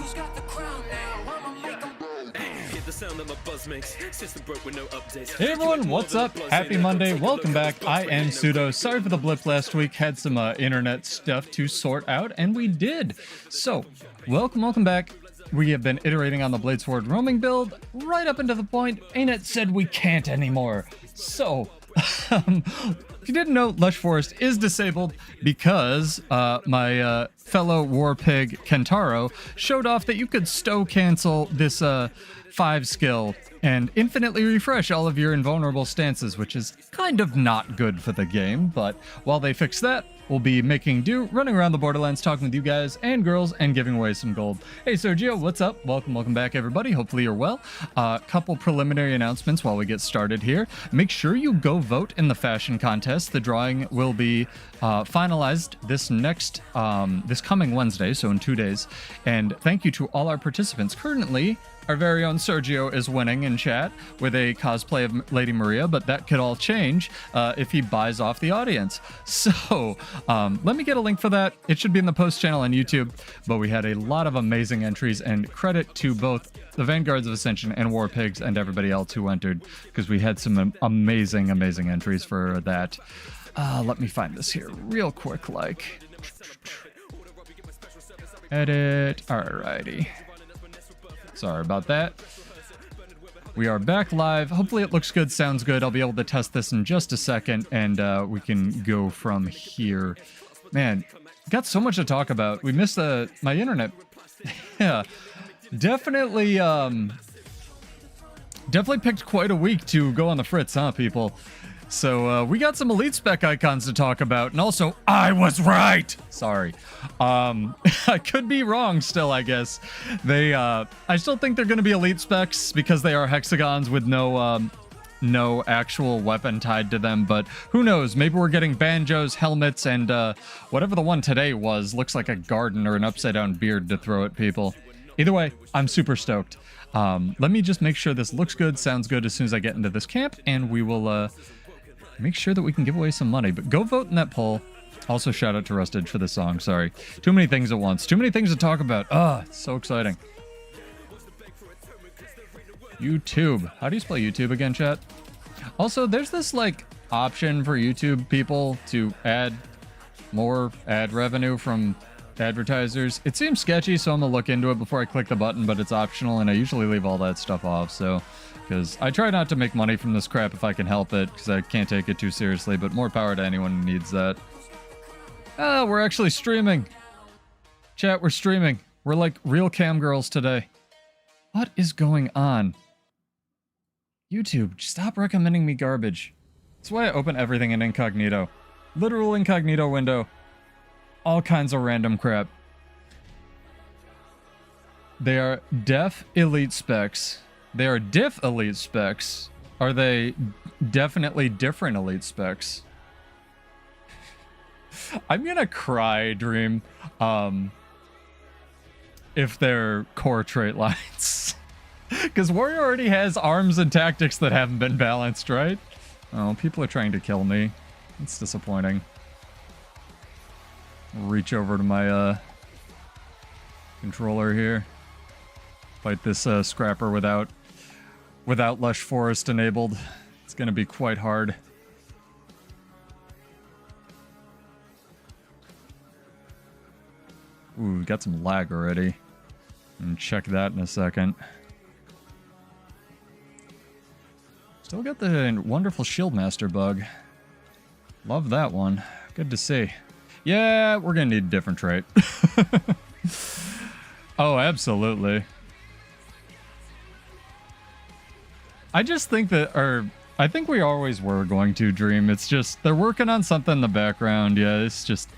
Hey everyone, what's up? Happy Monday, welcome back. I am Pseudo. Sorry for the blip last week, had some internet stuff to sort out, and we did. So, welcome back. We have been iterating on the Bladesword roaming build right up into the point, and it said we can't anymore. So, if you didn't know, Lush Forest is disabled because my fellow war pig Kentaro showed off that you could stow cancel this 5 skill and infinitely refresh all of your invulnerable stances, which is kind of not good for the game. But while they fix that, we'll be making do, running around the Borderlands, talking with you guys and girls, and giving away some gold. Hey, Sergio, what's up? Welcome back, everybody. Hopefully you're well. Couple preliminary announcements while we get started here. Make sure you go vote in the fashion contest. The drawing will be finalized this coming Wednesday, so in 2 days. And thank you to all our participants. Currently, our very own Sergio is winning in chat with a cosplay of Lady Maria, but that could all change if he buys off the audience. So let me get a link for that. It should be in the post channel on YouTube, but we had a lot of amazing entries, and credit to both the Vanguards of Ascension and War Pigs and everybody else who entered, because we had some amazing entries for that. Let me find this here real quick, like. Edit. Alrighty. Sorry about that. We are back live. Hopefully it looks good, sounds good. I'll be able to test this in just a second, and we can go from here. Man, got so much to talk about. We missed my internet. Yeah, definitely picked quite a week to go on the fritz, huh, people? So we got some elite spec icons to talk about, and also I was right. Sorry, I could be wrong still. I guess I still think they're going to be elite specs because they are hexagons with no actual weapon tied to them. But who knows? Maybe we're getting banjos, helmets, and whatever the one today was looks like a garden or an upside down beard to throw at people. Either way, I'm super stoked. Let me just make sure this looks good, sounds good as soon as I get into this camp, and we will make sure that we can give away some money. But go vote in that poll. Also, shout out to Rusted for the song. Sorry. Too many things at once. Too many things to talk about. It's so exciting. YouTube. How do you spell YouTube again, chat? Also, there's this, like, option for YouTube people to add more ad revenue from advertisers. It seems sketchy, so I'm gonna look into it before I click the button, but it's optional, and I usually leave all that stuff off, so... Because I try not to make money from this crap if I can help it, because I can't take it too seriously, but more power to anyone who needs that. We're actually streaming. Chat, we're streaming. We're like real cam girls today. What is going on? YouTube, stop recommending me garbage. That's why I open everything in incognito. Literal incognito window. All kinds of random crap. They are def elite specs. They are diff elite specs. Are they definitely different elite specs? I'm gonna cry, Dream, if they're core trait lines. Because Warrior already has arms and tactics that haven't been balanced, right? Oh, people are trying to kill me. It's disappointing. Reach over to my controller here. Fight this scrapper without Lush Forest enabled. It's gonna be quite hard. Ooh, got some lag already. And check that in a second. Still got the wonderful Shieldmaster bug. Love that one. Good to see. Yeah, we're gonna need a different trait. Oh, absolutely. I just think that, I think we always were going to, Dream. It's just, they're working on something in the background. Yeah, it's just...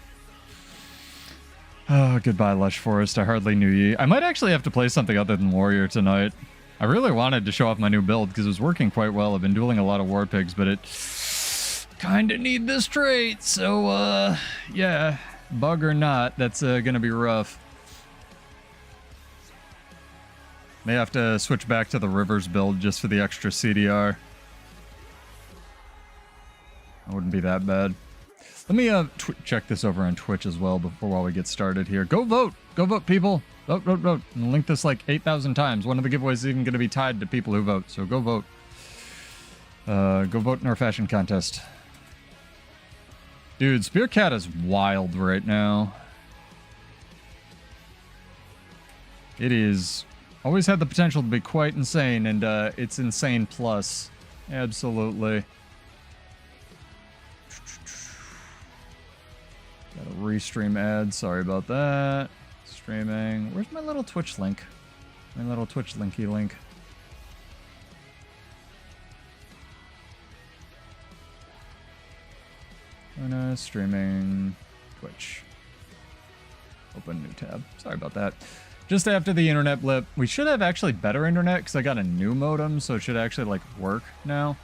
Oh, goodbye, Lush Forest. I hardly knew ye. I might actually have to play something other than Warrior tonight. I really wanted to show off my new build because it was working quite well. I've been dueling a lot of War Pigs, but it kind of need this trait. So, yeah, bug or not, that's going to be rough. May have to switch back to the Rivers build just for the extra CDR. That wouldn't be that bad. Let me check this over on Twitch as well while we get started here. Go vote! Go vote, people! Vote, vote, vote. I'm gonna link this like 8,000 times. One of the giveaways is even gonna be tied to people who vote, so go vote. Go vote in our fashion contest. Dude, Spearcat is wild right now. It is always had the potential to be quite insane, and it's insane plus. Absolutely. Got a restream ad. Sorry about that. Streaming. Where's my little Twitch link? My little Twitch linky link. Streaming Twitch. Open new tab. Sorry about that. Just after the internet blip. We should have actually better internet because I got a new modem, so it should actually like work now.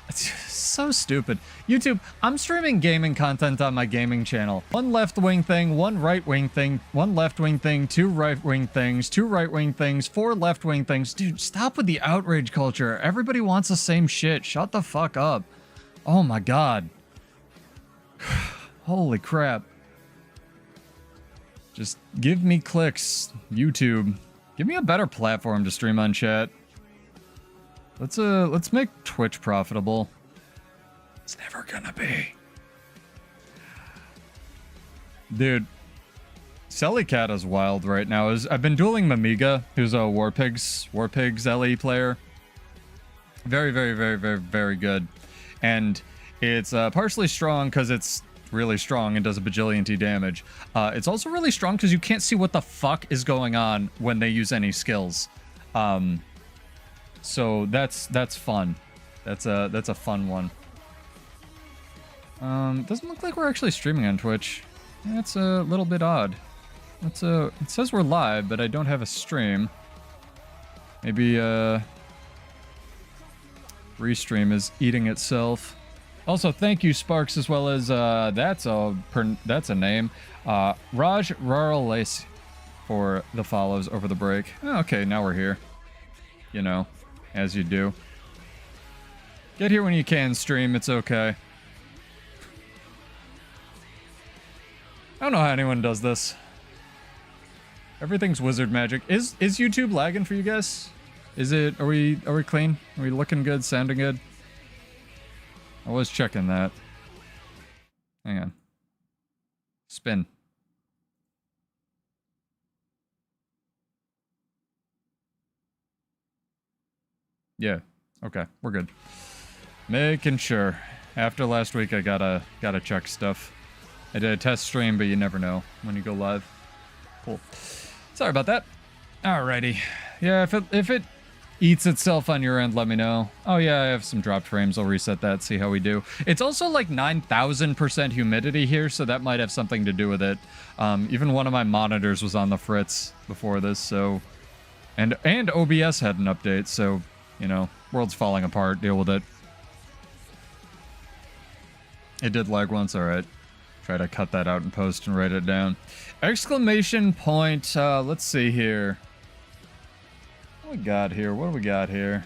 It's so stupid. YouTube, I'm streaming gaming content on my gaming channel. One left-wing thing, one right-wing thing, one left-wing thing, two right-wing things, two right-wing things, four left-wing things. Dude, stop with the outrage culture. Everybody wants the same shit. Shut the fuck up. Oh my god. Holy crap. Just give me clicks, YouTube. Give me a better platform to stream on, chat. Let's make Twitch profitable. It's never gonna be. Dude, Sellycat is wild right now. I've been dueling Mamiga, who's a Warpigs LE player. Very, very, very, very, very good. And it's partially strong because it's really strong and does a bajillion damage. It's also really strong because you can't see what the fuck is going on when they use any skills. So that's fun. That's a fun one. Doesn't look like we're actually streaming on Twitch. That's a little bit odd. It says we're live, but I don't have a stream. Maybe restream is eating itself. Also, thank you Sparks, as well as that's a name. Raj Raralace for the follows over the break. Oh, okay, now we're here. You know, as you do. Get here when you can, stream. It's okay. I don't know how anyone does this. Everything's wizard magic. Is YouTube lagging for you guys? Is it? Are we clean? Are we looking good? Sounding good? I was checking that. Hang on. Spin. Yeah. Okay, we're good. Making sure. After last week, I gotta check stuff. I did a test stream, but you never know when you go live. Cool. Sorry about that. Alrighty. Yeah, if it eats itself on your end, let me know. Oh yeah, I have some dropped frames. I'll reset that, see how we do. It's also like 9,000% humidity here, so that might have something to do with it. Even one of my monitors was on the fritz before this, so... And OBS had an update, so, you know, world's falling apart. Deal with it. It did lag once, alright. Try to cut that out in post and write it down. Exclamation point, let's see here. What do we got here? What do we got here?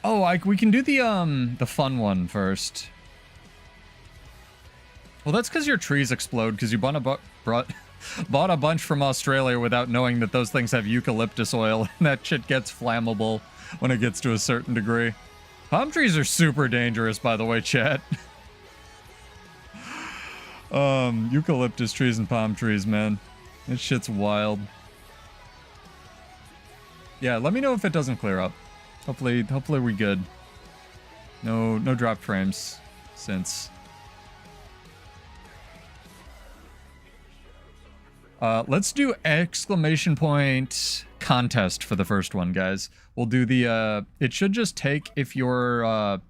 Oh, we can do the fun one first. Well, that's because your trees explode, because you bought a bunch from Australia without knowing that those things have eucalyptus oil, and that shit gets flammable when it gets to a certain degree. Palm trees are super dangerous, by the way, chat. Eucalyptus trees and palm trees, man. This shit's wild. Yeah, let me know if it doesn't clear up. Hopefully we good. No drop frames since. Let's do exclamation point contest for the first one, guys. We'll do the, it should just take if you're,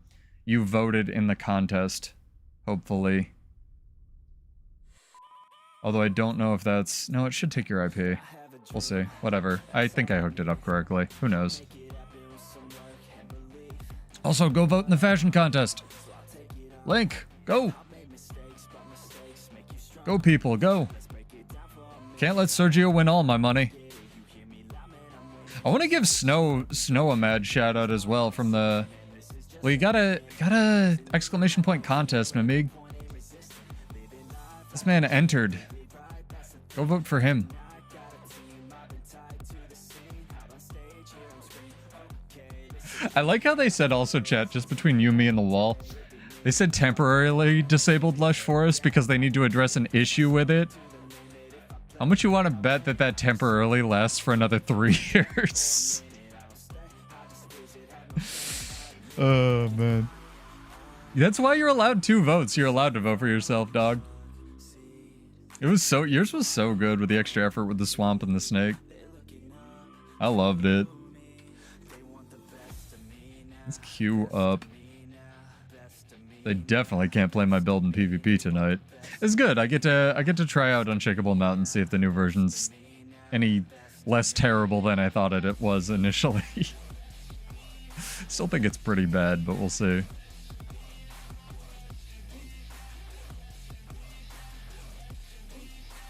you voted in the contest, hopefully. Although I don't know if that's, no, it should take your IP. We'll see, whatever. I think I hooked it up correctly. Who knows? Also, go vote in the fashion contest. Link, go. Go people, go. Can't let Sergio win all my money. I want to give Snow a mad shout out as well from the Well, you gotta exclamation point contest, Mamig. This man entered. Go vote for him. I like how they said also, chat, just between you, me, and the wall. They said temporarily disabled Lush Forest because they need to address an issue with it. How much you want to bet that that temporarily lasts for another 3 years? Oh, man. That's why you're allowed 2 votes. You're allowed to vote for yourself, dog. It was so... Yours was so good with the extra effort with the swamp and the snake. I loved it. Let's queue up. They definitely can't play my build in PvP tonight. It's good. I get to try out Unshakable Mountain, see if the new version's any less terrible than I thought it was initially. Still think it's pretty bad, but we'll see.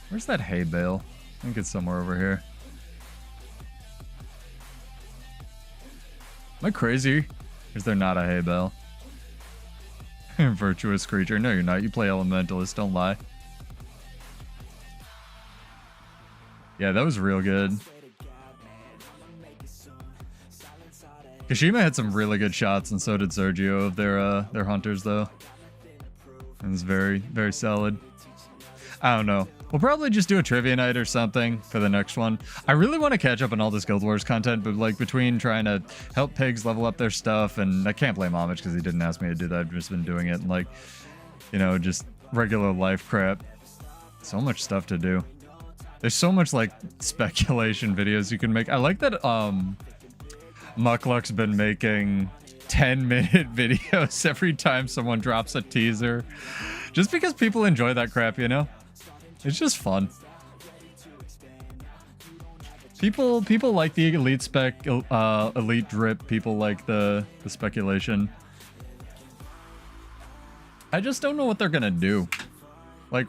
Where's that hay bale? I think it's somewhere over here. Am I crazy? Or is there not a hay bale? Virtuous creature. No, you're not. You play Elementalist. Don't lie. Yeah, that was real good. Kashima had some really good shots, and so did Sergio of their hunters, though. It was very, very solid. I don't know. We'll probably just do a trivia night or something for the next one. I really want to catch up on all this Guild Wars content, but like between trying to help pigs level up their stuff, and I can't blame Homage because he didn't ask me to do that. I've just been doing it, and like, you know, just regular life crap. So much stuff to do. There's so much like speculation videos you can make. I like that Muckluck's been making 10-minute videos every time someone drops a teaser. Just because people enjoy that crap, you know? It's just fun. People like the elite spec, elite drip. People like the speculation. I just don't know what they're gonna do. Like,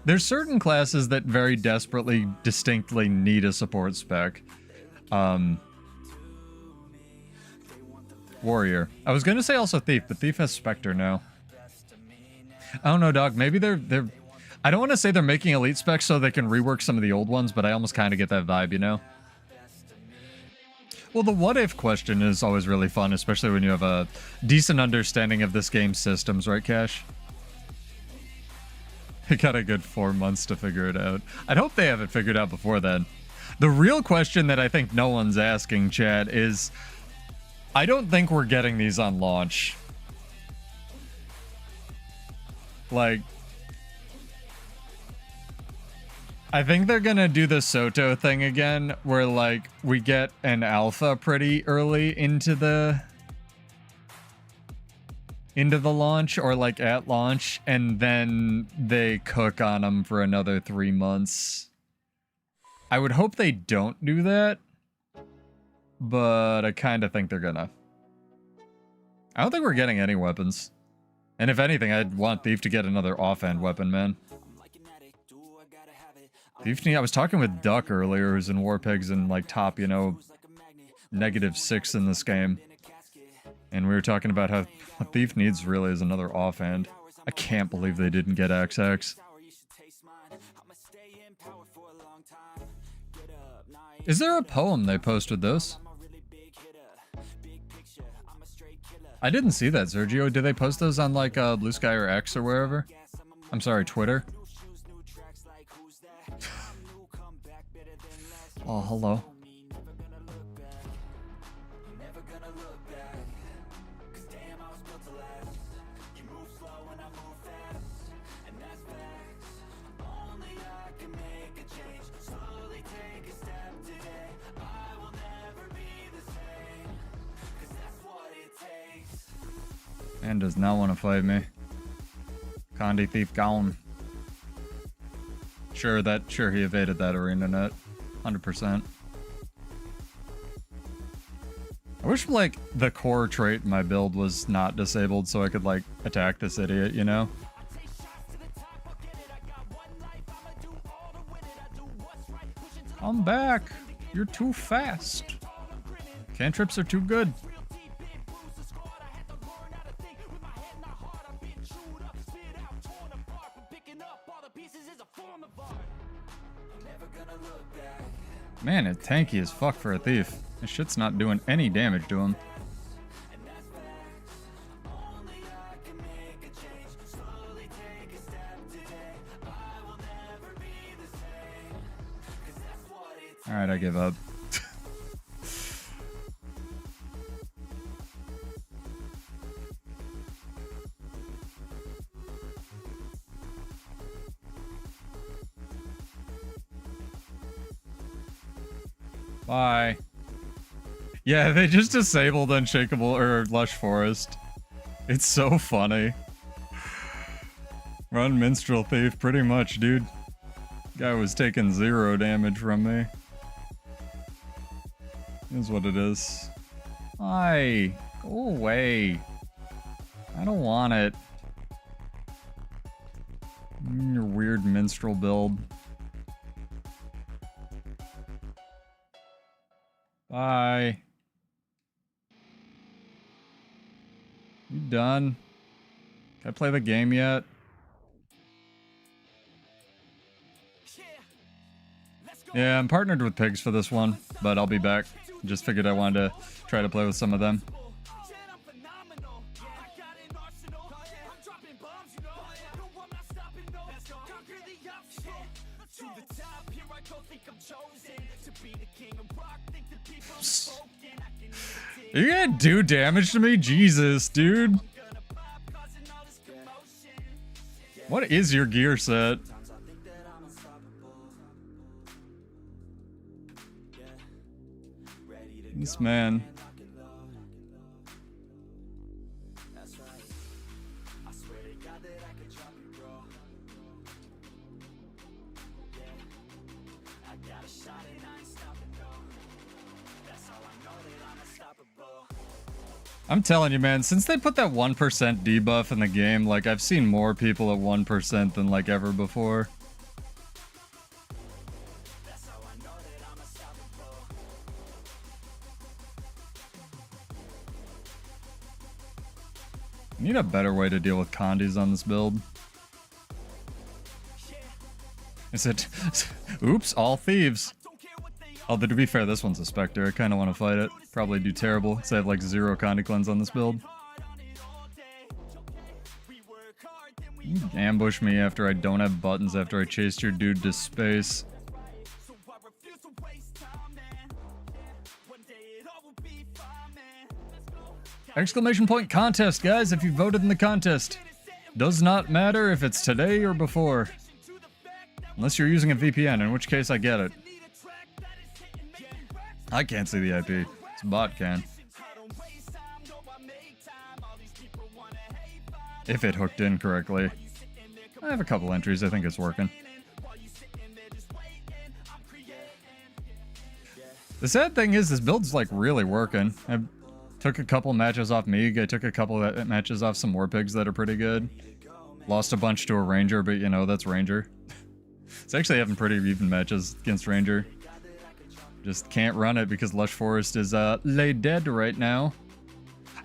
there's certain classes that very desperately, distinctly need a support spec. Warrior. I was gonna say also Thief, but Thief has Spectre now. I don't know, dog. Maybe they're I don't want to say they're making elite specs so they can rework some of the old ones, but I almost kind of get that vibe, you know? Well, the what if question is always really fun, especially when you have a decent understanding of this game's systems, right, Cash? It got a good 4 months to figure it out. I'd hope they have it figured out before then. The real question that I think no one's asking, Chad, is I don't think we're getting these on launch. Like, I think they're gonna do the Soto thing again, where like we get an alpha pretty early into the launch, or like at launch, and then they cook on them for another 3 months. I would hope they don't do that, but I kind of think they're gonna. I don't think we're getting any weapons. And if anything, I'd want Thief to get another offhand weapon, man. Thief, I was talking with Duck earlier, who's in Warpigs and like top, you know, -6 in this game. And we were talking about how what Thief needs really is another offhand. I can't believe they didn't get XX. Is there a poem they posted this? I didn't see that, Sergio. Did they post those on like Blue Sky or X or wherever? I'm sorry, Twitter. Oh, hello. Man does not want to fight me. Condi Thief gone. Sure he evaded that arena net. 100%. I wish like the core trait in my build was not disabled so I could like attack this idiot, you know? I'm back. You're too fast. Cantrips are too good. Man, it's tanky as fuck for a thief. This shit's not doing any damage to him. Alright, I give up. Bye. Yeah, they just disabled Unshakable or Lush Forest. It's so funny. Run Minstrel Thief, pretty much, dude. Guy was taking 0 damage from me. Is what it is. Hi. Go away. I don't want it. Your weird minstrel build. Bye. You done? Can I play the game yet? Yeah, I'm partnered with Pigs for this one, but I'll be back. Just figured I wanted to try to play with some of them. Are you gonna do damage to me? Jesus, dude. What is your gear set? This man. I'm telling you, man, since they put that 1% debuff in the game, like, I've seen more people at 1% than, like, ever before. I need a better way to deal with condies on this build. Is it... Oops, all thieves. Although, to be fair, this one's a Spectre. I kind of want to fight it. Probably do terrible, because I have like 0 Condi Cleanse on this build. You ambush me after I don't have buttons after I chased your dude to space. Exclamation point contest, guys, if you voted in the contest. Does not matter if it's today or before. Unless you're using a VPN, in which case I get it. I can't see the IP. It's a bot can. If it hooked in correctly. I have a couple entries. I think it's working. The sad thing is this build's like really working. I took a couple matches off Meeg. I took a couple matches off some more pigs that are pretty good. Lost a bunch to a Ranger, but you know, that's Ranger. It's actually having pretty even matches against Ranger. Just can't run it because Lush Forest is laid dead right now.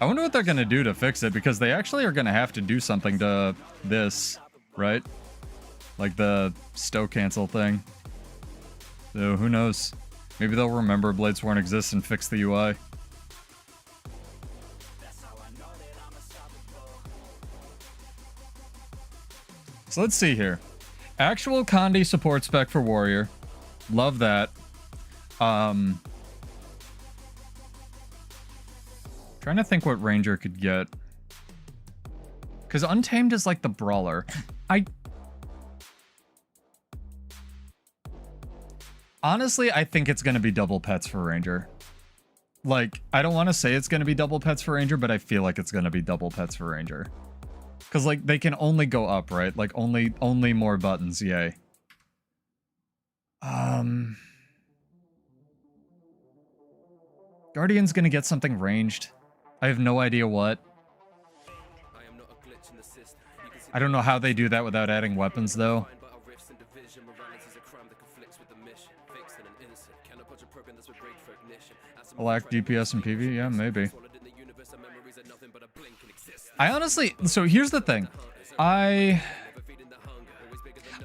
I wonder what they're going to do to fix it, because they actually are going to have to do something to this, right? Like the stow cancel thing. So who knows? Maybe they'll remember Bladesworn exists and fix the UI. So let's see here. Actual Condi support spec for Warrior. Love that. Trying to think what Ranger could get. Because Untamed is like the brawler. Honestly, I think it's going to be double pets for Ranger. Like, I don't want to say it's going to be double pets for Ranger, but I feel like it's going to be double pets for Ranger. Because, like, they can only go up, right? Like, only more buttons, yay. Guardian's gonna get something ranged. I have no idea what. I don't know how they do that without adding weapons, though. Black DPS and PV? Yeah, maybe. I honestly... So here's the thing. I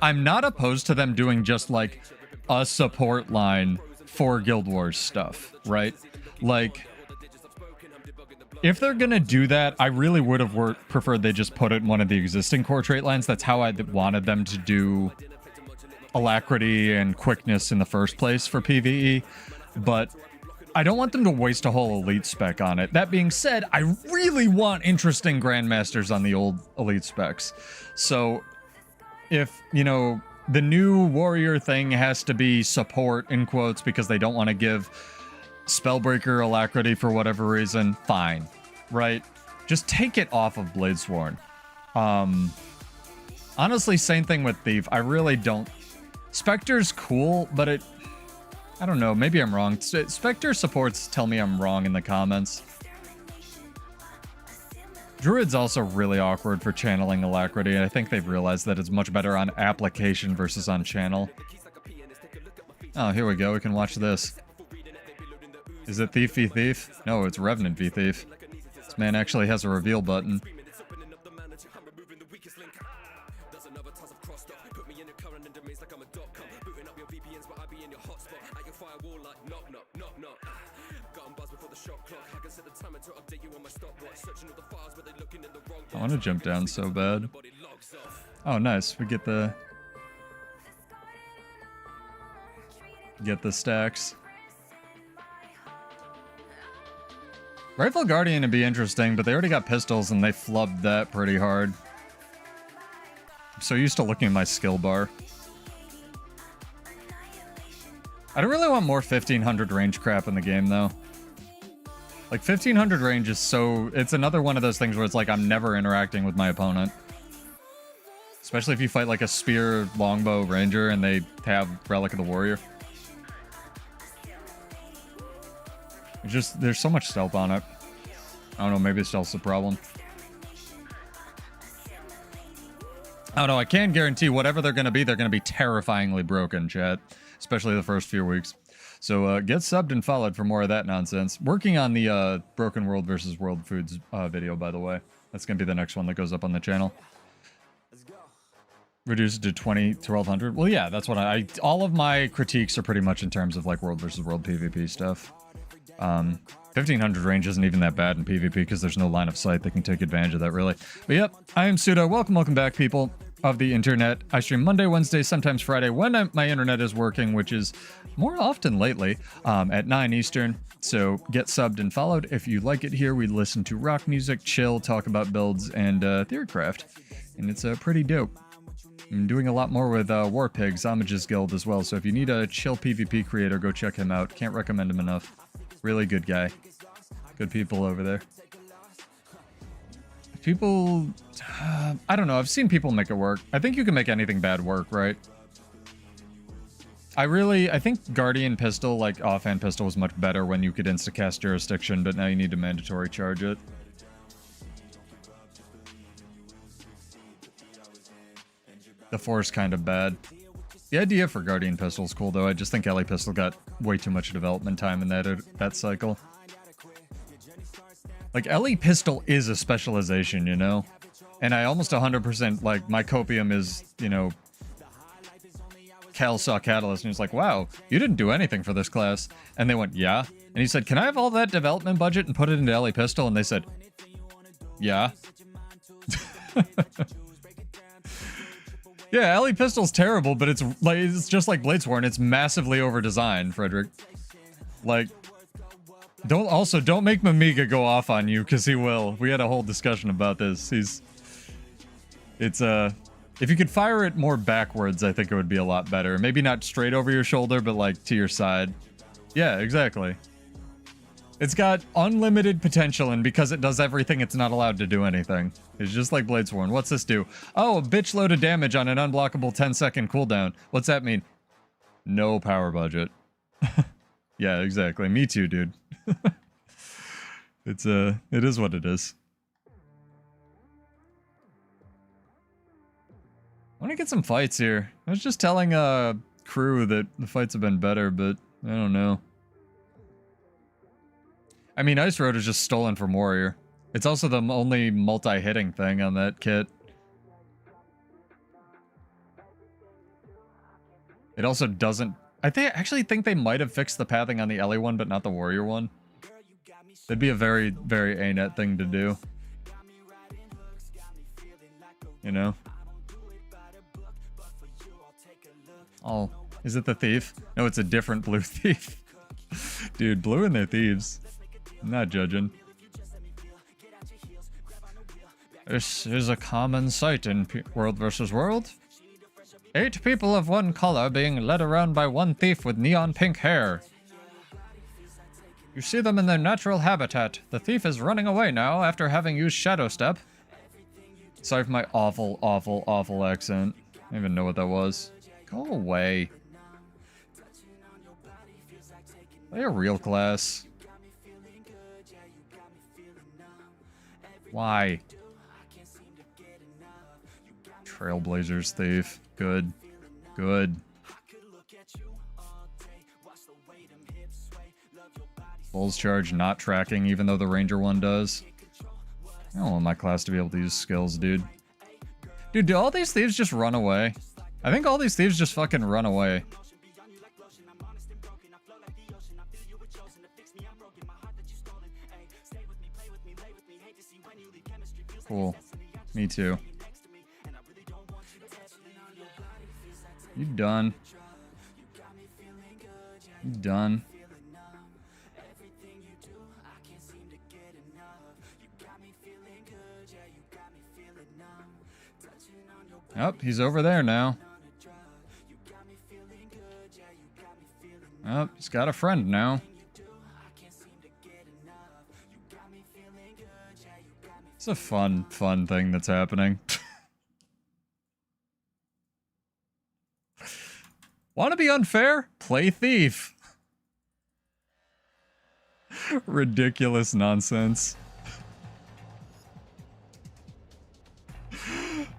I'm not opposed to them doing just like a support line for Guild Wars stuff, right? Like, if they're gonna do that, I really would have preferred they just put it in one of the existing core trait lines. That's how I wanted them to do alacrity and quickness in the first place for PvE, but I don't want them to waste a whole elite spec on it. That being said, I really want interesting grandmasters on the old elite specs. So if, you know, the new warrior thing has to be support in quotes because they don't want to give Spellbreaker alacrity for whatever reason, fine, right? Just take it off of Bladesworn. Honestly, same thing with Thief. I really don't. Spectre's cool, but I don't know, maybe I'm wrong. Spectre supports tell me I'm wrong in the comments. Druid's also really awkward for channeling alacrity, and I think they've realized that it's much better on application versus on channel. Oh, here we go, we can watch this. Is it Thief v Thief? No, it's Revenant v Thief. This man actually has a reveal button. I want to jump down so bad. Oh, nice. We get the stacks. Rifle Guardian would be interesting, but they already got pistols and they flubbed that pretty hard. I'm so used to looking at my skill bar. I don't really want more 1500 range crap in the game, though. Like, 1500 range is so... It's another one of those things where it's like I'm never interacting with my opponent. Especially if you fight like a spear longbow ranger and they have Relic of the Warrior. It's just, there's so much stealth on it. I don't know, maybe stealth's the problem. I don't know, I can guarantee whatever they're going to be terrifyingly broken, chat. Especially the first few weeks. So get subbed and followed for more of that nonsense. Working on the Broken World versus World Foods video, by the way. That's going to be the next one that goes up on the channel. Reduce it to 1200. Well, yeah, that's what all of my critiques are pretty much in terms of like World versus World PvP stuff. 1500 range isn't even that bad in PvP because there's no line of sight that can take advantage of that, really. But yep, I am Pseudo. Welcome back, people of the internet. I stream Monday, Wednesday, sometimes Friday when my internet is working, which is more often lately, at 9 Eastern. So get subbed and followed if you like it here. We listen to rock music, chill, talk about builds, and Theorycraft. And it's pretty dope. I'm doing a lot more with Warpig, Homage's guild as well. So if you need a chill PvP creator, go check him out. Can't recommend him enough. Really good guy. Good people over there. People... I don't know. I've seen people make it work. I think you can make anything bad work, right? I think Guardian Pistol, like offhand pistol, was much better when you could instacast Jurisdiction, but now you need to mandatory charge it. The Force kind of bad. The idea for Guardian Pistol is cool, though. I just think Ellie Pistol got way too much development time in that cycle. Like, Ellie Pistol is a specialization, you know? And I almost 100%, like, my copium is, you know... Cal saw Catalyst, and he was like, wow, you didn't do anything for this class. And they went, yeah. And he said, can I have all that development budget and put it into Ellie Pistol? And they said, yeah. Yeah, Ellie Pistol's terrible, but it's just like Bladesworn. It's massively over-designed, Frederick. Like, don't make Mamiga go off on you, because he will. We had a whole discussion about this. If you could fire it more backwards, I think it would be a lot better. Maybe not straight over your shoulder, but like to your side. Yeah, exactly. It's got unlimited potential, and because it does everything, it's not allowed to do anything. It's just like Bladesworn. What's this do? Oh, a bitch load of damage on an unblockable 10-second cooldown. What's that mean? No power budget. Yeah, exactly. Me too, dude. It is what it is. I want to get some fights here. I was just telling crew that the fights have been better, but I don't know. I mean, Ice Road is just stolen from Warrior. It's also the only multi-hitting thing on that kit. It also doesn't... actually think they might have fixed the pathing on the Ellie one, but not the Warrior one. That'd be a very, very ANET thing to do. You know? Oh, is it the thief? No, it's a different blue thief. Dude, blue and their thieves. I'm not judging. This is a common sight in World vs. World. 8 people of one color being led around by one thief with neon pink hair. You see them in their natural habitat. The thief is running away now after having used Shadow Step. Sorry for my awful, awful, awful accent. I don't even know what that was. Go away. Play a real class. Why? Trailblazers thief. Good. Good. Bull's charge not tracking, even though the ranger one does. I don't want my class to be able to use skills, dude. Dude, do all these thieves just run away? I think all these thieves just fucking run away. Cool. Me too. You done? You done? Oh, he's over there now. Oh, he's got a friend now. It's a fun thing that's happening. Want to be unfair? Play thief. Ridiculous nonsense.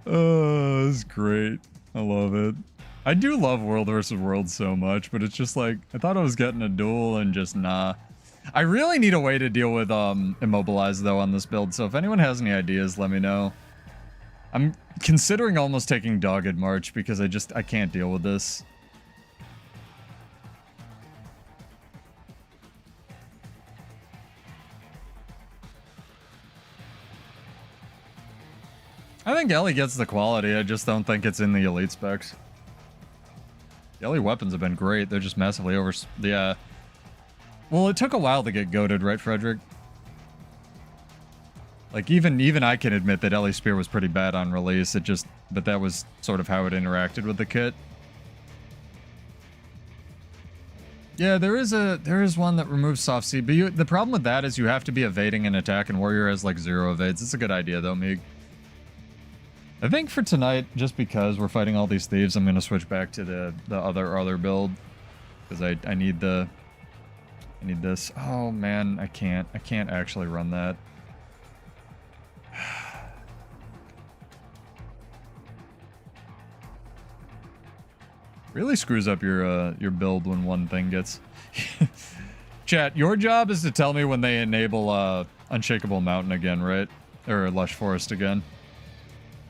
Oh, this is great. I love it. I do love World vs. World so much, but it's just like, I thought I was getting a duel and just nah. I really need a way to deal with Immobilize though on this build, so if anyone has any ideas, let me know. I'm considering almost taking Dogged March because I can't deal with this. I think Ellie gets the quality, I just don't think it's in the elite specs. The Ellie weapons have been great, they're just massively over... Yeah. Well, it took a while to get goated, right, Frederick? Like, even I can admit that Ellie Spear was pretty bad on release, but that was sort of how it interacted with the kit. Yeah, there is one that removes soft C, but the problem with that is you have to be evading an attack, and Warrior has like 0 evades. It's a good idea though, Meeg. I think for tonight, just because we're fighting all these thieves, I'm gonna switch back to the other build. Because I need this. Oh man, I can't actually run that. Really screws up your build when one thing gets... Chat, your job is to tell me when they enable Unshakable Mountain again, right? Or Lush Forest again.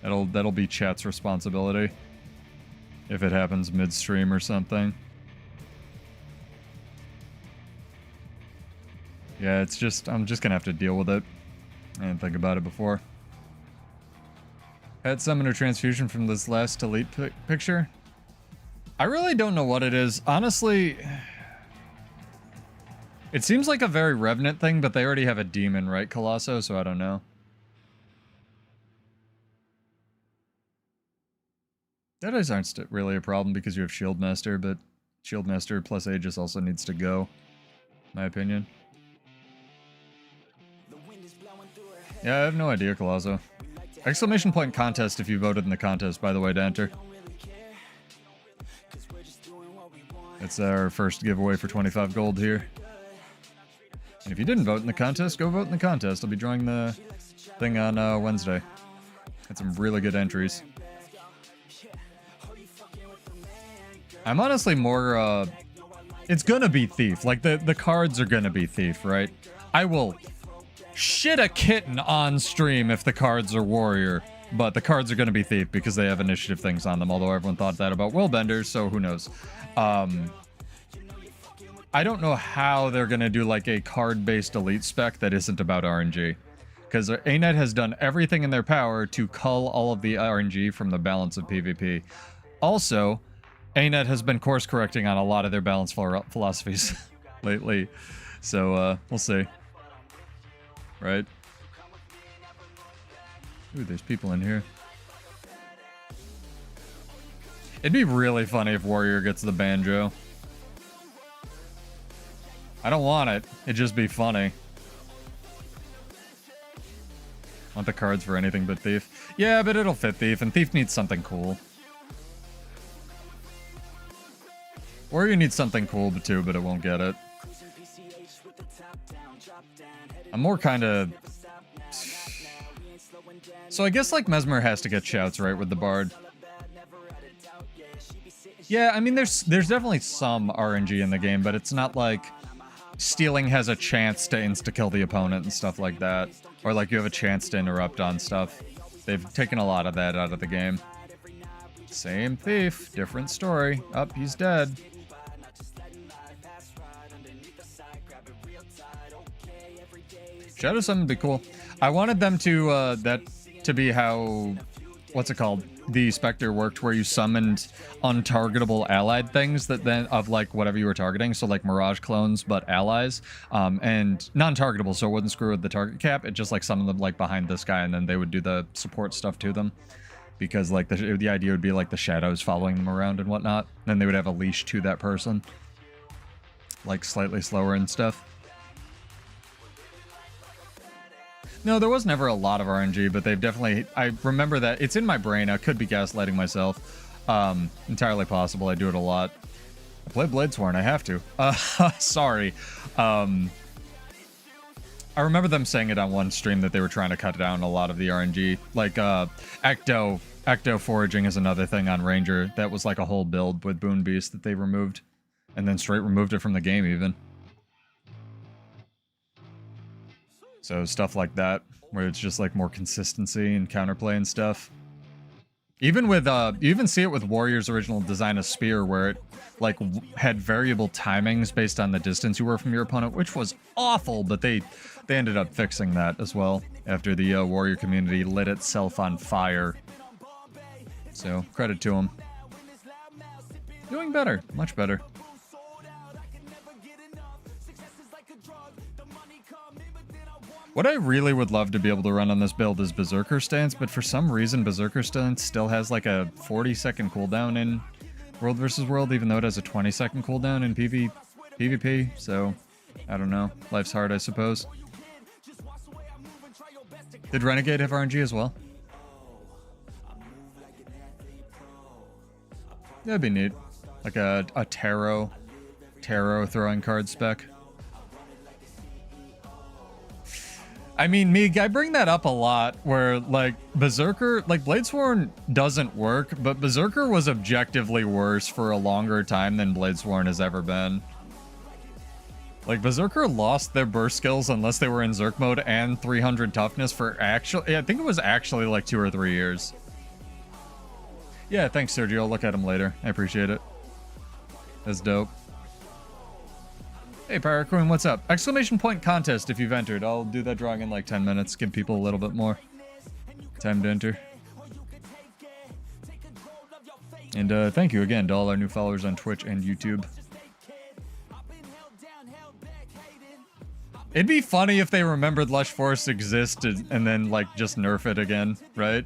That'll be chat's responsibility. If it happens midstream or something. Yeah, it's just... I'm just gonna have to deal with it. I didn't think about it before. Had Summoner Transfusion from this last Elite picture? I really don't know what it is. Honestly... It seems like a very Revenant thing, but they already have a demon, right, Colosso? So I don't know. Deadeyes aren't really a problem because you have Shieldmaster, but Shieldmaster plus Aegis also needs to go, in my opinion. Yeah, I have no idea, Colosso. Exclamation point contest if you voted in the contest, by the way, to enter. It's our first giveaway for 25 gold here. And if you didn't vote in the contest, go vote in the contest. I'll be drawing the thing on Wednesday. Had some really good entries. I'm honestly more, it's gonna be Thief. Like, the cards are gonna be Thief, right? I will shit a kitten on stream if the cards are Warrior. But the cards are going to be Thief because they have initiative things on them, although everyone thought that about Willbenders, so who knows. I don't know how they're going to do like a card-based elite spec that isn't about RNG. Because ANET has done everything in their power to cull all of the RNG from the balance of PvP. Also, ANET has been course correcting on a lot of their balance philosophies lately. So, we'll see. Right? Ooh, there's people in here. It'd be really funny if Warrior gets the banjo. I don't want it. It'd just be funny. Want the cards for anything but Thief. Yeah, but it'll fit Thief, and Thief needs something cool. Warrior needs something cool too, but it won't get it. I'm more kind of... So I guess, like, Mesmer has to get shouts, right, with the Bard. Yeah, I mean, there's definitely some RNG in the game, but it's not like stealing has a chance to insta-kill the opponent and stuff like that. Or, like, you have a chance to interrupt on stuff. They've taken a lot of that out of the game. Same Thief, different story. Up, he's dead. Shadow Summon would be cool. I wanted them to, that to be how, what's it called? The Spectre worked, where you summoned untargetable allied things that then, of like whatever you were targeting. So like Mirage clones, but allies, and non-targetable, so it wouldn't screw with the target cap. It just like summoned them like behind this guy, and then they would do the support stuff to them. Because like the idea would be like the shadows following them around and whatnot. Then they would have a leash to that person. Like slightly slower and stuff. No, there was never a lot of RNG, but they've definitely... I remember that. It's in my brain. I could be gaslighting myself. Entirely possible. I do it a lot. I play Bladesworn. I have to. Sorry. I remember them saying it on one stream that they were trying to cut down a lot of the RNG. Like, Ecto foraging is another thing on Ranger. That was like a whole build with Boon Beast that they removed. And then straight removed it from the game, even. So stuff like that, where it's just like more consistency and counterplay and stuff. Even with, you even see it with Warrior's original design of Spear, where it like had variable timings based on the distance you were from your opponent, which was awful, but they ended up fixing that as well after the Warrior community lit itself on fire. So credit to them. Doing better, much better. What I really would love to be able to run on this build is Berserker Stance, but for some reason Berserker Stance still has like a 40-second cooldown in World vs. World, even though it has a 20-second cooldown in PvP, so I don't know. Life's hard, I suppose. Did Renegade have RNG as well? That'd be neat. Like a tarot throwing card spec. I mean, Meeg, I bring that up a lot, where, like, Berserker, like, Bladesworn doesn't work, but Berserker was objectively worse for a longer time than Bladesworn has ever been. Like, Berserker lost their burst skills unless they were in Zerk mode and 300 toughness for actually, I think it was actually like 2 or 3 years. Yeah, thanks, Sergio. I'll look at him later. I appreciate it. That's dope. Hey, Pirate Queen, what's up? Exclamation point contest if you've entered. I'll do that drawing in like 10 minutes. Give people a little bit more time to enter. And thank you again to all our new followers on Twitch and YouTube. It'd be funny if they remembered Lush Force existed and then like just nerf it again, right?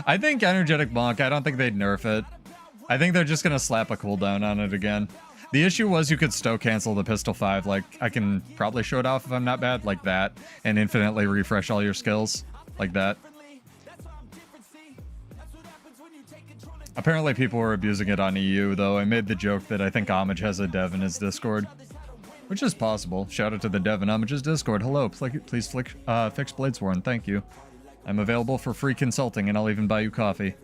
I think Energetic Monk, I don't think they'd nerf it. I think they're just gonna slap a cooldown on it again. The issue was you could stow cancel the Pistol 5, like, I can probably show it off if I'm not bad, like that, and infinitely refresh all your skills, like that. Apparently people were abusing it on EU, though. I made the joke that I think Homage has a dev in his Discord, which is possible. Shout out to the dev in Homage's Discord. Hello, please fix Bladesworn, thank you. I'm available for free consulting, and I'll even buy you coffee.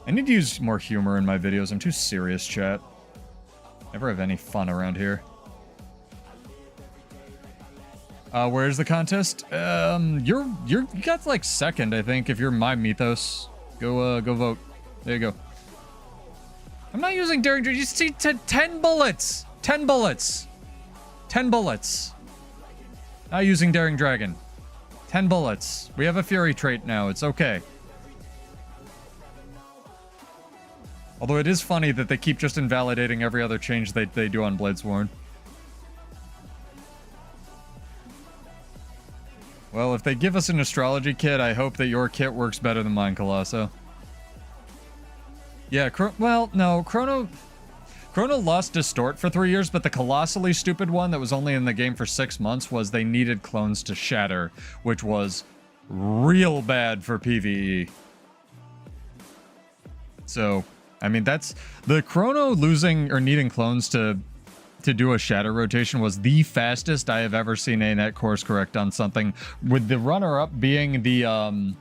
I need to use more humor in my videos. I'm too serious, chat. Never have any fun around here. Where's the contest? You got like second, I think, if you're my mythos. Go vote. There you go. I'm not using daring. You see, 10 bullets. 10 bullets. 10 bullets. Not using daring dragon. 10 bullets. We have a fury trait now. It's okay. Although it is funny that they keep just invalidating every other change they do on Bladesworn. Well, if they give us an astrology kit, I hope that your kit works better than mine, Colosso. Yeah, Chrono lost Distort for 3 years, but the colossally stupid one that was only in the game for 6 months was they needed clones to shatter, which was real bad for PvE. So, I mean, that's... The Chrono losing or needing clones to do a shatter rotation was the fastest I have ever seen a net course correct on something, with the runner-up being the,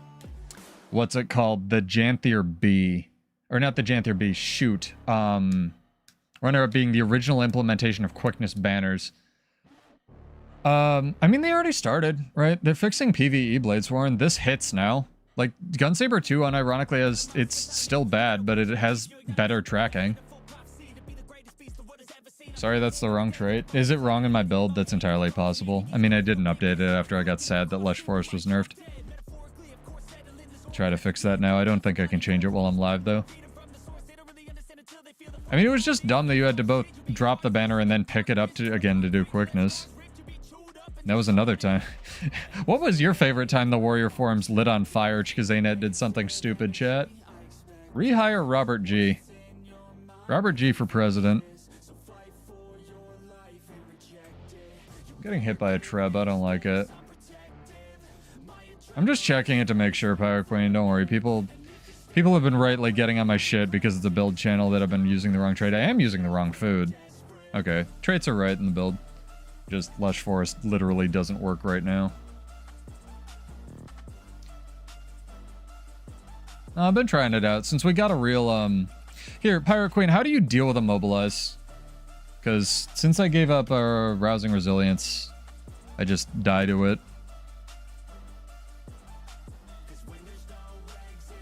what's it called? The Janthier B. Or not the Janthier B, shoot. Runner-up being the original implementation of quickness banners. I mean, they already started, right? They're fixing PvE Bladesworn. This hits now. Like, Gunsaber 2, unironically, it's still bad, but it has better tracking. Sorry, that's the wrong trait. Is it wrong in my build? That's entirely possible. I mean, I didn't update it after I got sad that Lush Forest was nerfed. Try to fix that now. I don't think I can change it while I'm live, though. I mean, it was just dumb that you had to both drop the banner and then pick it up again to do quickness. That was another time. What was your favorite time the Warrior Forums lit on fire because ANET did something stupid, chat? Rehire Robert G. Robert G for president. I'm getting hit by a treb. I don't like it. I'm just checking it to make sure, Pirate Queen. Don't worry. People have been rightly getting on my shit because it's a build channel that I've been using the wrong trait. I am using the wrong food. Okay. Traits are right in the build. Just Lush Forest literally doesn't work right now. I've been trying it out. Since we got a real, Here, Pirate Queen, how do you deal with a mobilize? Because since I gave up our Rousing Resilience, I just die to it.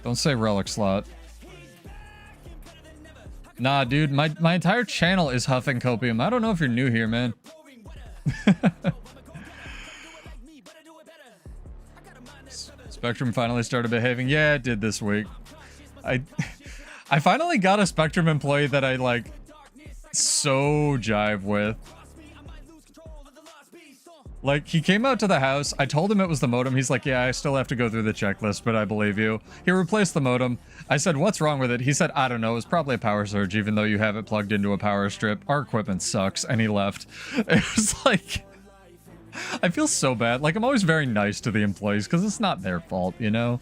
Don't say relic slot. Nah, dude, my entire channel is huffing copium. I don't know if you're new here, man. Spectrum finally started behaving. Yeah, it did this week. I finally got a Spectrum employee that I, like, so jive with. Like, he came out to the house. I told him it was the modem. He's like, yeah, I still have to go through the checklist, but I believe you. He replaced the modem. I said, what's wrong with it? He said, I don't know. It's probably a power surge, even though you have it plugged into a power strip. Our equipment sucks. And he left. It was like... I feel so bad. Like, I'm always very nice to the employees because it's not their fault, you know?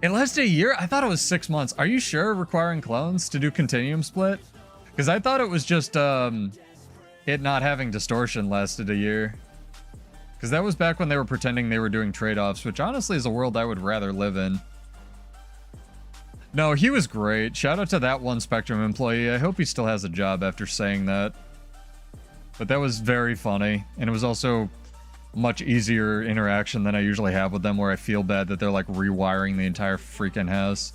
It lasted a year? I thought it was 6 months. Are you sure requiring clones to do Continuum Split? Because I thought it was just, it not having distortion lasted a year. Because that was back when they were pretending they were doing trade-offs, which honestly is a world I would rather live in. No, he was great. Shout out to that one Spectrum employee. I hope he still has a job after saying that. But that was very funny, and it was also much easier interaction than I usually have with them, where I feel bad that they're like rewiring the entire freaking house.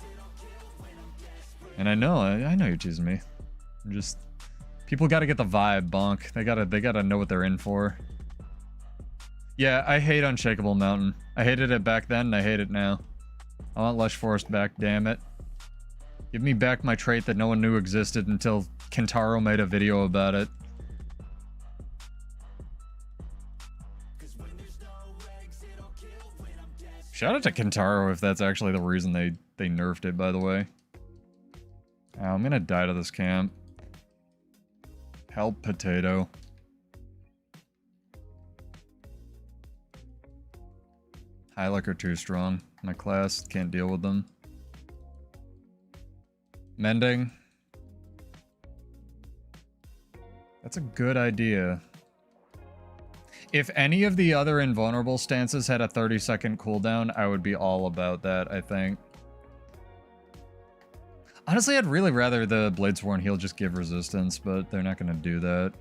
And I know you're teasing me. I'm just... People gotta get the vibe, Bonk. They gotta know what they're in for. Yeah, I hate Unshakable Mountain. I hated it back then, and I hate it now. I want Lush Forest back, damn it. Give me back my trait that no one knew existed until Kentaro made a video about it. Shout out to Kentaro if that's actually the reason they nerfed it, by the way. Oh, I'm gonna die to this camp. Help, potato. Hylic are too strong. My class can't deal with them. Mending. That's a good idea. If any of the other invulnerable stances had a 30-second cooldown, I would be all about that, I think. Honestly, I'd really rather the Bladesworn heal just give resistance, but they're not going to do that.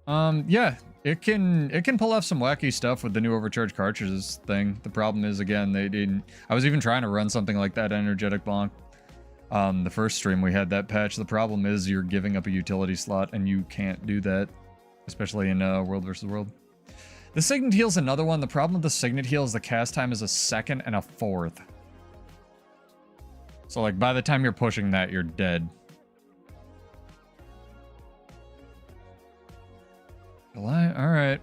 Yeah, it can pull off some wacky stuff with the new overcharged cartridges thing. The problem is, again, they didn't. I was even trying to run something like that energetic bonk. The first stream we had that patch. The problem is you're giving up a utility slot, and you can't do that, especially in World vs. World. The Signet Heal's another one. The problem with the Signet Heal is the cast time is a second and a fourth. So, like, by the time you're pushing that, you're dead. July? Alright.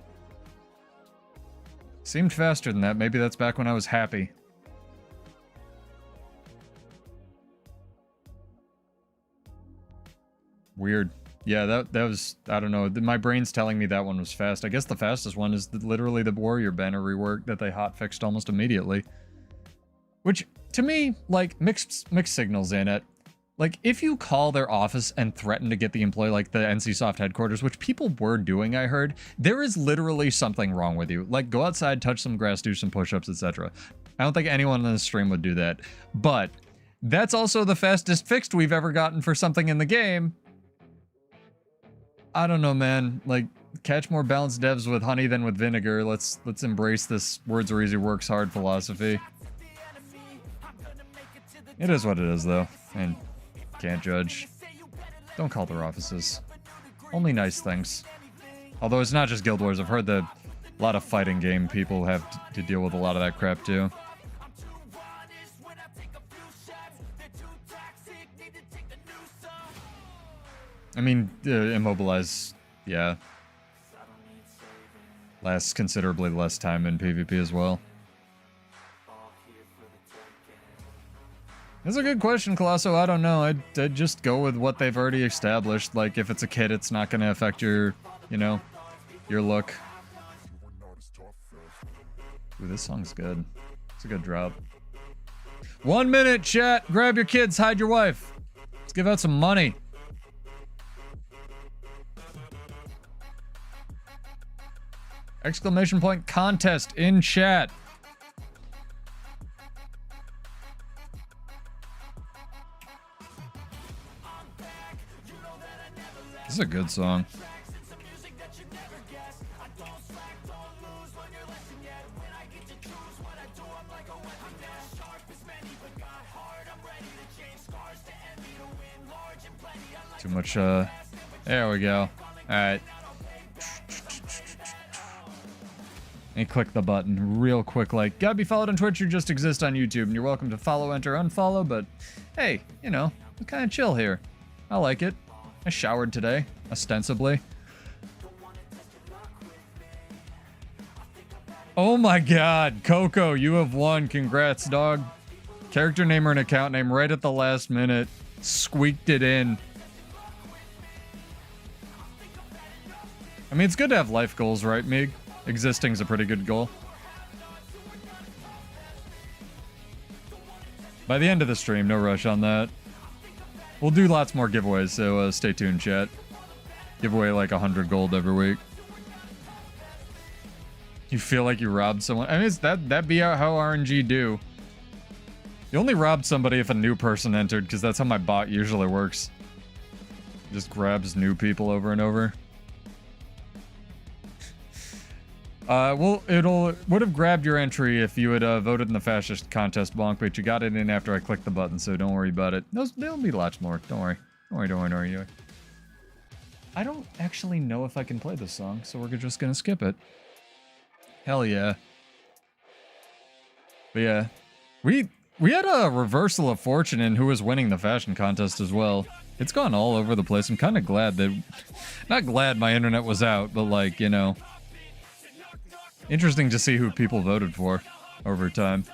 Seemed faster than that. Maybe that's back when I was happy. Weird. Yeah, that was... I don't know. My brain's telling me that one was fast. I guess the fastest one is literally the Warrior banner rework that they hotfixed almost immediately. Which, to me, like, mixed signals in it. Like, if you call their office and threaten to get the employee, like the NCSoft headquarters, which people were doing, I heard, there is literally something wrong with you. Like, go outside, touch some grass, do some push-ups, etc. I don't think anyone on the stream would do that. But that's also the fastest fixed we've ever gotten for something in the game. I don't know, man. Like, catch more balanced devs with honey than with vinegar. Let's embrace this words are easy, works hard philosophy. It is what it is, though. And can't judge. Don't call their offices. Only nice things. Although it's not just Guild Wars. I've heard that a lot of fighting game people have to deal with a lot of that crap, too. I mean, Immobilize, yeah. Lasts considerably less time in PvP as well. That's a good question, Colosso. I don't know. I'd just go with what they've already established. Like, if it's a kit, it's not going to affect your, you know, your look. Ooh, this song's good. It's a good drop. 1 minute, chat. Grab your kids, hide your wife. Let's give out some money. Exclamation point contest in chat. This is a good song. Too much, there we go. Alright. And click the button real quick, like, gotta be followed on Twitch or just exist on YouTube, and you're welcome to follow, enter, unfollow, but hey, you know, I'm kind of chill here. I like it. I showered today, ostensibly. Oh my god, Coco, you have won. Congrats, dog. Character name or an account name right at the last minute. Squeaked it in. I mean, it's good to have life goals, right, Mig? Existing's a pretty good goal. By the end of the stream, no rush on that. We'll do lots more giveaways, so stay tuned, chat. Give away like 100 gold every week. You feel like you robbed someone? I mean, that'd be how RNG do. You only robbed somebody if a new person entered, because that's how my bot usually works. Just grabs new people over and over. Well, would have grabbed your entry if you had voted in the fascist contest, Bonk, but you got it in after I clicked the button, so don't worry about it. There'll be lots more. Don't worry. Don't worry. I don't actually know if I can play this song, so we're just gonna skip it. Hell yeah. But yeah, we had a reversal of fortune in who was winning the fashion contest as well. It's gone all over the place. I'm kind of glad that... Not glad my internet was out, but like, you know... Interesting to see who people voted for over time.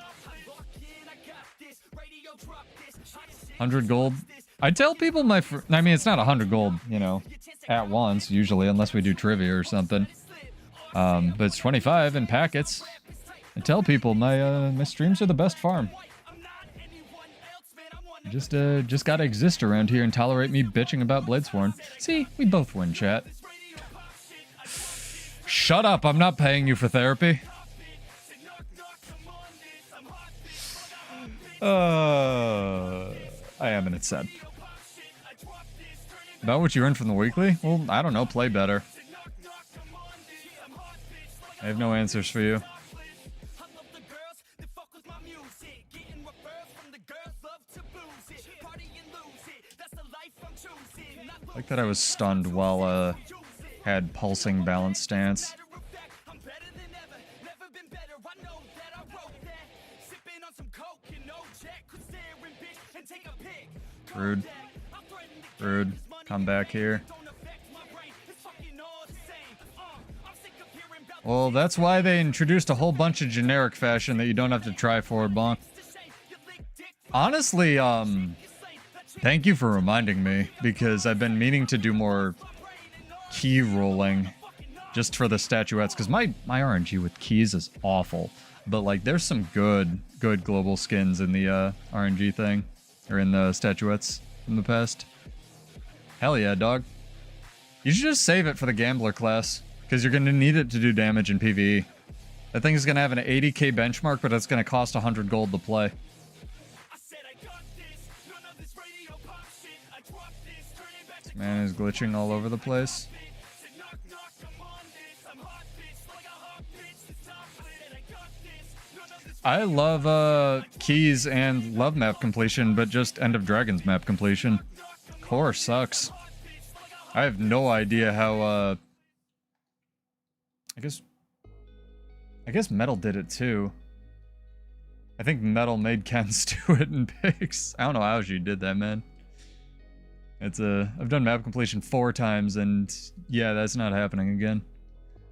100 gold. I tell people I mean, it's not 100 gold, you know, at once, usually, unless we do trivia or something. But it's 25 in packets. I tell people my streams are the best farm. Just gotta exist around here and tolerate me bitching about Bladesworn. See, we both win, chat. Shut up, I'm not paying you for therapy. I am, and it's sad. About what you earned from the weekly? Well, I don't know, play better. I have no answers for you. I like that I was stunned while had pulsing balance stance. Rude. Rude. Come back here. Well, that's why they introduced a whole bunch of generic fashion that you don't have to try for, Bonk. Honestly, thank you for reminding me, because I've been meaning to do more key rolling just for the statuettes, because my RNG with keys is awful. But, like, there's some good global skins in the RNG thing, or in the statuettes from the past. Hell yeah, dog. You should just save it for the gambler class, because you're going to need it to do damage in PvE. That thing is going to have an 80k benchmark, but it's going to cost 100 gold to play. This man is glitching all over the place. I love keys and love map completion, but just End of Dragons map completion. Core sucks. I have no idea how I guess Metal did it too. I think Metal made Kens do it in pigs. I don't know how she did that, man. It's I've done map completion 4 times, and yeah, that's not happening again.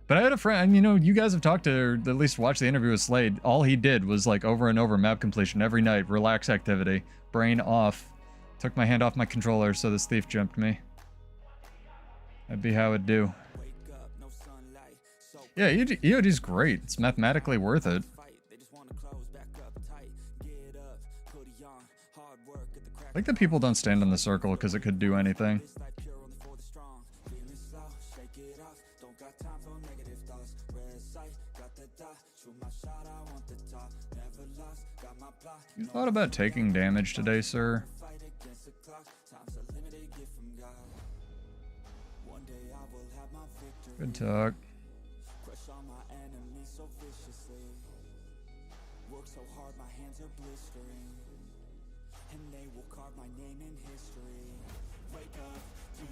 But I had a friend, and you know, you guys have talked to, or at least watched the interview with Slade. All he did was like over and over map completion every night, relax activity, brain off. Took my hand off my controller, so this thief jumped me. That'd be how it'd do. Yeah, EOD's great. It's mathematically worth it. I like that people don't stand in the circle because it could do anything. You thought about taking damage today, sir? Good talk.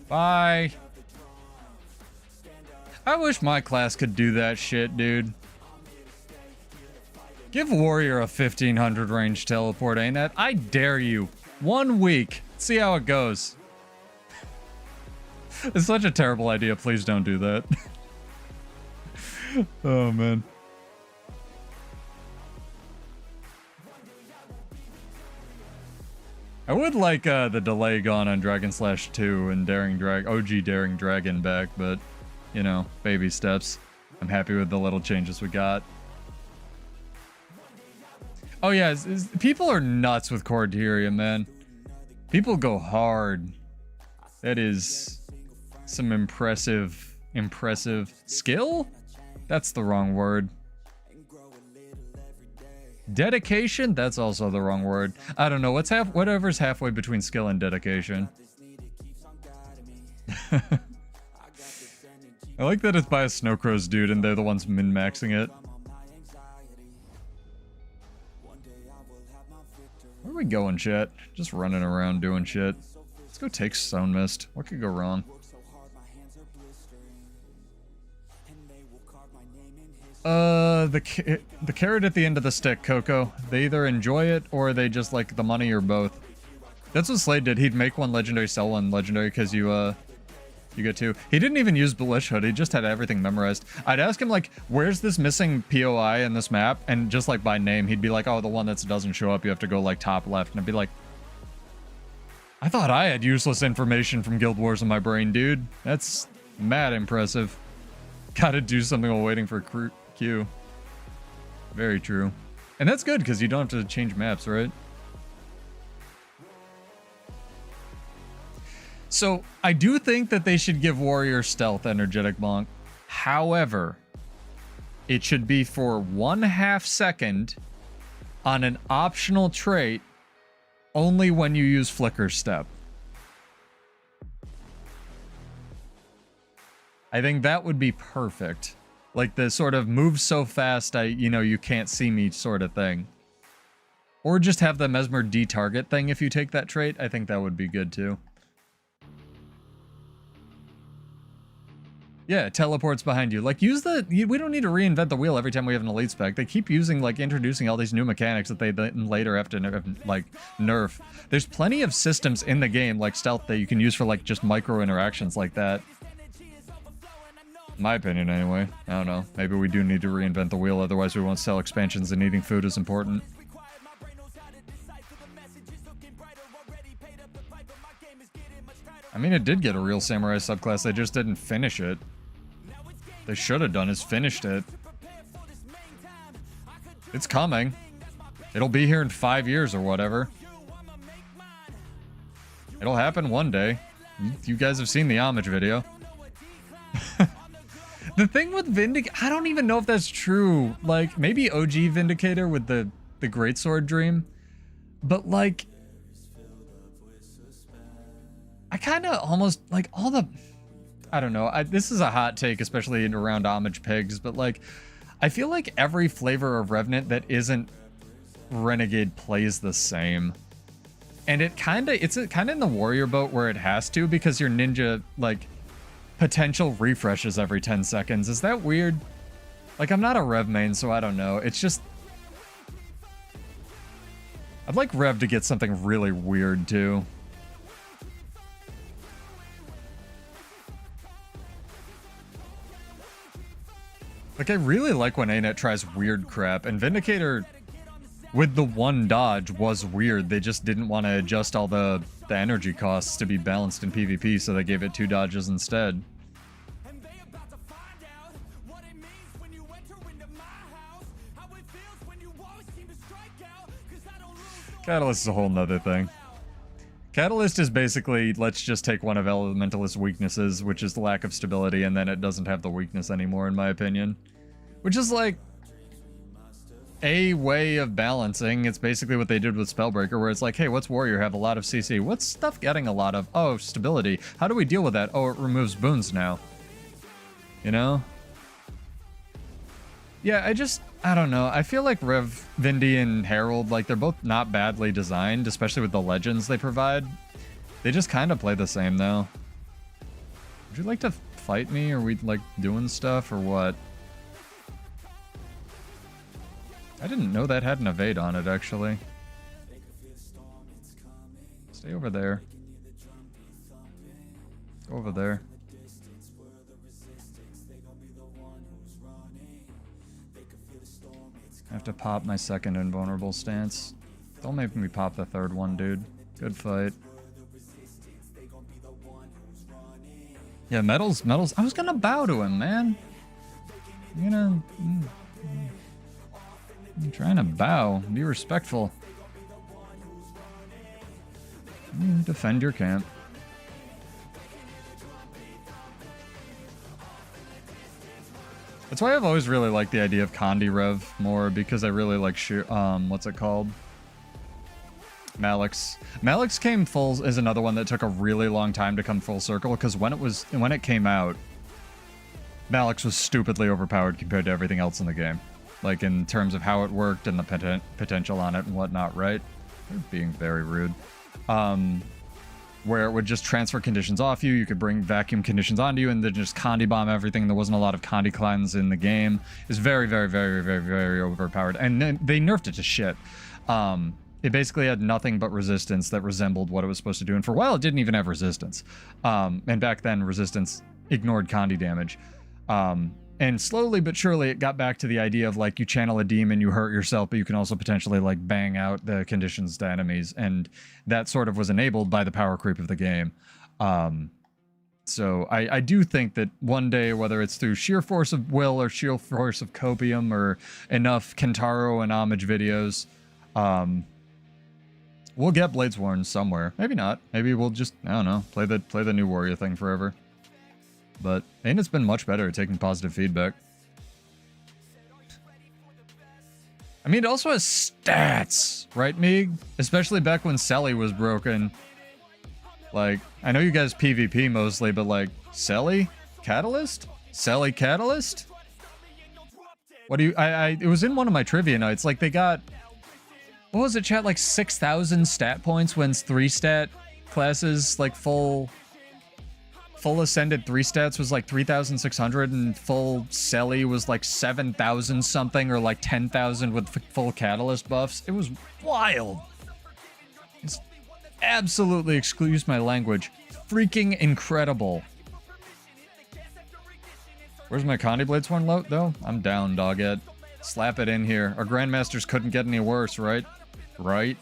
Bye. I wish my class could do that shit, dude. Give Warrior a 1500 range teleport, ain't that? I dare you. 1 week. See how it goes. It's such a terrible idea. Please don't do that. Oh, man. I would like the delay gone on Dragon Slash 2 and OG Daring Dragon back, but, you know, baby steps. I'm happy with the little changes we got. Oh yeah, people are nuts with Corderia, man. People go hard. That is some impressive skill? That's the wrong word. Dedication? That's also the wrong word. I don't know. Whatever's halfway between skill and dedication. I like that it's by a Snowcrows dude and they're the ones min-maxing it. Where are we going, chat? Just running around doing shit. Let's go take Stone Mist. What could go wrong? The carrot at the end of the stick, Coco. They either enjoy it or they just like the money or both. That's what Slade did. He'd make one legendary, sell one legendary because you get 2. He didn't even use Belish Hood. He just had everything memorized. I'd ask him like, where's this missing POI in this map? And just like by name, he'd be like, oh, the one that doesn't show up. You have to go like top left. And I'd be like, I thought I had useless information from Guild Wars in my brain, dude. That's mad impressive. Gotta do something while waiting for Q. Very true. And that's good because you don't have to change maps, right? So, I do think that they should give Warrior Stealth Energetic Bonk. However, it should be for 1/2 second on an optional trait only when you use Flicker Step. I think that would be perfect. Like the sort of move so fast, you can't see me sort of thing. Or just have the Mesmer detarget thing if you take that trait. I think that would be good too. Yeah, teleports behind you. Like, use the... We don't need to reinvent the wheel every time we have an elite spec. They keep using, like, introducing all these new mechanics that they then later have to, nerf. There's plenty of systems in the game, like stealth, that you can use for, like, just micro interactions like that. My opinion, anyway. I don't know. Maybe we do need to reinvent the wheel, otherwise we won't sell expansions, and eating food is important. I mean, it did get a real samurai subclass, they just didn't finish it. They should have done is finished it. It's coming. It'll be here in 5 years or whatever. It'll happen one day. You guys have seen the homage video. The thing with Vindicator, I don't even know if that's true. Like, maybe OG Vindicator with the Greatsword Dream. But, like... I kind of almost, like, all the... I don't know. This is a hot take, especially around homage pigs, but, like, I feel like every flavor of Revenant that isn't Renegade plays the same. And it's kind of in the warrior boat where it has to, because your ninja, like, potential refreshes every 10 seconds. Is that weird? Like, I'm not a Rev main, so I don't know. It's just... I'd like Rev to get something really weird, too. Like, I really like when ANET tries weird crap, and Vindicator, with the one dodge, was weird. They just didn't want to adjust all the energy costs to be balanced in PvP, so they gave it 2 dodges instead. Catalyst is a whole nother thing. Catalyst is basically, let's just take one of Elementalist's weaknesses, which is the lack of stability, and then it doesn't have the weakness anymore, in my opinion. Which is, like, a way of balancing. It's basically what they did with Spellbreaker, where it's like, hey, what's Warrior have? A lot of CC. What's stuff getting a lot of? Oh, stability. How do we deal with that? Oh, it removes boons now. You know? Yeah, I don't know. I feel like Rev, Vindy, and Herald, like, they're both not badly designed, especially with the legends they provide. They just kind of play the same, though. Would you like to fight me? Are we, like, doing stuff, or what? I didn't know that had an evade on it, actually. Stay over there. Go over there. I have to pop my second invulnerable stance. Don't make me pop the third one, dude. Good fight. Yeah, Metals. I was gonna bow to him, man. I'm trying to bow. Be respectful. Defend your camp. That's why I've always really liked the idea of Condi Rev more, because I really like what's it called? Malix. Malix came full is another one that took a really long time to come full circle, because when it came out, Malix was stupidly overpowered compared to everything else in the game. Like, in terms of how it worked and the potential on it and whatnot, right? They're being very rude. Where it would just transfer conditions off you, you could bring vacuum conditions onto you, and then just Condi bomb everything. There wasn't a lot of Condi cleanse in the game. It was very, very, very, very, very overpowered. And then they nerfed it to shit. It basically had nothing but resistance that resembled what it was supposed to do. And for a while, it didn't even have resistance. And back then, resistance ignored Condi damage. And slowly but surely, it got back to the idea of, like, you channel a demon, you hurt yourself, but you can also potentially, like, bang out the conditions to enemies. And that sort of was enabled by the power creep of the game. So I do think that one day, whether it's through sheer force of will or sheer force of copium or enough Kentaro and homage videos, we'll get Bladesworn somewhere. Maybe not. Maybe we'll just, I don't know, play the new warrior thing forever. But ANET's been much better at taking positive feedback. I mean, it also has stats, right, Meeg? Especially back when Selly was broken. Like, I know you guys PvP mostly, but, like, Selly? Catalyst? Selly Catalyst? What do you... It was in one of my trivia nights. Like, they got... What was it, chat? Like 6,000 stat points when 3-stat classes, like full ascended 3-stats was like 3,600 and full Selly was like 7,000 something or like 10,000 with full catalyst buffs. It was wild. It's absolutely, excuse my language, freaking incredible. Where's my Condy Blades one load though? I'm down, dogette. Slap it in here. Our Grandmasters couldn't get any worse, right? Right?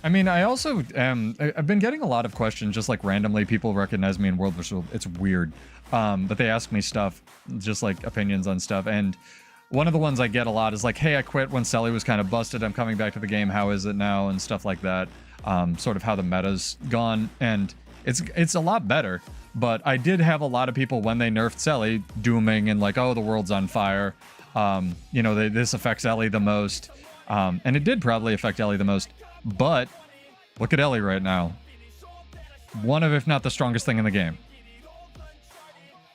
I mean, I also, I've been getting a lot of questions, just like randomly people recognize me in World vs. World. It's weird. But they ask me stuff, just like opinions on stuff. And one of the ones I get a lot is like, hey, I quit when Selly was kind of busted. I'm coming back to the game. How is it now? And stuff like that. Sort of how the meta's gone. And it's a lot better. But I did have a lot of people when they nerfed Selly dooming and like, oh, the world's on fire. You know, this affects Ellie the most. And it did probably affect Ellie the most. But look at Ellie right now. One of, if not the strongest thing in the game.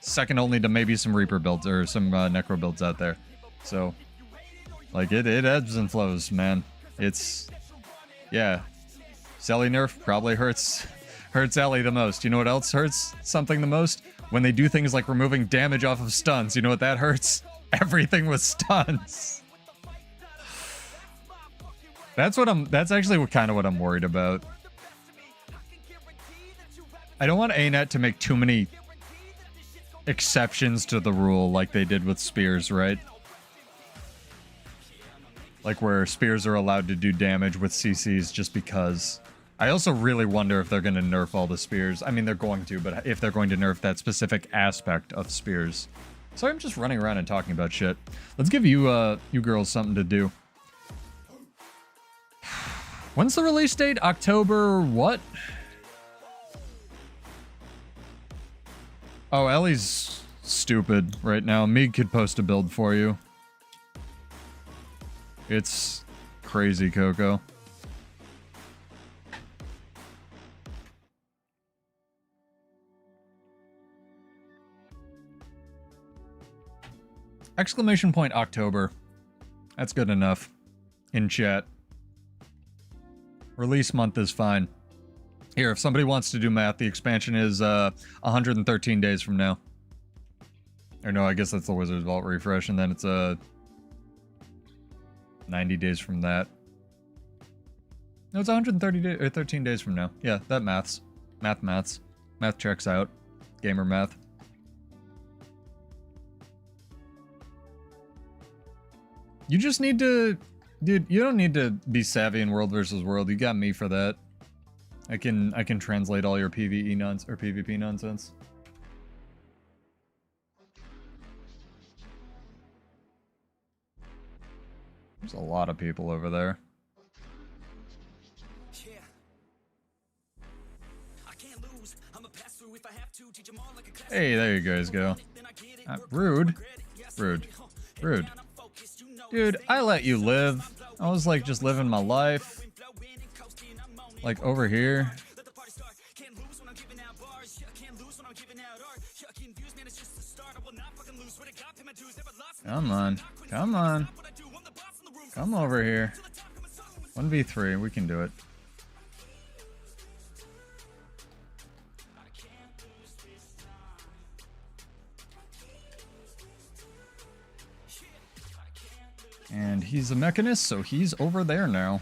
Second only to maybe some Reaper builds or some Necro builds out there. So, like, it ebbs and flows, man. It's, yeah. Selly nerf probably hurts Ellie the most. You know what else hurts something the most? When they do things like removing damage off of stuns. You know what that hurts? Everything with stuns. That's actually kind of what I'm worried about. I don't want ANET to make too many exceptions to the rule like they did with spears, right? Like where spears are allowed to do damage with CCs just because. I also really wonder if they're going to nerf all the spears. I mean, they're going to, but if they're going to nerf that specific aspect of spears. So I'm just running around and talking about shit. Let's give you girls something to do. When's the release date? October what? Oh, Ellie's stupid right now. Meeg could post a build for you. It's crazy, Coco. Exclamation point October. That's good enough. In chat. Release month is fine. Here, if somebody wants to do math, the expansion is 113 days from now. Or no, I guess that's the Wizard's Vault refresh, and then it's 90 days from that. No, it's 130 days or 13 days from now. Yeah, that maths. Maths. Math checks out. Gamer math. You just need to... Dude, you don't need to be savvy in World vs. World. You got me for that. I can translate all your PvE nonsense or PvP nonsense. There's a lot of people over there. Hey, there you guys go. Rude. Dude, I let you live. I was like just living my life. Like over here. Come on. Come over here. 1v3, we can do it. And he's a mechanist, so he's over there now.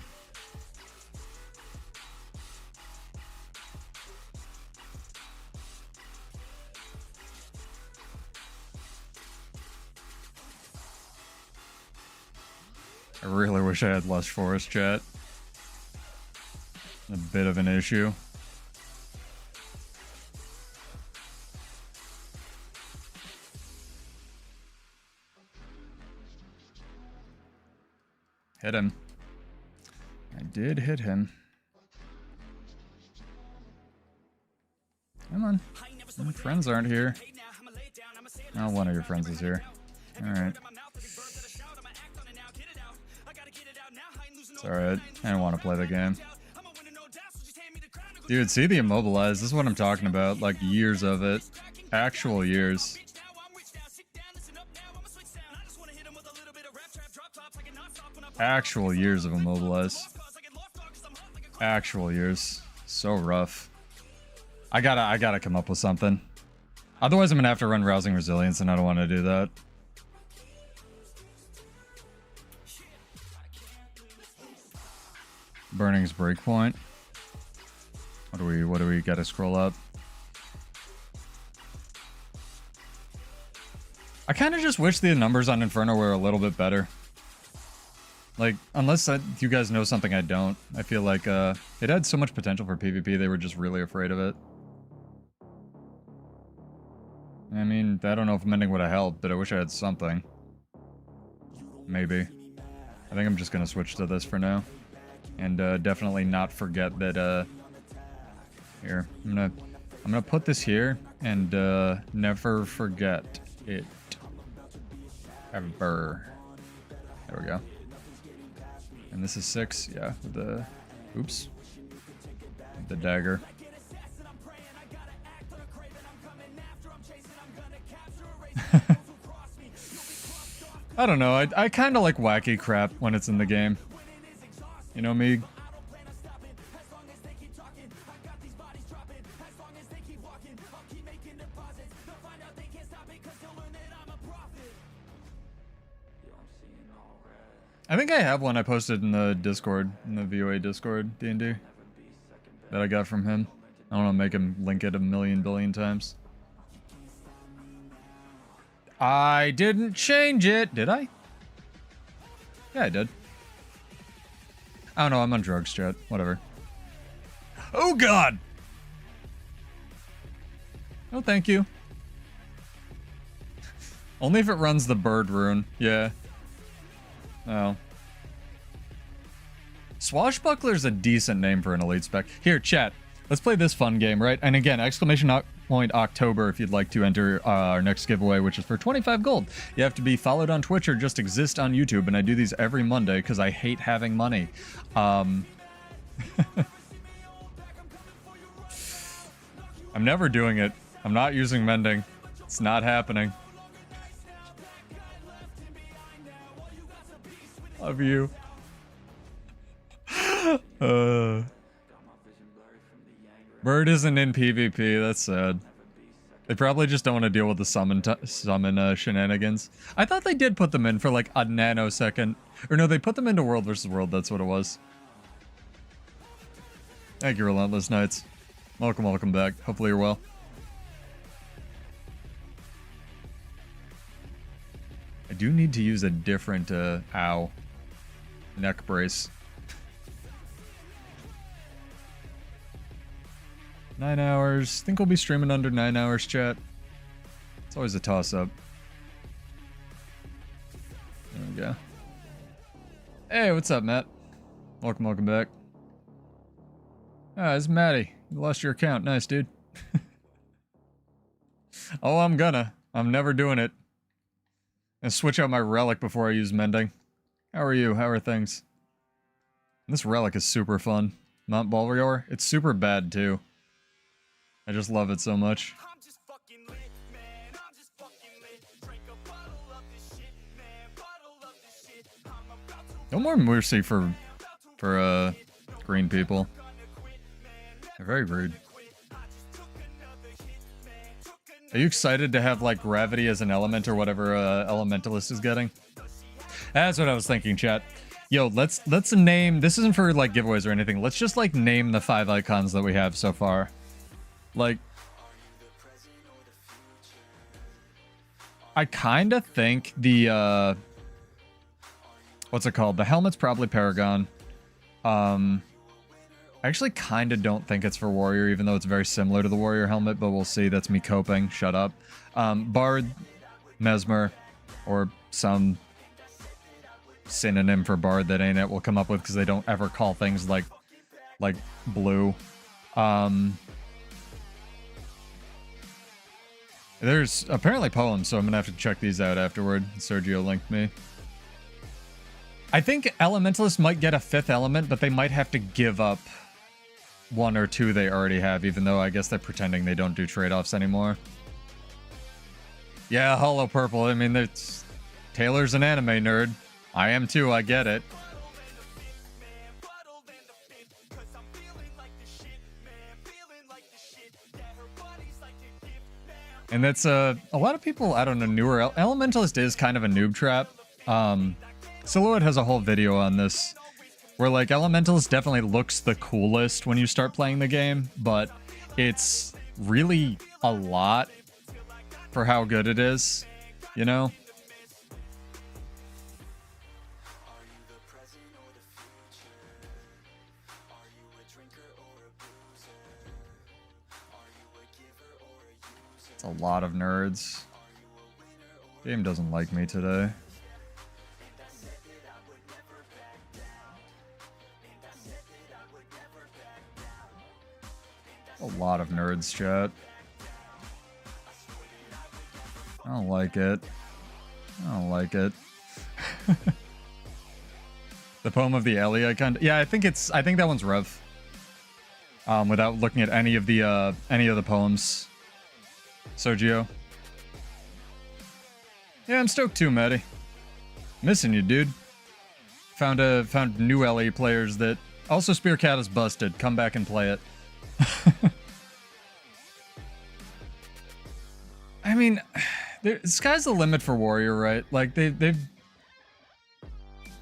I really wish I had Lush Forest, chat. A bit of an issue. Hit him. I did hit him. Come on. My friends aren't here. Oh, one of your friends is here. Alright. It's alright. I don't want to play the game. Dude, see the immobilized. This is what I'm talking about. Like years of it. Actual years. Actual years of immobilized. Actual years. So rough. I gotta come up with something. Otherwise I'm gonna have to run Rousing Resilience and I don't want to do that. Burning's Breakpoint. What do we gotta scroll up? I kind of just wish the numbers on Inferno were a little bit better. Like, unless you guys know something I don't. I feel like it had so much potential for PvP, they were just really afraid of it. I mean, I don't know if mending would have helped, but I wish I had something. Maybe. I think I'm just gonna switch to this for now. And definitely not forget that, here, I'm gonna put this here and never forget it. Ever. There we go. And this is 6, yeah, with the, oops, with the dagger. I don't know, I kind of like wacky crap when it's in the game. You know me? I think I have one I posted in the Discord, in the VOA Discord, D&D, that I got from him. I don't know, make him link it a million billion times. I didn't change it, did I? Yeah, I did. I don't know, I'm on drugs, chat. Whatever. Oh god! Oh, thank you. Only if it runs the bird rune, yeah. Oh. Swashbuckler's a decent name for an elite spec. Here, chat. Let's play this fun game, right? And again, exclamation point October if you'd like to enter our next giveaway, which is for 25 gold. You have to be followed on Twitch or just exist on YouTube, and I do these every Monday because I hate having money. I'm never doing it. I'm not using mending. It's not happening. Love you. Bird isn't in PvP, that's sad. They probably just don't want to deal with the summon shenanigans. I thought they did put them in for like a nanosecond. Or no, they put them into World vs. World, that's what it was. Thank you, Relentless Knights. Welcome back. Hopefully you're well. I do need to use a different, ow. Neck brace. 9 hours. Think we'll be streaming under 9 hours, chat. It's always a toss-up. There we go. Hey, what's up, Matt? Welcome back. Ah, it's Matty. You lost your account. Nice, dude. Oh, I'm never doing it. And switch out my relic before I use mending. How are you? How are things? This relic is super fun. Mount Balrior. It's super bad, too. I just love it so much. No more mercy for green people. They're very rude. Are you excited to have, like, gravity as an element or whatever Elementalist is getting? That's what I was thinking, chat. Yo, let's name... This isn't for, like, giveaways or anything. Let's just, like, name the 5 icons that we have so far. Like... I kind of think the, what's it called? The helmet's probably Paragon. I actually kind of don't think it's for Warrior, even though it's very similar to the Warrior helmet, but we'll see. That's me coping. Shut up. Bard, Mesmer, or some synonym for Bard that ain't it will come up with, because they don't ever call things like blue. There's apparently poems, so I'm gonna have to check these out afterward. Sergio linked me. I think Elementalists might get a 5th element, but they might have to give up one or two they already have, even though I guess they're pretending they don't do trade-offs anymore. Yeah, Hollow Purple. I mean, Taylor's an anime nerd. I am too, I get it. And that's a lot of people, I don't know, newer. Elementalist is kind of a noob trap. Silhouette has a whole video on this where like Elementalist definitely looks the coolest when you start playing the game, but it's really a lot for how good it is, you know? It's a lot of nerds. Game doesn't like me today. A lot of nerds, chat. I don't like it. I don't like it. The poem of the Ellie icon. Yeah, I think that one's Rev. Without looking at any of the poems. Sergio. Yeah, I'm stoked too, Maddie. Missing you, dude. Found new LE players that also Spearcat is busted. Come back and play it. I mean, sky's the limit for Warrior, right? Like they've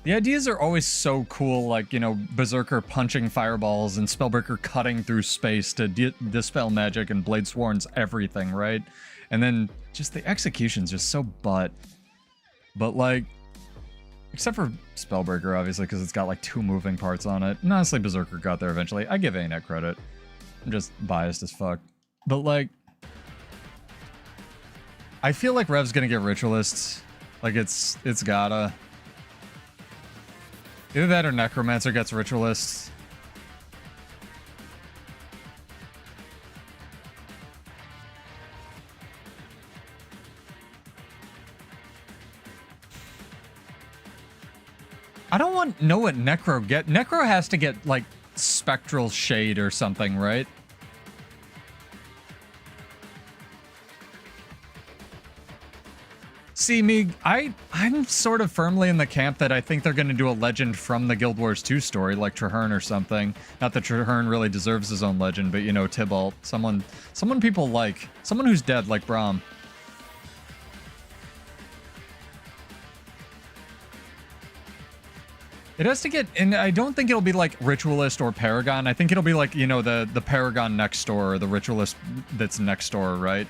the ideas are always so cool, like, you know, Berserker punching fireballs and Spellbreaker cutting through space to dispel magic and Bladesworn's everything, right? And then just the execution's just so butt. But like, except for Spellbreaker, obviously, because it's got like 2 moving parts on it. And honestly, Berserker got there eventually. I give ANET credit. I'm just biased as fuck. But like, I feel like Rev's gonna get Ritualists. Like it's gotta. Either that or Necromancer gets Ritualists. I don't know what Necro get. Necro has to get like Spectral Shade or something, right? See, me, I'm sort of firmly in the camp that I think they're going to do a legend from the Guild Wars 2 story, like Traherne or something. Not that Traherne really deserves his own legend, but, you know, Tybalt. Someone people like. Someone who's dead, like Braum. It has to get, and I don't think it'll be like Ritualist or Paragon. I think it'll be like, you know, the Paragon next door, or the Ritualist that's next door, right?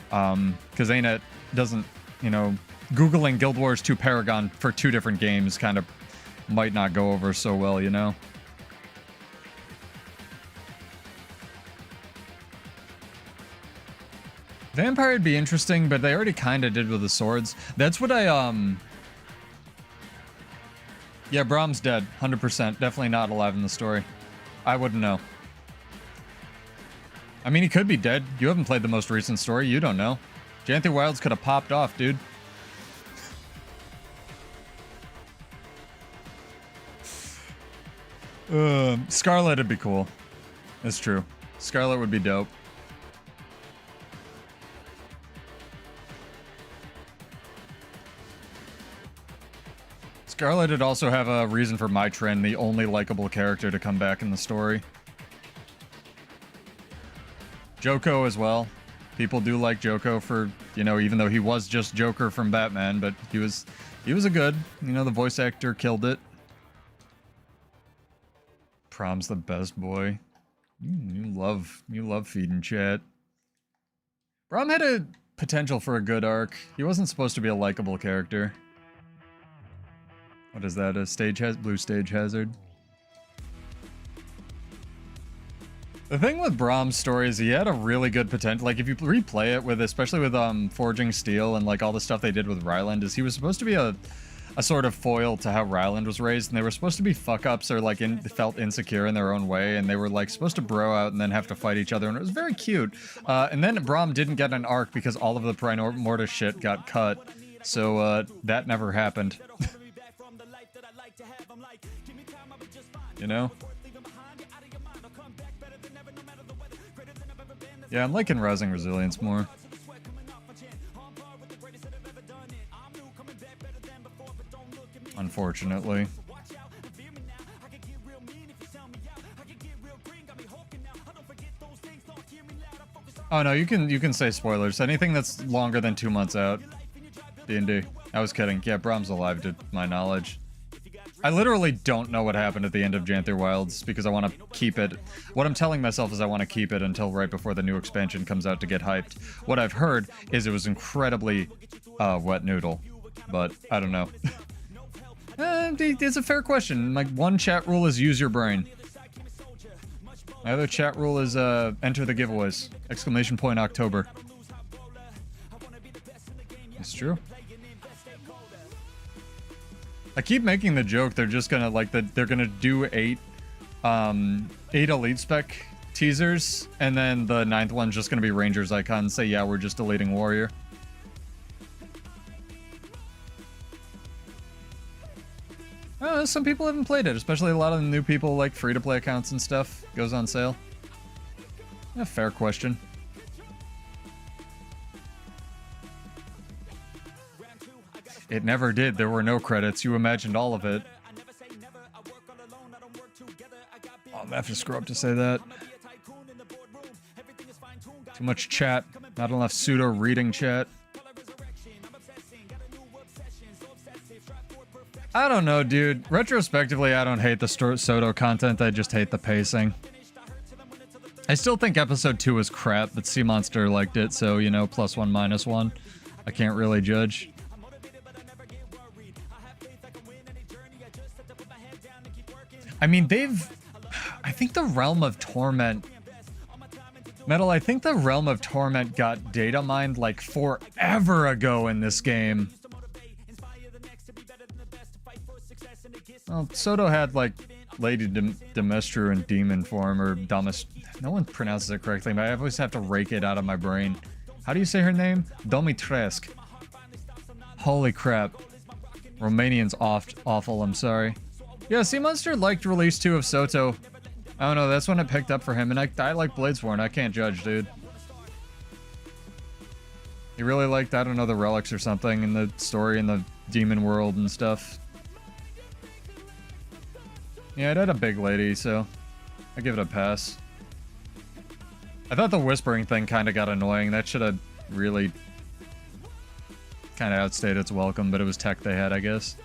Because ANET doesn't, you know, Googling Guild Wars 2 Paragon for 2 different games kind of might not go over so well, you know? Vampire would be interesting, but they already kind of did with the swords. That's what I, Yeah, Braum's dead. 100%. Definitely not alive in the story. I wouldn't know. I mean, he could be dead. You haven't played the most recent story. You don't know. Janthe Wilds could have popped off, dude. Scarlet would be cool. That's true. Scarlet would be dope. Scarlet would also have a reason for my trend, the only likable character to come back in the story. Joko as well. People do like Joko for, you know, even though he was just Joker from Batman, but he was a good, you know, the voice actor killed it. Prom's the best boy. You love feeding chat. Braum had a potential for a good arc. He wasn't supposed to be a likable character. What is that? A blue stage hazard? The thing with Braum's story is he had a really good potential. Like, if you replay it with, especially with Forging Steel and like all the stuff they did with Ryland, is he was supposed to be a sort of foil to how Ryland was raised, and they were supposed to be fuck-ups or like felt insecure in their own way, and they were like supposed to bro out and then have to fight each other, and it was very cute. And then Braum didn't get an arc because all of the Primor Mortis shit got cut, so that never happened. You know? Yeah, I'm liking Rising Resilience more. Unfortunately. Oh no, you can say spoilers. Anything that's longer than 2 months out. D&D. I was kidding. Yeah, Brahm's alive to my knowledge. I literally don't know what happened at the end of Janther Wilds because I want to keep it. What I'm telling myself is I want to keep it until right before the new expansion comes out to get hyped. What I've heard is it was incredibly wet noodle, but I don't know. It's a fair question. Like, one chat rule is use your brain. My other chat rule is enter the giveaways. Exclamation point October. It's true. I keep making the joke they're just gonna they're gonna do eight elite spec teasers, and then the 9th one's just gonna be Rangers icon and say, yeah, we're just deleting Warrior. Some people haven't played it, especially a lot of the new people like free-to-play accounts and stuff. Goes on sale. Yeah, fair question. It never did. There were no credits. You imagined all of it. Oh, I'm gonna have to screw up to say that. Too much chat. Not enough pseudo reading chat. I don't know, dude. Retrospectively, I don't hate the Soto content. I just hate the pacing. I still think episode 2 was crap, but Sea Monster liked it, so, you know, +1, -1. I can't really judge. I mean, I think the Realm of Torment... Metal, I think the Realm of Torment got data mined, like, forever ago in this game. Well, Soto had, like, Lady Demestru in demon form, or no one pronounces it correctly, but I always have to rake it out of my brain. How do you say her name? Domitrescu. Holy crap. Romanian's awful, I'm sorry. Yeah, Sea Monster liked release 2 of Soto. I don't know, that's when it picked up for him, and I like Bladesworn, I can't judge, dude. He really liked, I don't know, the relics or something, in the story in the demon world and stuff. Yeah, it had a big lady, so I give it a pass. I thought the whispering thing kind of got annoying. That should have really kind of outstayed its welcome, but it was tech they had, I guess.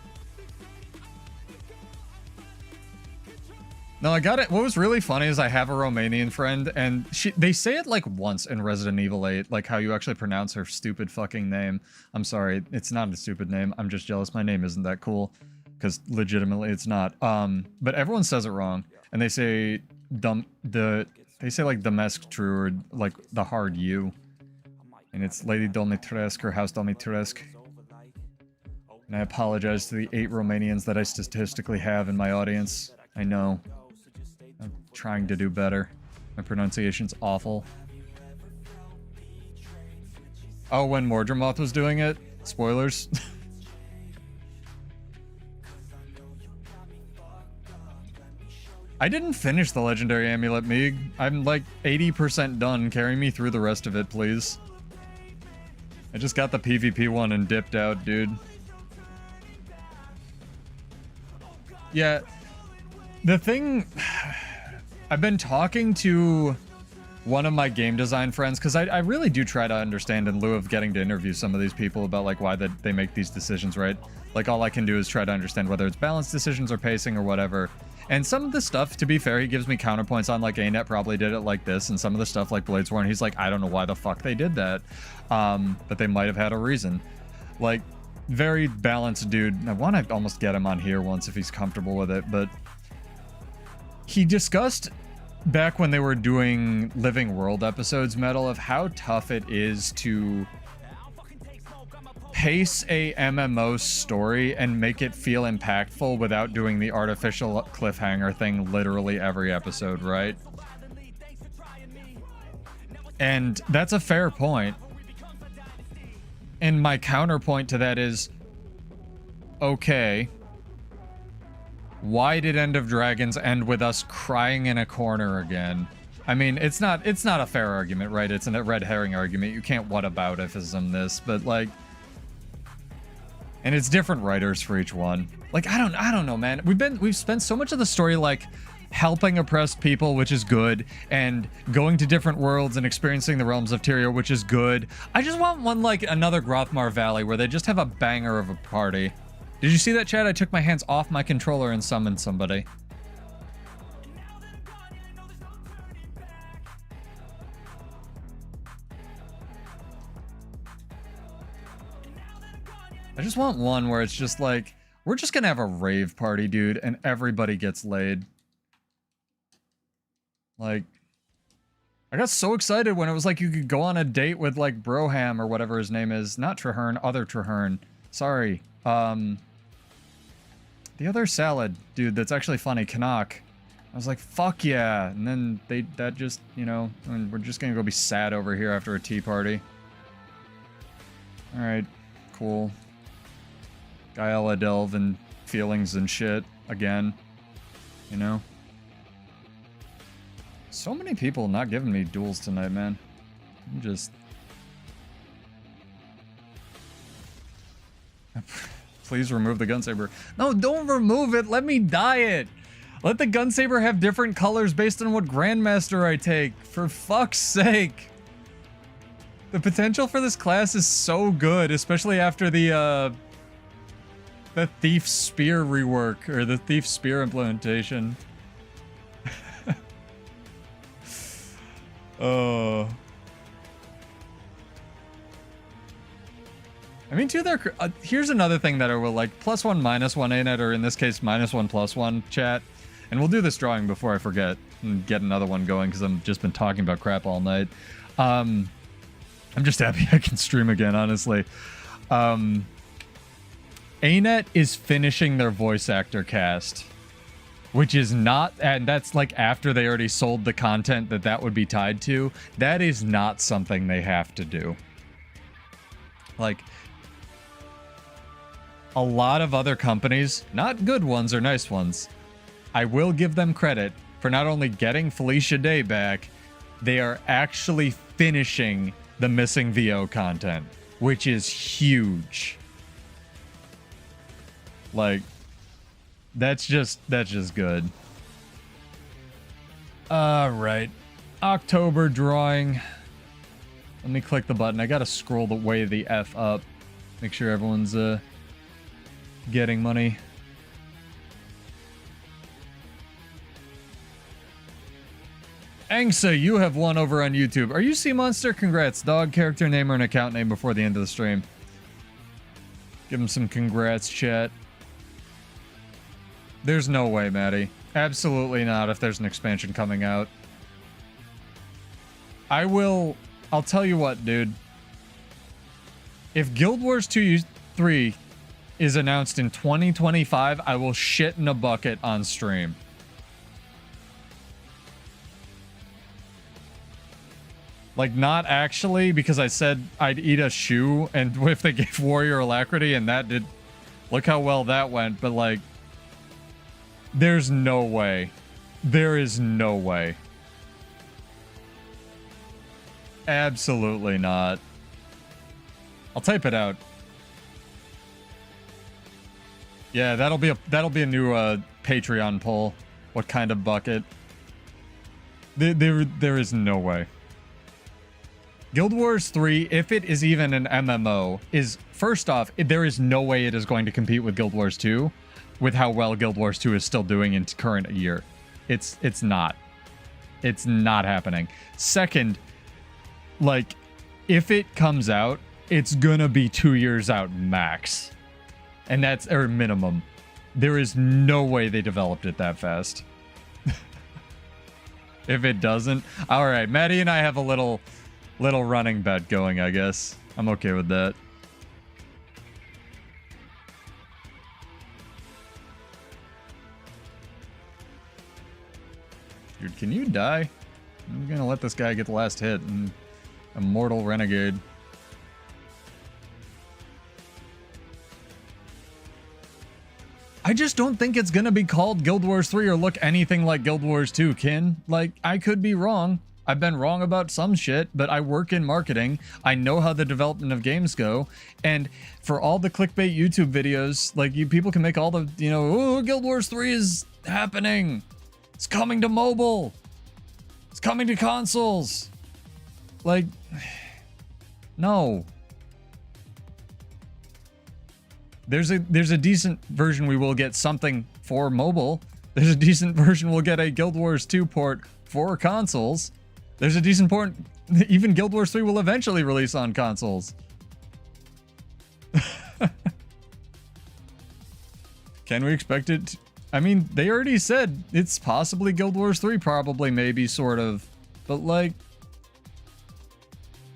No, I got it. What was really funny is I have a Romanian friend, and they say it like once in Resident Evil 8, like how you actually pronounce her stupid fucking name. I'm sorry, it's not a stupid name. I'm just jealous my name isn't that cool. Because legitimately it's not. But everyone says it wrong, and they say they say like Demescu or like the hard U, and it's Lady Domitrescu or House Domitrescu. And I apologize to the 8 Romanians that I statistically have in my audience. I know. I'm trying to do better. My pronunciation's awful. Oh, when Mordramoth was doing it? Spoilers. I didn't finish the Legendary Amulet, Meeg. I'm like 80% done. Carry me through the rest of it, please. I just got the PvP one and dipped out, dude. Yeah. The thing... I've been talking to one of my game design friends, because I really do try to understand in lieu of getting to interview some of these people about like why they make these decisions, right? Like all I can do is try to understand whether it's balanced decisions or pacing or whatever. And some of the stuff, to be fair, he gives me counterpoints on, like, ANET probably did it like this, and some of the stuff, like Bladesworn, he's like, I don't know why the fuck they did that. But they might have had a reason. Like, very balanced dude. I want to almost get him on here once if he's comfortable with it, but... He discussed, back when they were doing Living World episodes, Metal, of how tough it is to... pace a MMO story and make it feel impactful without doing the artificial cliffhanger thing literally every episode, right? And that's a fair point. And my counterpoint to that is, okay, why did End of Dragons end with us crying in a corner again? I mean, it's not a fair argument, right? It's a red herring argument. You can't whataboutism this, but like, and it's different writers for each one. Like, I don't know, man. We've spent so much of the story like helping oppressed people, which is good, and going to different worlds and experiencing the realms of Tyria, which is good. I just want one like another Grothmar Valley where they just have a banger of a party. Did you see that, chat? I took my hands off my controller and summoned somebody. I just want one where it's just like, we're just gonna have a rave party, dude, and everybody gets laid. Like, I got so excited when it was like you could go on a date with like Broham or whatever his name is. Not Traherne, other Traherne. Sorry. The other salad dude that's actually funny, Canuck. I was like, fuck yeah. And then that just, you know, and we're just gonna go be sad over here after a tea party. Alright, cool. Gaela delve and feelings and shit again, you know? So many people not giving me duels tonight, man. I'm just... Please remove the gunsaber. No, don't remove it. Let me dye it. Let the gunsaber have different colors based on what Grandmaster I take. For fuck's sake. The potential for this class is so good, especially after the Thief Spear rework, or the Thief Spear implementation. Oh. I mean, too, here's another thing that I will like, +1, -1 ANET, or in this case, -1, +1 chat. And we'll do this drawing before I forget and get another one going, because I've just been talking about crap all night. I'm just happy I can stream again, honestly. ANET is finishing their voice actor cast, which is not, and that's like after they already sold the content that would be tied to. That is not something they have to do. Like, a lot of other companies, not good ones or nice ones, I will give them credit for not only getting Felicia Day back, they are actually finishing the missing VO content, which is huge. Like, that's just good. Alright. October drawing. Let me click the button. I gotta scroll the way the F up. Make sure everyone's getting money. Angsa, you have won over on YouTube. Are you Sea Monster? Congrats. Dog, character name, or an account name before the end of the stream. Give him some congrats, chat. There's no way, Maddie. Absolutely not if there's an expansion coming out. I'll tell you what, dude. If Guild Wars 3 is announced in 2025, I will shit in a bucket on stream. Like, not actually, because I said I'd eat a shoe, and if they gave Warrior Alacrity, and that did... Look how well that went, but like... There's no way. There is no way. Absolutely not. I'll type it out. Yeah, that'll be a new Patreon poll. What kind of bucket? There is no way. Guild Wars 3, if it is even an MMO, is, first off, there is no way it is going to compete with Guild Wars 2 with how well Guild Wars 2 is still doing in current year. It's not. It's not happening. Second, like, if it comes out, it's gonna be 2 years out max. And that's, or minimum. There is no way they developed it that fast. If it doesn't. Alright, Maddie and I have a little running bet going, I guess. I'm okay with that. Dude, can you die? I'm gonna let this guy get the last hit. And Immortal Renegade. I just don't think it's gonna be called Guild Wars 3 or look anything like Guild Wars 2, Kin. Like, I could be wrong. I've been wrong about some shit, but I work in marketing. I know how the development of games go. And for all the clickbait YouTube videos, like, you people can make all the, you know, oh, Guild Wars 3 is happening. It's coming to mobile. It's coming to consoles. Like, no. There's a decent version we will get something for mobile. There's a decent version we'll get a Guild Wars 2 port for consoles. There's a decent port, even Guild Wars 3 will eventually release on consoles. Can we expect it? I mean, they already said it's possibly Guild Wars 3, probably, maybe, sort of. But, like,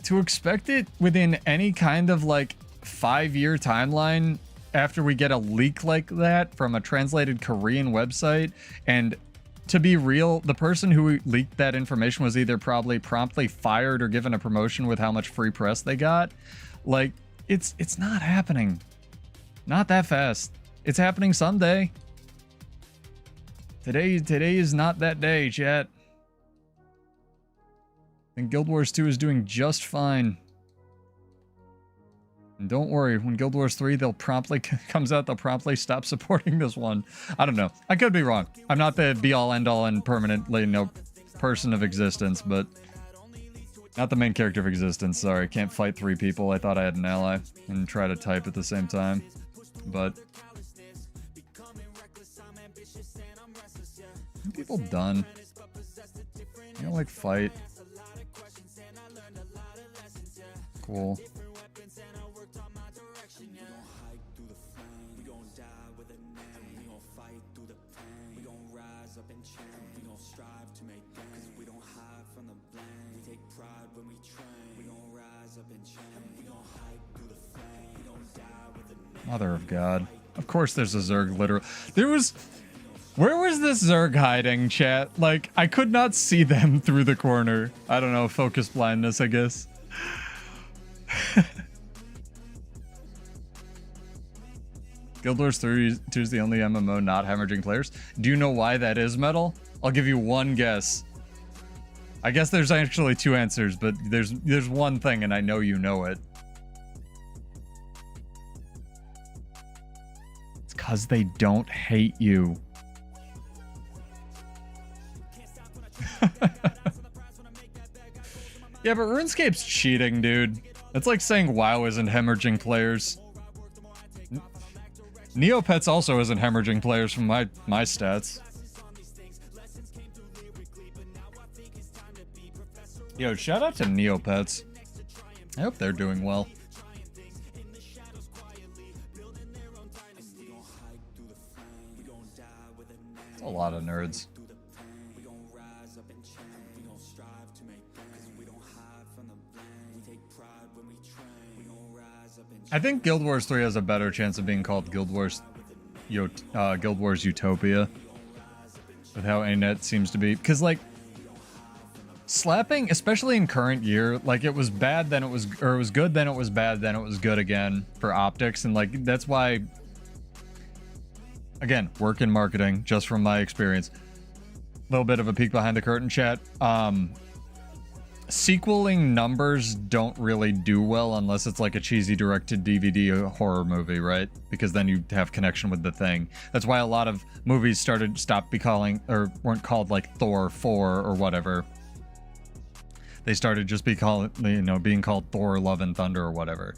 to expect it within any kind of, like, 5-year timeline after we get a leak like that from a translated Korean website, and to be real, the person who leaked that information was either probably promptly fired or given a promotion with how much free press they got. Like, it's not happening. Not that fast. It's happening someday. Today is not that day, chat. And Guild Wars 2 is doing just fine. And don't worry, when Guild Wars 3 comes out, they'll promptly stop supporting this one. I don't know. I could be wrong. I'm not the be-all, end-all, and permanently person of existence, but not the main character of existence. Sorry, can't fight 3 people. I thought I had an ally and try to type at the same time, but people done. You don't like fight. Cool. Mother of God. Of course there's a Zerg literal. Where was this Zerg hiding, chat? Like, I could not see them through the corner. I don't know, focus blindness, I guess. Guild Wars 3 is the only MMO not hemorrhaging players. Do you know why that is, Metal? I'll give you one guess. I guess there's actually 2 answers, but there's one thing and I know you know it. It's because they don't hate you. Yeah, but RuneScape's cheating, dude. That's like saying WoW isn't hemorrhaging players. Neopets also isn't hemorrhaging players from my stats. Yo, shout out to Neopets. I hope they're doing well. It's a lot of nerds. I think Guild Wars 3 has a better chance of being called Guild Wars Utopia. With how ANET seems to be. Because, like, slapping, especially in current year, like, it was bad, then it was, or it was good, then it was bad, then it was good again for optics. And, like, that's why, again, work in marketing, just from my experience. A little bit of a peek behind the curtain, chat. Sequeling numbers don't really do well unless it's like a cheesy direct-to-DVD horror movie, right? Because then you have connection with the thing. That's why a lot of movies stopped weren't called like Thor 4 or whatever. They started just being called Thor Love and Thunder or whatever.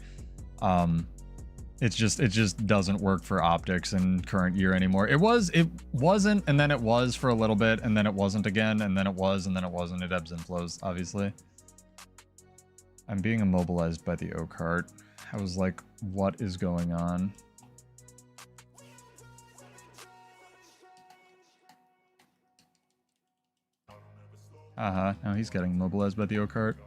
It just doesn't work for optics in current year anymore. It wasn't, and then it was for a little bit, and then it wasn't again, and then it was, and then it wasn't. It ebbs and flows, obviously. I'm being immobilized by the oak heart. I was like, what is going on? Now he's getting immobilized by the oak heart.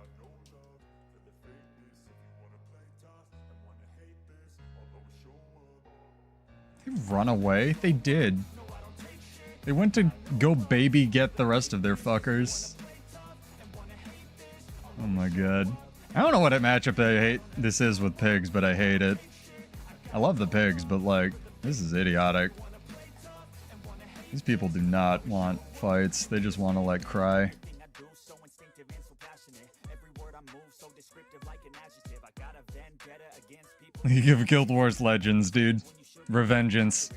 They run away? They did. They went to go baby get the rest of their fuckers. Oh my god. I don't know what a matchup this is with pigs, but I hate it. I love the pigs, but like, this is idiotic. These people do not want fights. They just want to, like, cry. You give Guild Wars Legends, dude. Revengeance.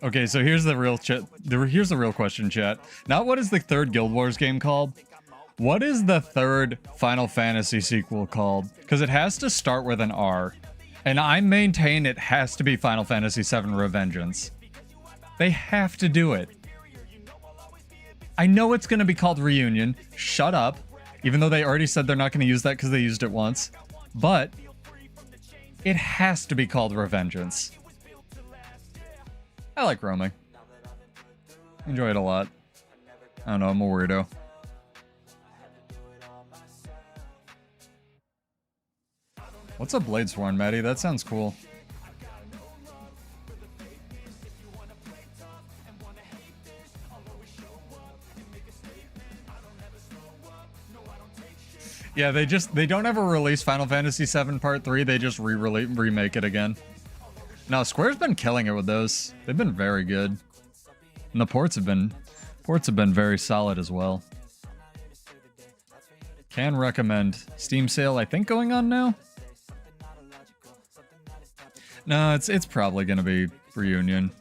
Okay, so here's the real here's the real question, chat. Not what is the third Guild Wars game called? What is the third Final Fantasy sequel called? Because it has to start with an R. And I maintain it has to be Final Fantasy VII Revengeance. They have to do it. I know it's going to be called Reunion. Shut up. Even though they already said they're not going to use that because they used it once. But it has to be called Revengeance. I like roaming. Enjoy it a lot. I don't know, I'm a weirdo. What's a Bladesworn, Maddie? That sounds cool. Yeah, they don't ever release Final Fantasy VII Part 3, they just remake it again. No, Square's been killing it with those. They've been very good. And the ports have been very solid as well. Can recommend. Steam sale, I think, going on now? No, it's probably gonna be Reunion.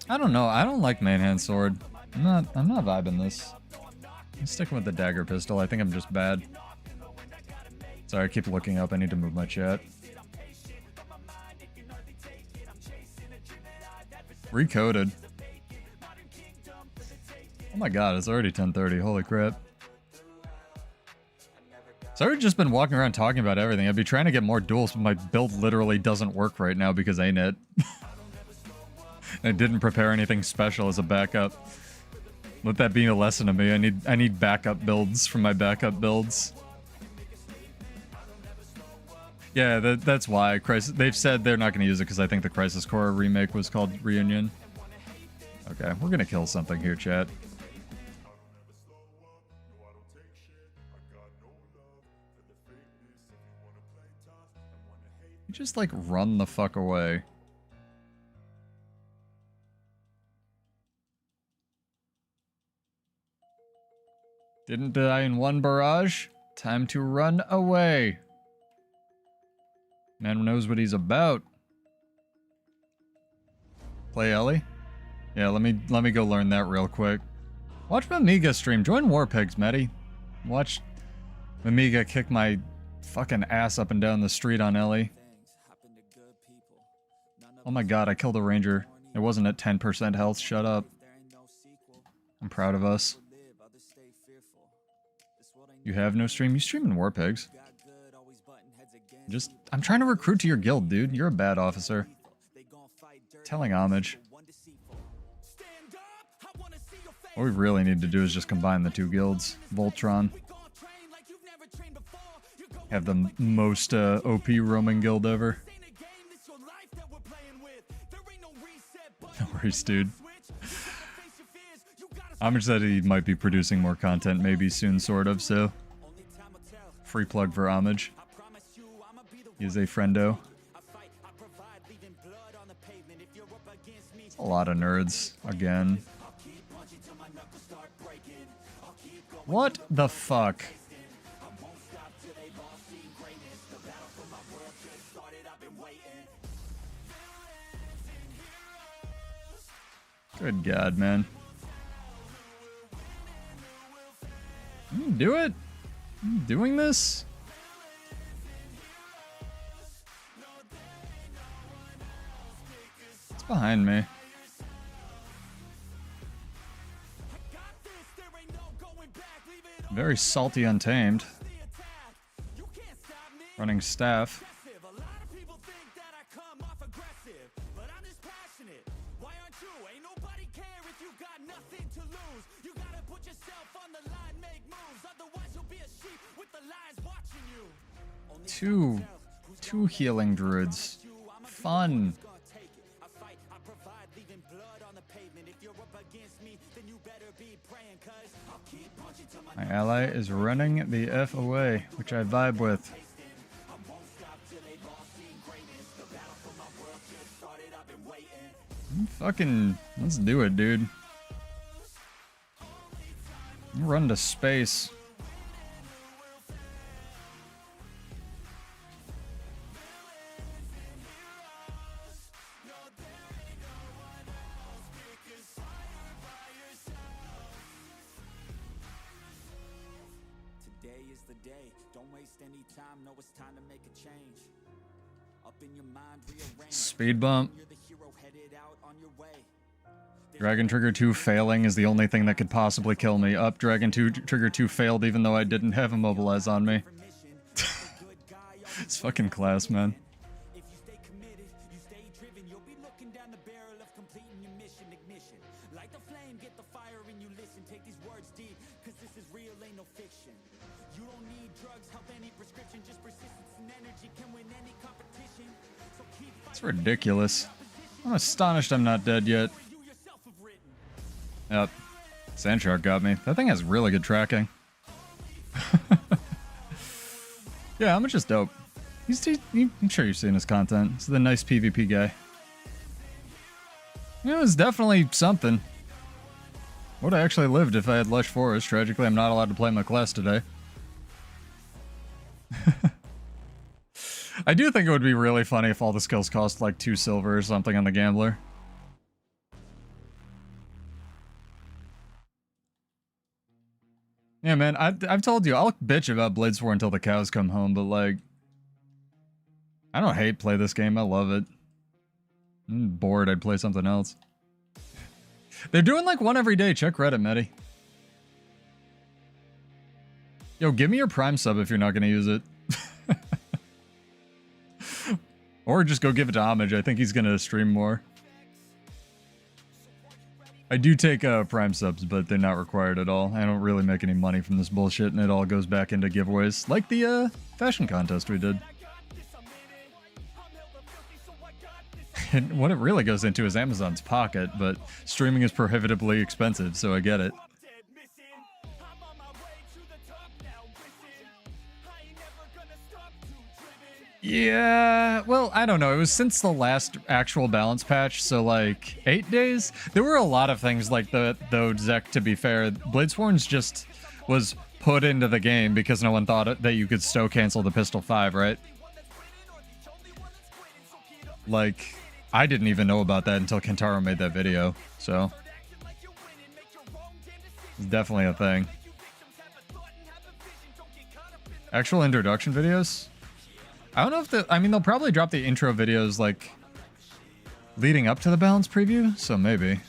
I don't know. I don't like Manhand Sword. I'm not vibing this. I'm sticking with the dagger pistol. I think I'm just bad. Sorry, I keep looking up. I need to move my chat. Recoded. Oh my god, it's already 10:30. Holy crap. So I've just been walking around talking about everything. I'd be trying to get more duels, but my build literally doesn't work right now because ain't it. I didn't prepare anything special as a backup. Let that be a lesson to me. I need backup builds from my backup builds. Yeah, that's why. They've said they're not going to use it because I think the Crisis Core remake was called Reunion. Okay, we're going to kill something here, chat. You just, like, run the fuck away. Didn't die in one barrage? Time to run away. Man knows what he's about. Play Ellie? Yeah, let me go learn that real quick. Watch Mamiga stream. Join Warpigs, Medi. Watch Mamiga kick my fucking ass up and down the street on Ellie. Oh my god, I killed a ranger. It wasn't at 10% health. Shut up. I'm proud of us. You have no stream? You stream in Warpigs. I'm trying to recruit to your guild, dude. You're a bad officer. Telling homage. What we really need to do is just combine the two guilds. Voltron. Have the most OP roaming guild ever. No worries, dude. Homage said he might be producing more content maybe soon, sort of, so... Free plug for Homage. He's a friendo. It's a lot of nerds, again. What the fuck? Good god, man. Do it? I'm doing this? It's behind me. Very salty Untamed. Running staff. Two healing druids. Fun. My ally is running the F away, which I vibe with. Fucking, let's do it, dude. Run to space. Today is the day. Don't waste any time. No, it's time to make a change. Up in your mind, rearrange. Speed bump. You're the hero headed out on your way. Dragon Trigger 2 failing is the only thing that could possibly kill me. Up, Dragon 2 Trigger 2 failed even though I didn't have Immobilize on me. It's fucking class, man. If you stay committed, you stay driven, you'll be looking down the barrel of completing your mission. Ignition. Light the flame, get the fire and you listen. Take these words deep, cause this is real, ain't no fiction. You don't need drugs, help any prescription. Just persistence and energy can win any competition. So keep fighting. It's ridiculous. I'm astonished I'm not dead yet. Yep. Sandshark got me. That thing has really good tracking. Yeah, how much is dope? I'm sure you've seen his content. He's the nice PvP guy. You know, it's definitely something. Would have actually lived if I had Lush Forest. Tragically, I'm not allowed to play my class today. I do think it would be really funny if all the skills cost like 2 silver or something on the Gambler. Yeah, man, I've told you, I'll bitch about Bladeswar until the cows come home, but like, I don't hate play this game, I love it. I'm bored, I'd play something else. They're doing like one every day, check Reddit, Medi. Yo, give me your Prime sub if you're not gonna use it. Or just go give it to Homage, I think he's gonna stream more. I do take Prime subs, but they're not required at all. I don't really make any money from this bullshit, and it all goes back into giveaways. Like the fashion contest we did. And what it really goes into is Amazon's pocket, but streaming is prohibitively expensive, so I get it. Yeah, well, I don't know. It was since the last actual balance patch, so like 8 days. There were a lot of things like that, though, Zek, to be fair. Bladesworn's just was put into the game because no one thought that you could stow cancel the Pistol 5, right? Like, I didn't even know about that until Kentaro made that video, so it's definitely a thing. Actual introduction videos? I don't know if I mean, they'll probably drop the intro videos, like, leading up to the balance preview, so maybe.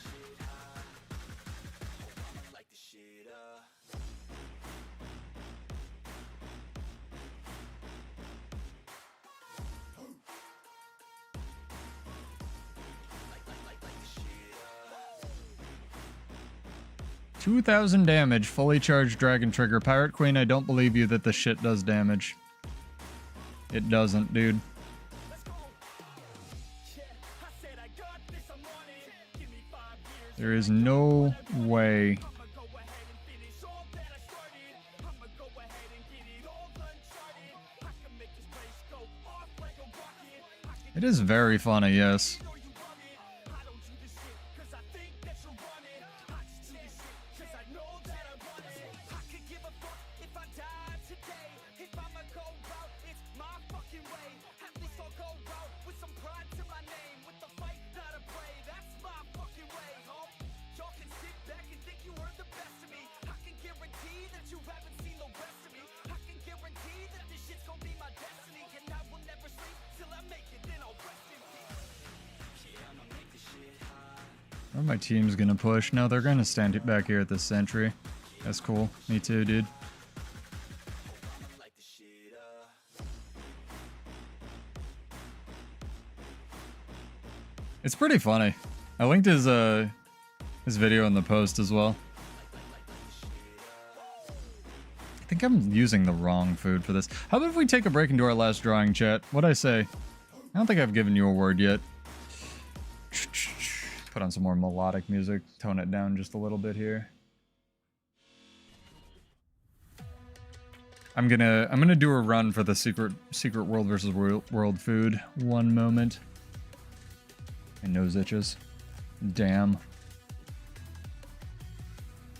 $2,000 damage, fully charged Dragon Trigger. Pirate Queen, I don't believe you that the shit does damage. It doesn't, dude. There is no way. It is very funny, yes. Or my team's gonna push. No, they're gonna stand back here at this sentry. That's cool. Me too, dude. It's pretty funny. I linked his video in the post as well. I think I'm using the wrong food for this. How about if we take a break and do our last drawing, chat? What'd I say? I don't think I've given you a word yet. Put on some more melodic music, tone it down just a little bit here. I'm gonna do a run for the secret world versus world food. One moment. My nose itches. Damn.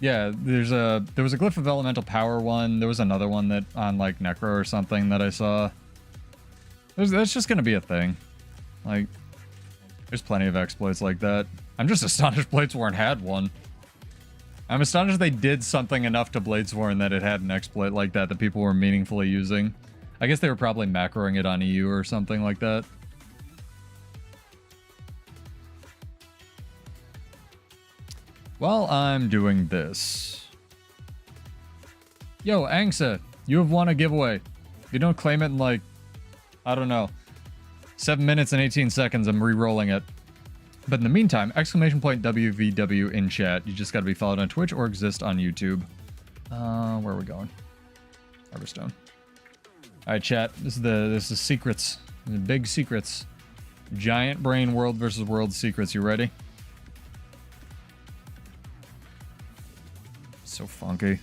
Yeah, there was a Glyph of Elemental Power one. There was another one that on like Necro or something that I saw. That's just gonna be a thing. Like, there's plenty of exploits like that. I'm just astonished Bladesworn had one. I'm astonished they did something enough to Bladesworn that it had an exploit like that that people were meaningfully using. I guess they were probably macroing it on EU or something like that. While I'm doing this... Yo, Angsa, you have won a giveaway. If you don't claim it in like, I don't know, 7 minutes and 18 seconds, I'm re-rolling it. But in the meantime, exclamation point WvW in chat. You just gotta be followed on Twitch or exist on YouTube. Where are we going? Harborstone. Alright, chat. This is secrets. The big secrets. Giant brain world versus world secrets. You ready? So funky.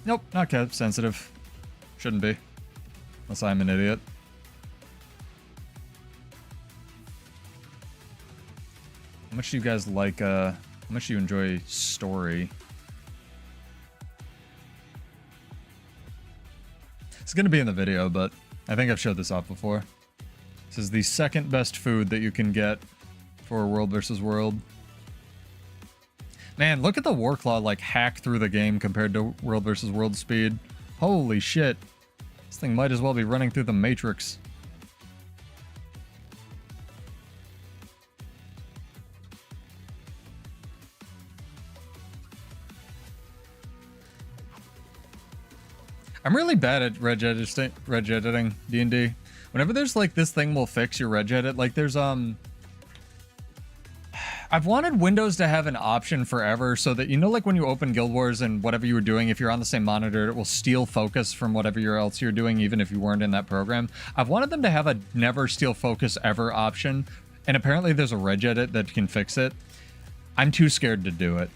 Nope, not cap sensitive. Shouldn't be. Unless I'm an idiot. How much do you guys like, how much do you enjoy story? It's gonna be in the video, but I think I've showed this off before. This is the second best food that you can get for World versus World. Man, look at the Warclaw like hack through the game compared to World versus World speed. Holy shit. This thing might as well be running through the Matrix. I'm really bad at reg editing D&D. Whenever there's like this thing will fix your reg edit, like there's I've wanted Windows to have an option forever so that, you know, like when you open Guild Wars and whatever you were doing, if you're on the same monitor, it will steal focus from whatever else you're doing, even if you weren't in that program. I've wanted them to have a never steal focus ever option, and apparently there's a reg edit that can fix it. I'm too scared to do it,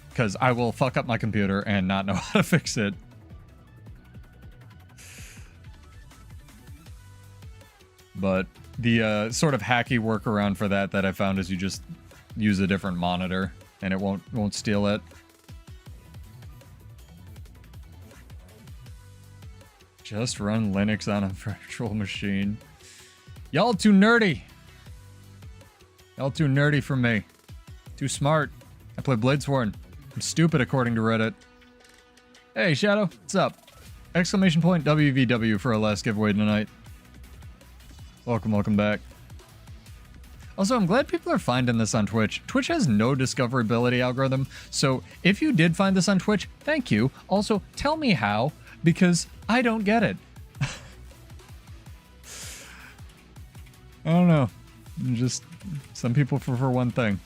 because I will fuck up my computer and not know how to fix it. But the sort of hacky workaround for that I found is you just use a different monitor and it won't steal it. Just run Linux on a virtual machine. Y'all too nerdy. Y'all too nerdy for me. Too smart. I play Bladesworn. I'm stupid according to Reddit. Hey Shadow, what's up? Exclamation point WvW for our last giveaway tonight. Welcome back. Also, I'm glad people are finding this on Twitch. Twitch has no discoverability algorithm, so if you did find this on Twitch, thank you. Also, tell me how, because I don't get it. I don't know. Just, some people prefer one thing.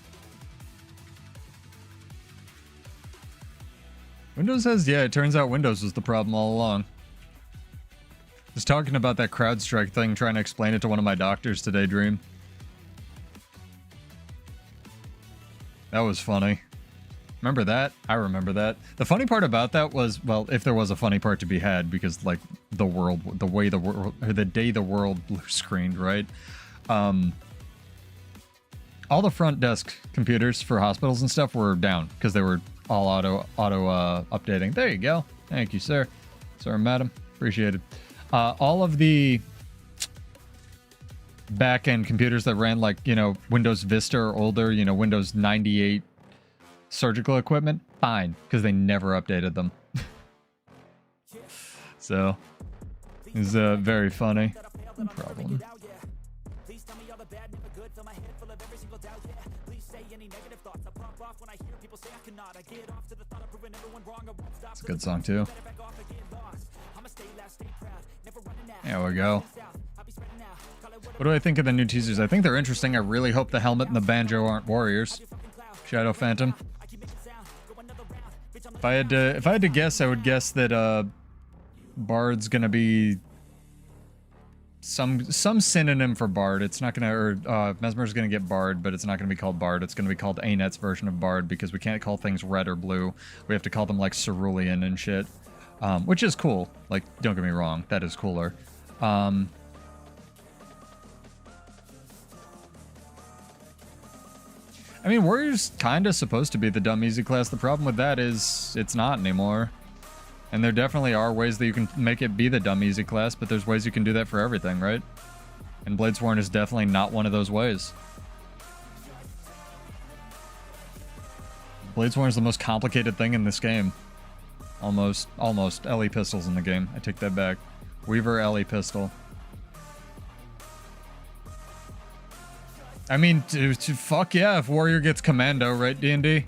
Windows has, yeah, it turns out Windows was the problem all along. I was talking about that CrowdStrike thing, trying to explain it to one of my doctors today, Dream. That was funny. Remember that? I remember that. The funny part about that was, well, if there was a funny part to be had, because like the day the world blue screened, right? All the front desk computers for hospitals and stuff were down because they were all auto updating. There you go. Thank you, sir. Sir, madam. Appreciate it. All of the back-end computers that ran like, you know, Windows Vista or older, you know, Windows 98 surgical equipment, fine, because they never updated them. So, it was very funny. No problem. It's a good song too. There we go. What do I think of the new teasers? I think they're interesting. I really hope the helmet and the banjo aren't warriors. Shadow Phantom. If I had to guess, I would guess that Bard's gonna be some synonym for Bard. It's not gonna, or Mesmer's gonna get Bard, but it's not gonna be called Bard. It's gonna be called ANET's version of Bard, because we can't call things red or blue. We have to call them like cerulean and shit. Which is cool. Like, don't get me wrong, that is cooler. I mean, Warrior's kind of supposed to be the dumb easy class. The problem with that is it's not anymore. And there definitely are ways that you can make it be the dumb easy class, but there's ways you can do that for everything, right? And Bladesworn is definitely not one of those ways. Bladesworn is the most complicated thing in this game. Almost LE pistols in the game. I take that back. Weaver LE pistol. I mean, fuck yeah, if Warrior gets Commando, right, D&D?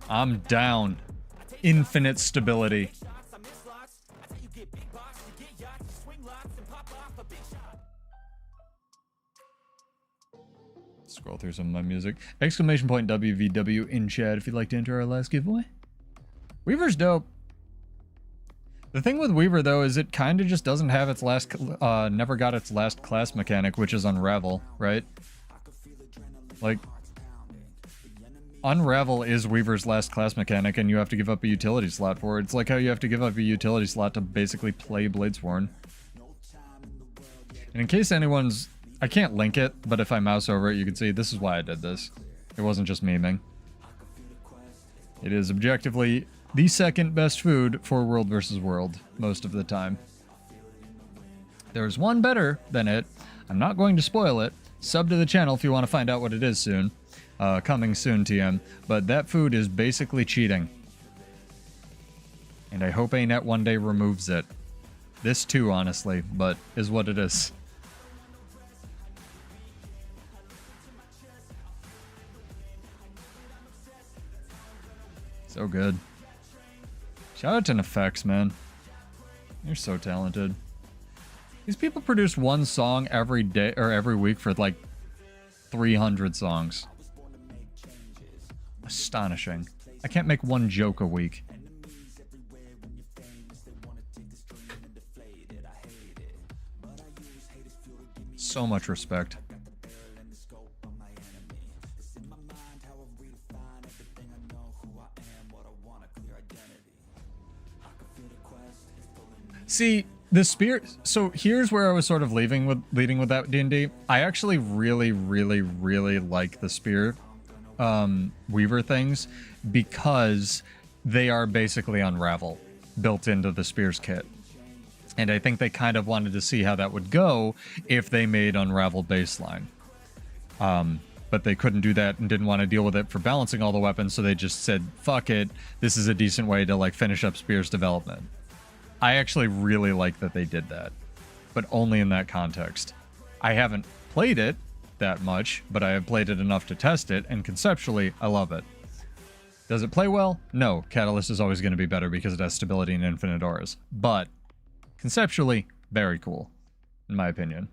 I'm down. Infinite stability. Scroll through some of my music. Exclamation point WvW in chat if you'd like to enter our last giveaway. Weaver's dope. The thing with Weaver, though, is it kind of just doesn't have its last, never got its last class mechanic, which is Unravel, right? Like, Unravel is Weaver's last class mechanic, and you have to give up a utility slot for it. It's like how you have to give up a utility slot to basically play Bladesworn. And in case anyone's... I can't link it, but if I mouse over it, you can see this is why I did this. It wasn't just memeing. It is objectively the second best food for World vs. World, most of the time. There's one better than it. I'm not going to spoil it. Sub to the channel if you want to find out what it is soon. Coming soon, TM. But that food is basically cheating. And I hope ANET one day removes it. This too, honestly, but is what it is. So good. Shout out to Nefex, man. You're so talented. These people produce one song every day or every week for like 300 songs. Astonishing. I can't make one joke a week. So much respect. See, the spirit... So here's where I was sort of leading with that D&D. I actually really like the spear Weaver things because they are basically Unravel built into the Spears kit. And I think they kind of wanted to see how that would go if they made Unravel baseline. But they couldn't do that and didn't want to deal with it for balancing all the weapons, so they just said, fuck it, this is a decent way to like finish up Spears development. I actually really like that they did that, but only in that context. I haven't played it that much, but I have played it enough to test it, and conceptually, I love it. Does it play well? No, Catalyst is always going to be better because it has stability and infinite auras, but conceptually, very cool, in my opinion.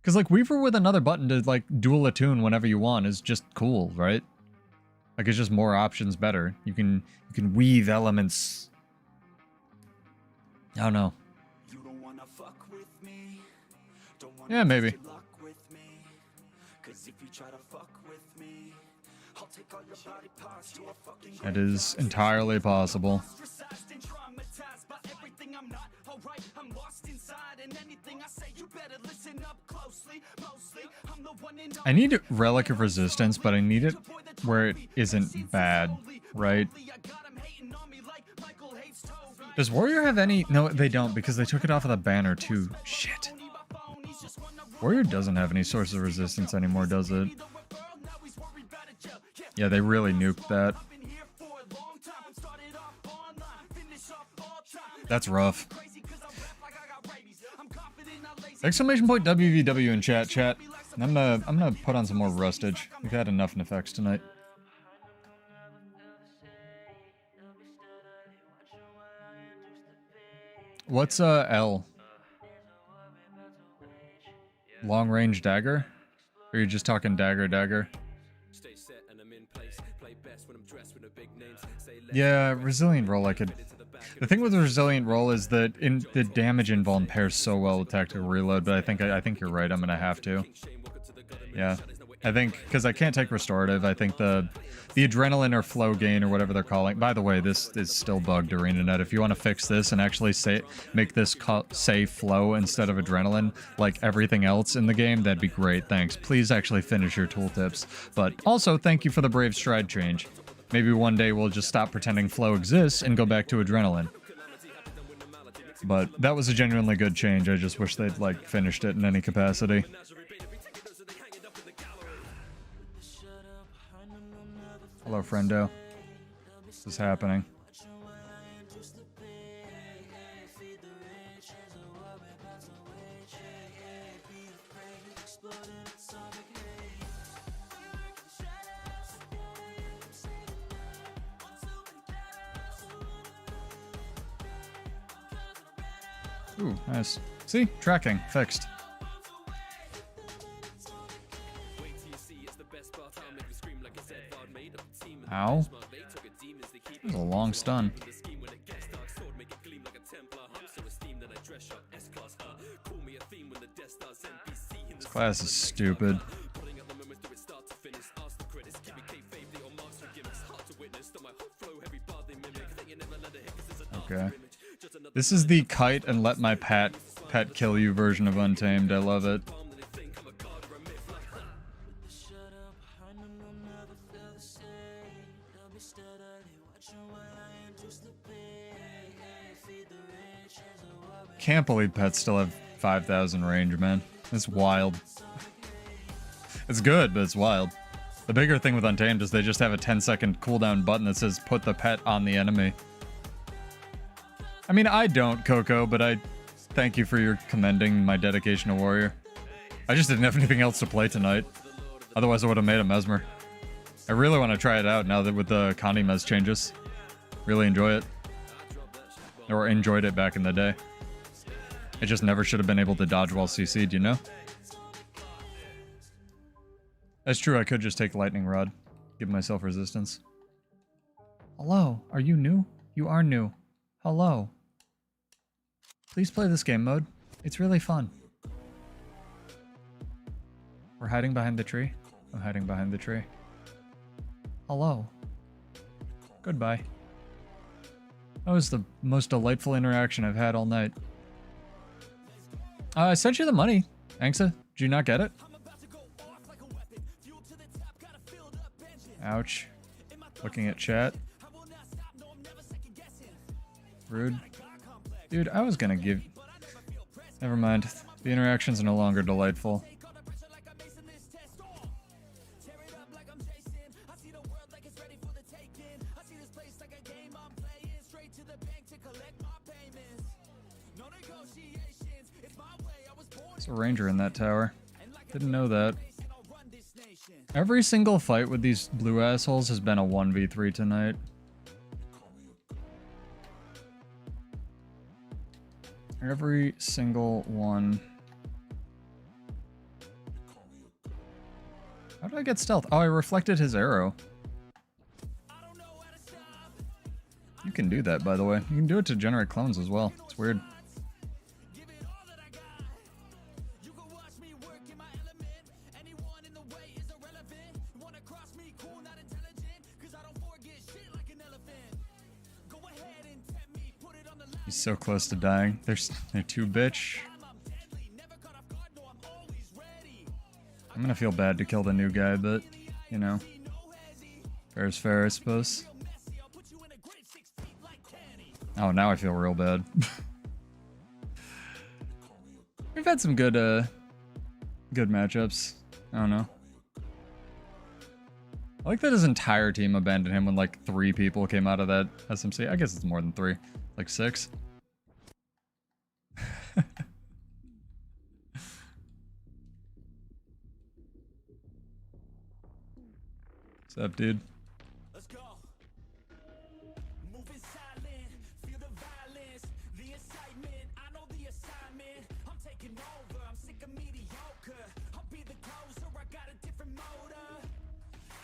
Because, like, Weaver with another button to, like, dual attune whenever you want is just cool, right? Like, it's just more options better. You can weave elements... I don't know. Yeah, maybe. That is entirely possible. I need Relic of Resistance, but I need it where it isn't bad, right? Does Warrior have any? No, they don't, because they took it off of the banner too. Shit. Warrior doesn't have any source of resistance anymore, does it? Yeah, they really nuked that. That's rough. Exclamation point WvW in chat. I'm gonna put on some more rustage. We've had enough Nefex tonight. What's L? Long range dagger? Or are you just talking dagger? Yeah, resilient roll I could... The thing with the resilient roll is that the damage invuln pairs so well with tactical reload, but I think you're right, I'm gonna have to. Yeah. I think, because I can't take restorative, I think the adrenaline or flow gain or whatever they're calling. By the way, this is still bugged, ArenaNet. If you want to fix this and actually make this say flow instead of adrenaline, like everything else in the game, that'd be great. Thanks. Please actually finish your tooltips. But also, thank you for the brave stride change. Maybe one day we'll just stop pretending flow exists and go back to adrenaline. But that was a genuinely good change. I just wish they'd, like, finished it in any capacity. Hello, friendo. This is happening. Ooh, nice. See? Tracking. Fixed. Ow. That was a long stun. This class is stupid. Okay. This is the kite and let my pet kill you version of Untamed. I love it. Can't believe pets still have 5,000 range, man. It's wild. It's good, but it's wild. The bigger thing with Untamed is they just have a 10-second cooldown button that says put the pet on the enemy. I mean, I don't, Coco, but I thank you for your commending my dedication to Warrior. I just didn't have anything else to play tonight. Otherwise, I would have made a Mesmer. I really want to try it out now that with the Connie Mes changes. Really enjoy it. Or enjoyed it back in the day. It just never should have been able to dodge while CC'd, you know? That's true, I could just take Lightning Rod. Give myself resistance. Hello, are you new? You are new. Hello. Please play this game mode. It's really fun. We're hiding behind the tree. I'm hiding behind the tree. Hello. Goodbye. That was the most delightful interaction I've had all night. I sent you the money, Angsa. Did you not get it? Ouch. Looking at chat. Rude. Dude, I was gonna give... Never mind. The interactions are no longer delightful. There's a ranger in that tower. Didn't know that. Every single fight with these blue assholes has been a 1v3 tonight. Every single one. How did I get stealth? Oh, I reflected his arrow. You can do that, by the way. You can do it to generate clones as well. It's weird. He's so close to dying. They're too bitch. I'm gonna feel bad to kill the new guy, but, you know. Fair is fair, I suppose. Oh, now I feel real bad. We've had some good matchups. I don't know. I like that his entire team abandoned him when like 3 people came out of that SMC. I guess it's more than 3. Like 6. What's up, dude? Let's go. Moving silent, feel the violence, the excitement. I know the assignment. I'm taking over. I'm sick of mediocre. I'll be the closer. I got a different motor.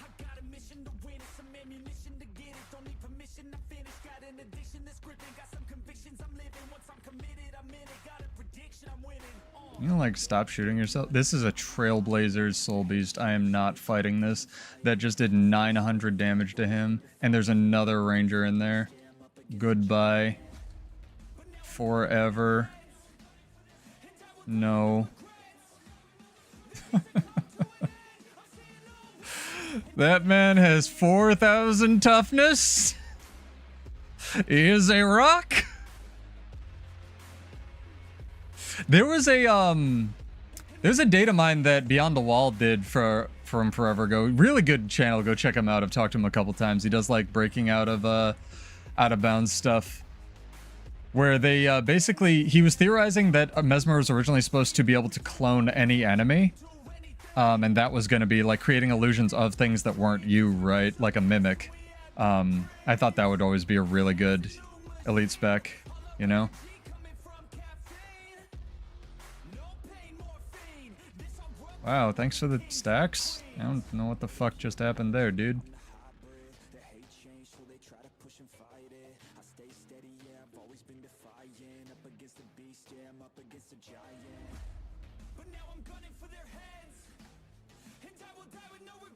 I got a mission to win it, some ammunition to get it. Don't need permission to finish. Got an addiction that's gripping. Got some convictions I'm living. Once I'm committed, I'm in it. Got a prediction, I'm winning. You know, like, stop shooting yourself. This is a Trailblazer's Soul Beast. I am not fighting this. That just did 900 damage to him. And there's another Ranger in there. Goodbye. Forever. No. That man has 4,000 toughness. He is a rock. There's a data mine that Beyond the Wall did from forever ago. Really good channel. Go check him out. I've talked to him a couple times. He does like breaking out of bounds stuff. Where they basically, he was theorizing that Mesmer was originally supposed to be able to clone any enemy. And that was going to be like creating illusions of things that weren't you, right? Like a mimic. I thought that would always be a really good elite spec, you know? Wow, thanks for the stacks. I don't know what the fuck just happened there, dude.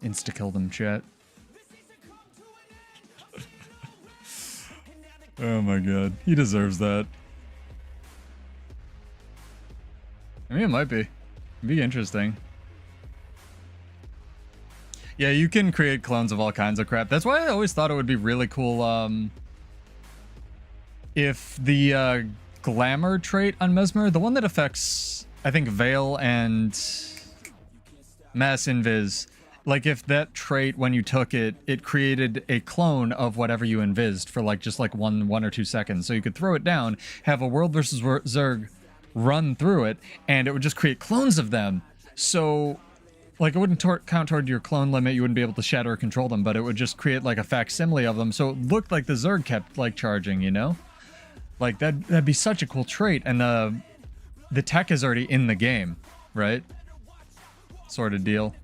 Insta-kill them, chat. Oh my god. He deserves that. I mean, it might be. It'd be interesting. Yeah, you can create clones of all kinds of crap. That's why I always thought it would be really cool, if the, glamour trait on Mesmer, the one that affects, I think, Veil and Mass Invis, like if that trait, when you took it, it created a clone of whatever you invised for like just like one or 2 seconds. So you could throw it down, have a World versus Zerg run through it, and it would just create clones of them. So like it wouldn't count toward your clone limit, you wouldn't be able to shatter or control them, but it would just create like a facsimile of them. So it looked like the Zerg kept like charging, you know? Like that'd be such a cool trait, and the tech is already in the game, right? Sort of deal.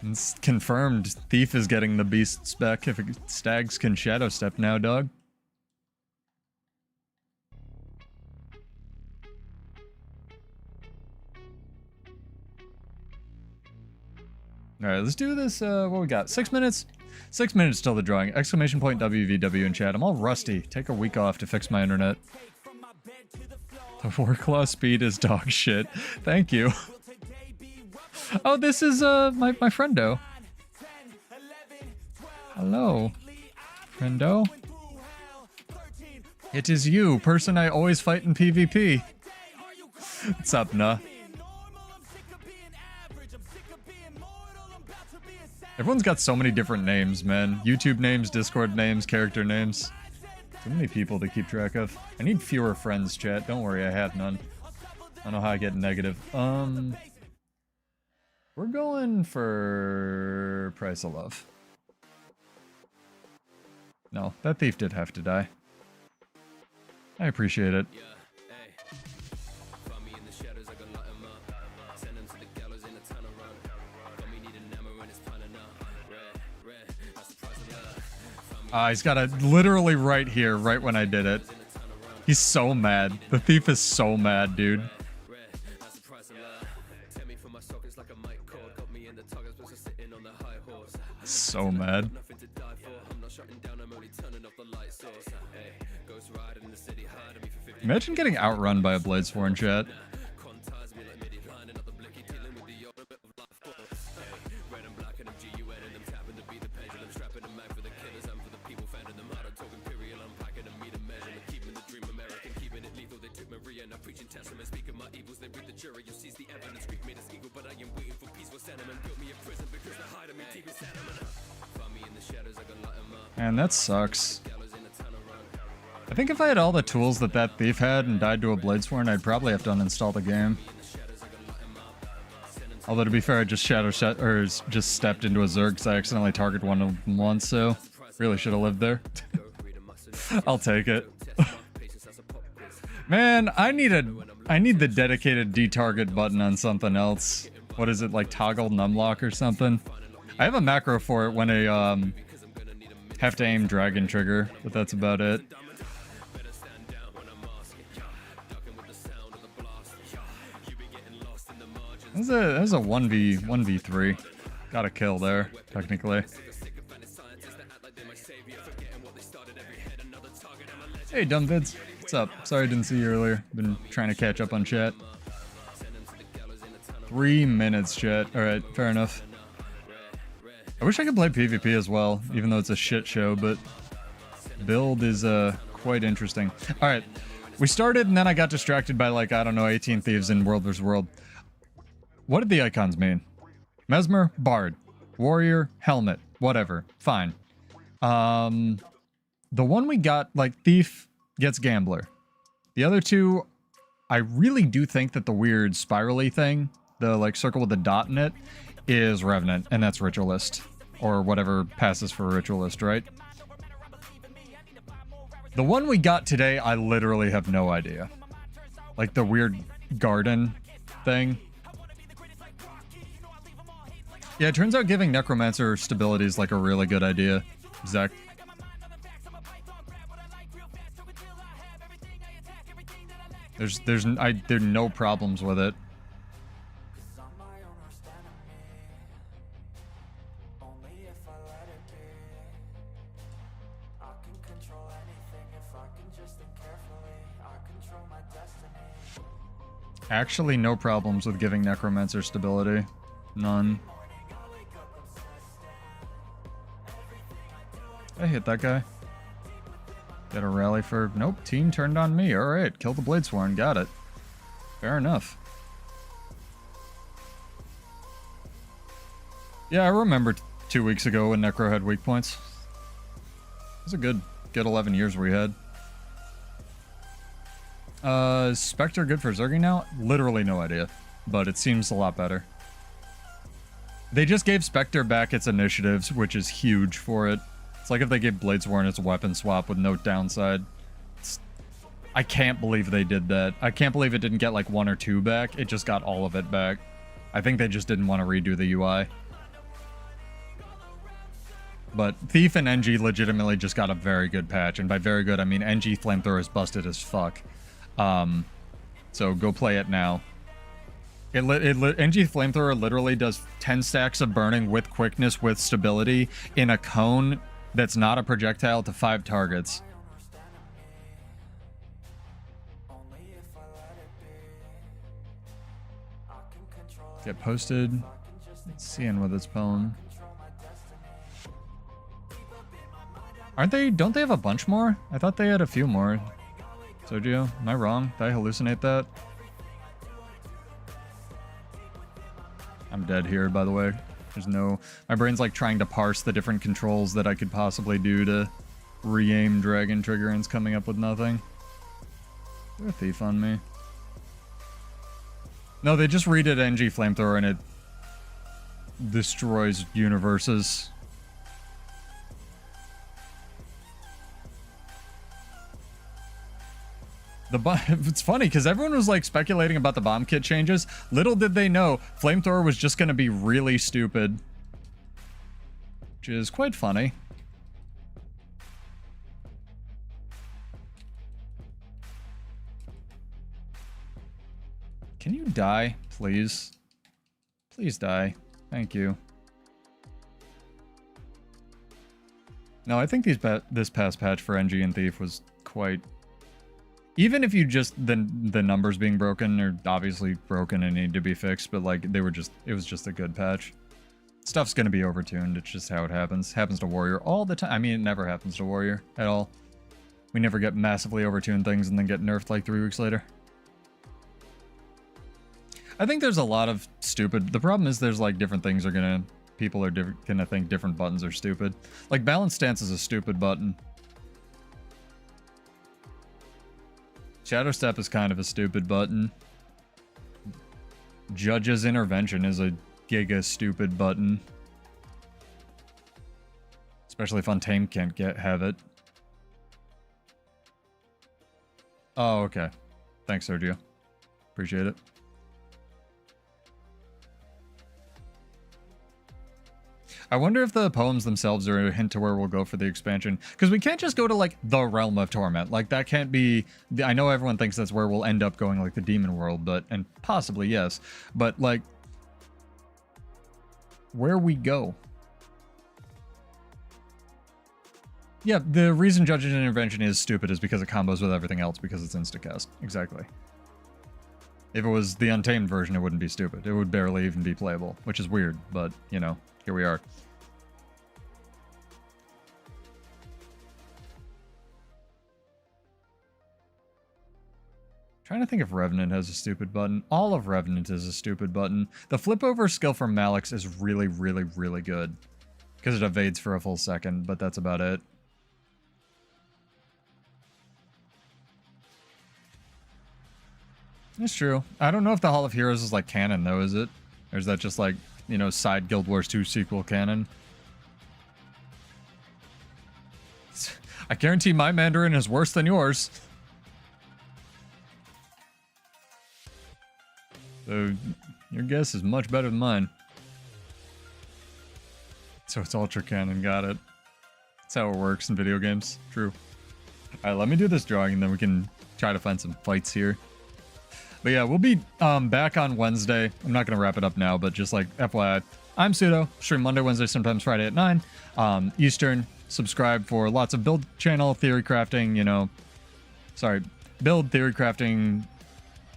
It's confirmed. Thief is getting the beast spec. If Stags can shadow step now, dog. Alright, let's do this. What we got? 6 minutes? 6 minutes till the drawing. Exclamation point WVW in chat. I'm all rusty. Take a week off to fix my internet. The Warclaw speed is dog shit. Thank you. Oh, this is my friendo. Hello, friendo. It is you, person I always fight in PvP. What's up, nah? Everyone's got so many different names, man. YouTube names, Discord names, character names. Too many people to keep track of. I need fewer friends, chat. Don't worry, I have none. I don't know how I get negative. We're going for Price of Love. No, that thief did have to die. I appreciate it. He's got it literally right here, right when I did it. He's so mad. The thief is so mad, dude. So mad. Imagine getting outrun by a Bladesworn, chat. Man, that sucks. I think if I had all the tools that that thief had and died to a Bladesworn, I'd probably have to uninstall the game. Although to be fair, I just just stepped into a Zerg because I accidentally targeted one of them once, so really should have lived there. I'll take it. Man, I need the dedicated detarget button on something else. What is it, like toggle numlock or something? I have a macro for it when a Have to aim dragon trigger, but that's about it. That's a 1v3. Got a kill there, technically. Hey, dumb vids. What's up? Sorry I didn't see you earlier. Been trying to catch up on chat. 3 minutes, chat. Alright, fair enough. I wish I could play PvP as well, even though it's a shit show, but build is quite interesting. Alright, we started and then I got distracted by, like, I don't know, 18 thieves in World vs. World. What did the icons mean? Mesmer, Bard, Warrior, Helmet, whatever. Fine. The one we got, like, Thief gets Gambler. The other two, I really do think that the weird spirally thing, the, like, circle with the dot in it, is Revenant, and that's Ritualist. Or whatever passes for Ritualist, right? The one we got today, I literally have no idea. Like, the weird garden thing. Yeah, it turns out giving Necromancer stability is, like, a really good idea, Zach. There are no problems with it. Actually, no problems with giving Necromancer stability. None. I hit that guy. Got a rally for... Nope, team turned on me. Alright, kill the Bladesworn. Got it. Fair enough. Yeah, I remember 2 weeks ago when Necro had weak points. It was a good 11 years we had. Is Spectre good for Zergy now? Literally no idea. But it seems a lot better. They just gave Spectre back its initiatives, which is huge for it. It's like if they gave Bladesworn its weapon swap with no downside. I can't believe they did that. I can't believe it didn't get like 1 or 2 back. It just got all of it back. I think they just didn't want to redo the UI. But Thief and NG legitimately just got a very good patch. And by very good, I mean NG Flamethrower is busted as fuck. So go play it now. NG Flamethrower literally does 10 stacks of burning with quickness with stability in a cone that's not a projectile to 5 targets. Get posted. Seeing with its poem. Don't they have a bunch more? I thought they had a few more. Sergio, am I wrong? Did I hallucinate that? I'm dead here, by the way. There's no... My brain's like trying to parse the different controls that I could possibly do to re-aim Dragon Trigger and it's coming up with nothing. Is there a thief on me? No, they just redid NG Flamethrower and it destroys universes. It's funny because everyone was like speculating about the bomb kit changes. Little did they know Flamethrower was just going to be really stupid. Which is quite funny. Can you die, please? Please die. Thank you. No, I think this past patch for NG and Thief was quite... Even if you just... The numbers being broken are obviously broken and need to be fixed, but like, they were just... It was just a good patch. Stuff's gonna be overtuned, it's just how it happens. Happens to Warrior all the time. I mean, it never happens to Warrior at all. We never get massively overtuned things and then get nerfed like 3 weeks later. I think there's a lot of stupid... The problem is there's like different things are gonna... People are gonna think different buttons are stupid. Like, balance stance is a stupid button. Shadow Step is kind of a stupid button. Judge's Intervention is a giga stupid button. Especially if Untamed can't have it. Oh, okay. Thanks, Sergio. Appreciate it. I wonder if the poems themselves are a hint to where we'll go for the expansion. Because we can't just go to, like, the Realm of Torment. Like, that can't be... I know everyone thinks that's where we'll end up going, like, the Demon World, but... And possibly, yes. But, like... Where we go? Yeah, the reason Judge's Intervention is stupid is because it combos with everything else, because it's instacast. Exactly. If it was the Untamed version, it wouldn't be stupid. It would barely even be playable, which is weird, but, you know, here we are. Trying to think if Revenant has a stupid button. All of Revenant is a stupid button. The flip over skill from Malix is really, really, really good. Because it evades for a full second, but that's about it. It's true. I don't know if the Hall of Heroes is like canon though, is it? Or is that just like, you know, side Guild Wars 2 sequel canon? I guarantee my Mandarin is worse than yours. So, your guess is much better than mine. So it's Ultra Canon, got it. That's how it works in video games. True. Alright, let me do this drawing and then we can try to find some fights here. But yeah, we'll be back on Wednesday. I'm not going to wrap it up now, but just like FYI, I'm Pseudo. Stream Monday, Wednesday, sometimes Friday at 9 Eastern. Subscribe for lots of build channel, theory crafting, you know. Sorry, build, theory crafting,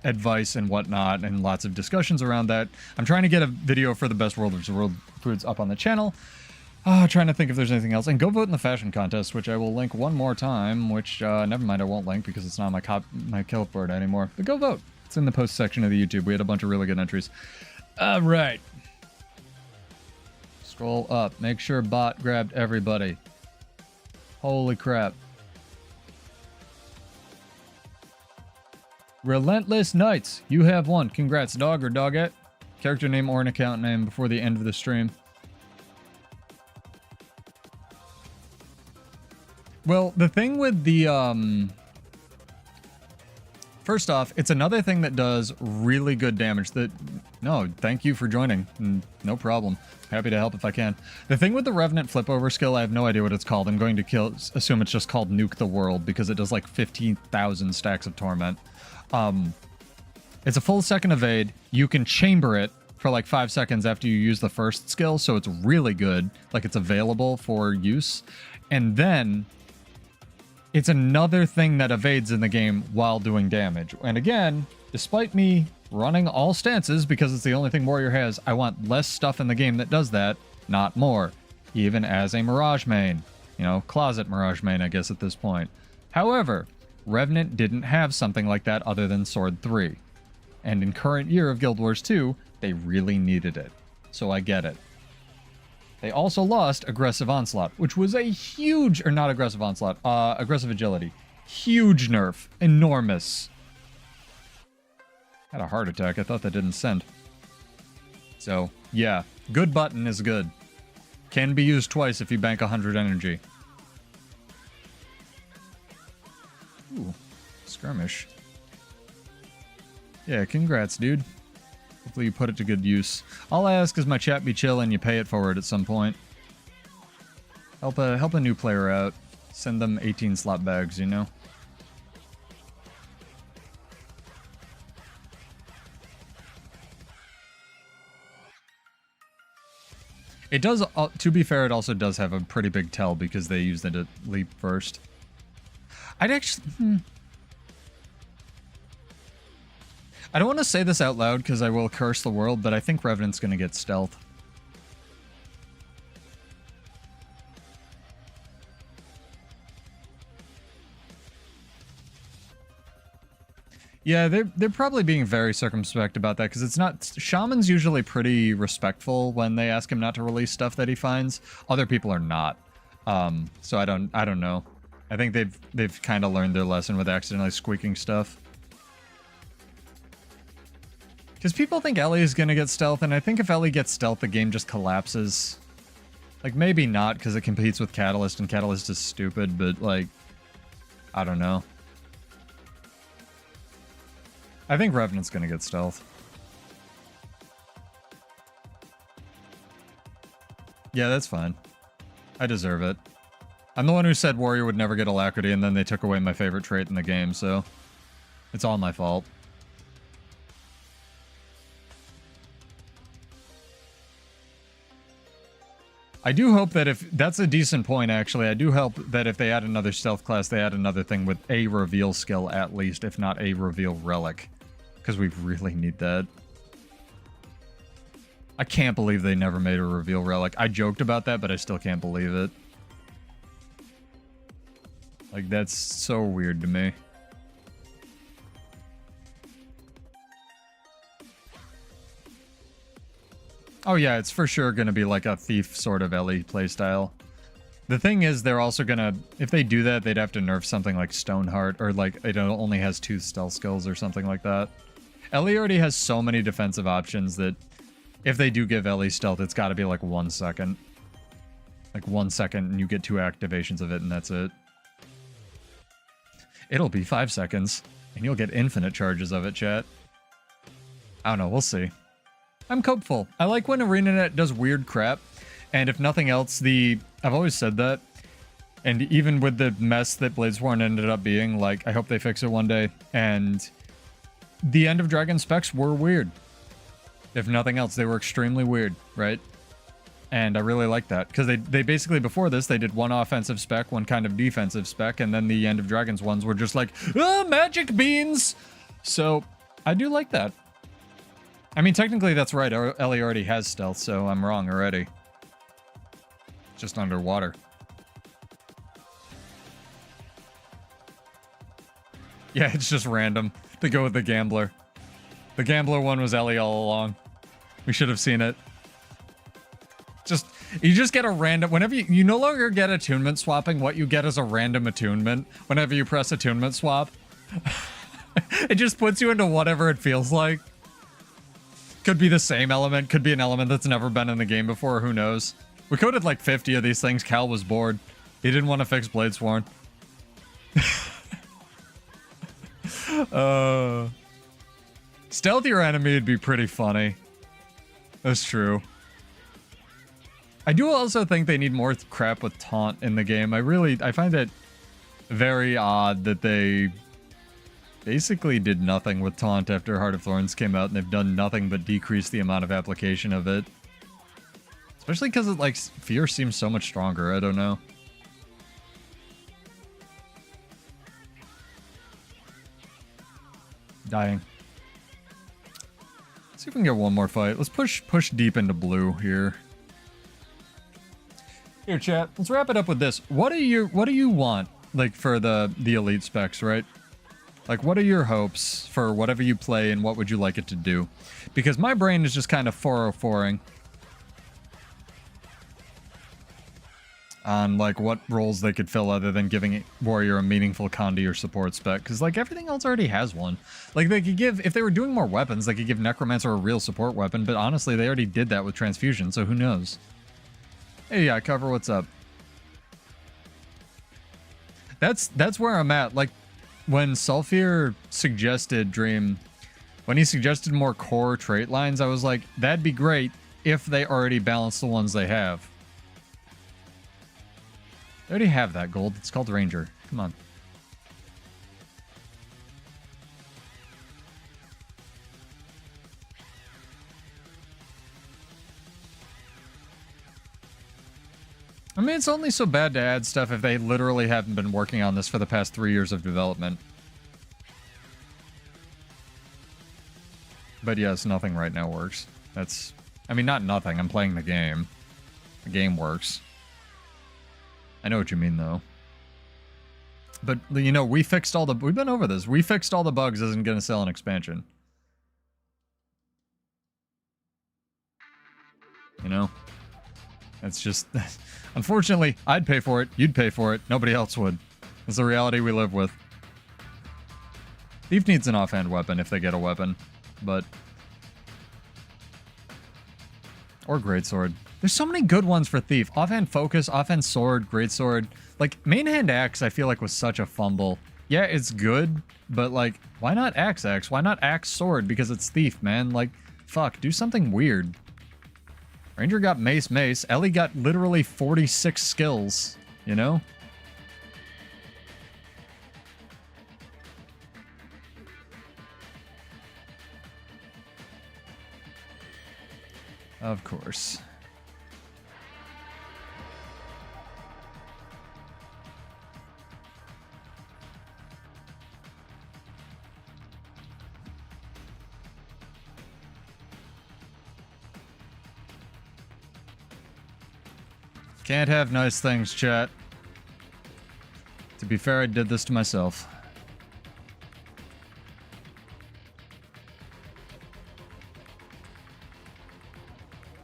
advice and whatnot, and lots of discussions around that. I'm trying to get a video for the best World Foods up on the channel. Trying to think if there's anything else. And go vote in the fashion contest, which I will link one more time, which, never mind, I won't link because it's not my clipboard anymore. But go vote. It's in the post section of the YouTube. We had a bunch of really good entries. All right. Scroll up. Make sure bot grabbed everybody. Holy crap. Relentless Knights. You have won. Congrats, dog or dogette. Character name or an account name before the end of the stream. Well, the thing with the, first off, it's another thing that does really good damage. No, thank you for joining. No problem. Happy to help if I can. The thing with the Revenant flip over skill, I have no idea what it's called. I'm going to assume it's just called Nuke the World because it does like 15,000 stacks of Torment. It's a full second evade. You can chamber it for like 5 seconds after you use the first skill, so it's really good. Like, it's available for use. And then it's another thing that evades in the game while doing damage. And again, despite me running all stances because it's the only thing Warrior has, I want less stuff in the game that does that, not more. Even as a Mirage main. You know, closet Mirage main, I guess, at this point. However, Revenant didn't have something like that other than Sword 3. And in current year of Guild Wars 2, they really needed it. So I get it. They also lost Aggressive Onslaught, which was a huge... Or not Aggressive Onslaught, Aggressive Agility. Huge nerf. Enormous. Had a heart attack. I thought that didn't send. So, yeah. Good button is good. Can be used twice if you bank 100 energy. Ooh. Skirmish. Yeah, congrats, dude. Hopefully you put it to good use. All I ask is my chat be chill and you pay it forward at some point. Help a new player out. Send them 18 slot bags, you know? It does, to be fair, it also does have a pretty big tell because they use the leap first. I'd actually... I don't want to say this out loud because I will curse the world, but I think Revenant's going to get stealth. Yeah, they're probably being very circumspect about that because it's not... Shaman's usually pretty respectful when they ask him not to release stuff that he finds. Other people are not. So I don't know. I think they've kind of learned their lesson with accidentally squeaking stuff. Because people think Ellie is going to get stealth, and I think if Ellie gets stealth, the game just collapses. Like, maybe not, because it competes with Catalyst, and Catalyst is stupid, but, like, I don't know. I think Revenant's going to get stealth. Yeah, that's fine. I deserve it. I'm the one who said Warrior would never get Alacrity, and then they took away my favorite trait in the game, so it's all my fault. I do hope that if... That's a decent point, actually. I do hope that if they add another stealth class, they add another thing with a reveal skill, at least, if not a reveal relic. Because we really need that. I can't believe they never made a reveal relic. I joked about that, but I still can't believe it. Like, that's so weird to me. Oh yeah, it's for sure going to be like a thief sort of Ellie playstyle. The thing is, they're also going to... If they do that, they'd have to nerf something like Stoneheart, or like it only has 2 stealth skills or something like that. Ellie already has so many defensive options that if they do give Ellie stealth, it's got to be like 1 second. Like 1 second and you get 2 activations of it and that's it. It'll be 5 seconds and you'll get infinite charges of it, chat. I don't know, we'll see. I'm hopeful. I like when ArenaNet does weird crap, and if nothing else, I've always said that, and even with the mess that Bladesworn ended up being, like, I hope they fix it one day, and the End of Dragon specs were weird. If nothing else, they were extremely weird, right? And I really like that, because they basically, before this, they did one offensive spec, one kind of defensive spec, and then the End of Dragons ones were just like, ah, magic beans! So, I do like that. I mean, technically that's right. Ellie already has stealth, so I'm wrong already. Just underwater. Yeah, it's just random to go with the Gambler. The Gambler one was Ellie all along. We should have seen it. You just get a random... Whenever you no longer get attunement swapping, what you get is a random attunement whenever you press attunement swap. It just puts you into whatever it feels like. Could be the same element, could be an element that's never been in the game before, who knows. We coded like 50 of these things, Cal was bored. He didn't want to fix Bladesworn. Stealthier enemy would be pretty funny. That's true. I do also think they need more crap with taunt in the game. I find it very odd that they basically did nothing with taunt after Heart of Thorns came out, and they've done nothing but decrease the amount of application of it. Especially because it, like, Fear seems so much stronger, I don't know. Dying. Let's see if we can get one more fight. Let's push deep into blue here. Here, chat, let's wrap it up with this. What do you want, like, for the elite specs, right? Like, what are your hopes for whatever you play, and what would you like it to do? Because my brain is just kind of 404ing on, like, what roles they could fill other than giving Warrior a meaningful Condi or support spec. Because, like, everything else already has one. Like, they could give... If they were doing more weapons, they could give Necromancer a real support weapon, but honestly, they already did that with Transfusion, so who knows? Hey, yeah, Cover, what's up? That's where I'm at. Like, when Sulfur suggested Dream, when he suggested more core trait lines, I was like, that'd be great if they already balance the ones they have. They already have that gold. It's called Ranger. Come on. I mean, it's only so bad to add stuff if they literally haven't been working on this for the past 3 years of development. But yes, nothing right now works. That's... I mean, not nothing. I'm playing the game. The game works. I know what you mean, though. But, you know, we fixed all the... We've been over this. We fixed all the bugs isn't going to sell an expansion. You know? It's just... Unfortunately, I'd pay for it, you'd pay for it, nobody else would. It's the reality we live with. Thief needs an offhand weapon if they get a weapon, but... Or Greatsword. There's so many good ones for Thief. Offhand Focus, offhand Sword, Greatsword. Like, main hand Axe I feel like was such a fumble. Yeah, it's good, but like, why not Axe? Why not Axe Sword? Because it's Thief, man. Like, fuck, do something weird. Ranger got mace. Ellie got literally 46 skills, you know? Of course. Can't have nice things, chat. To be fair, I did this to myself.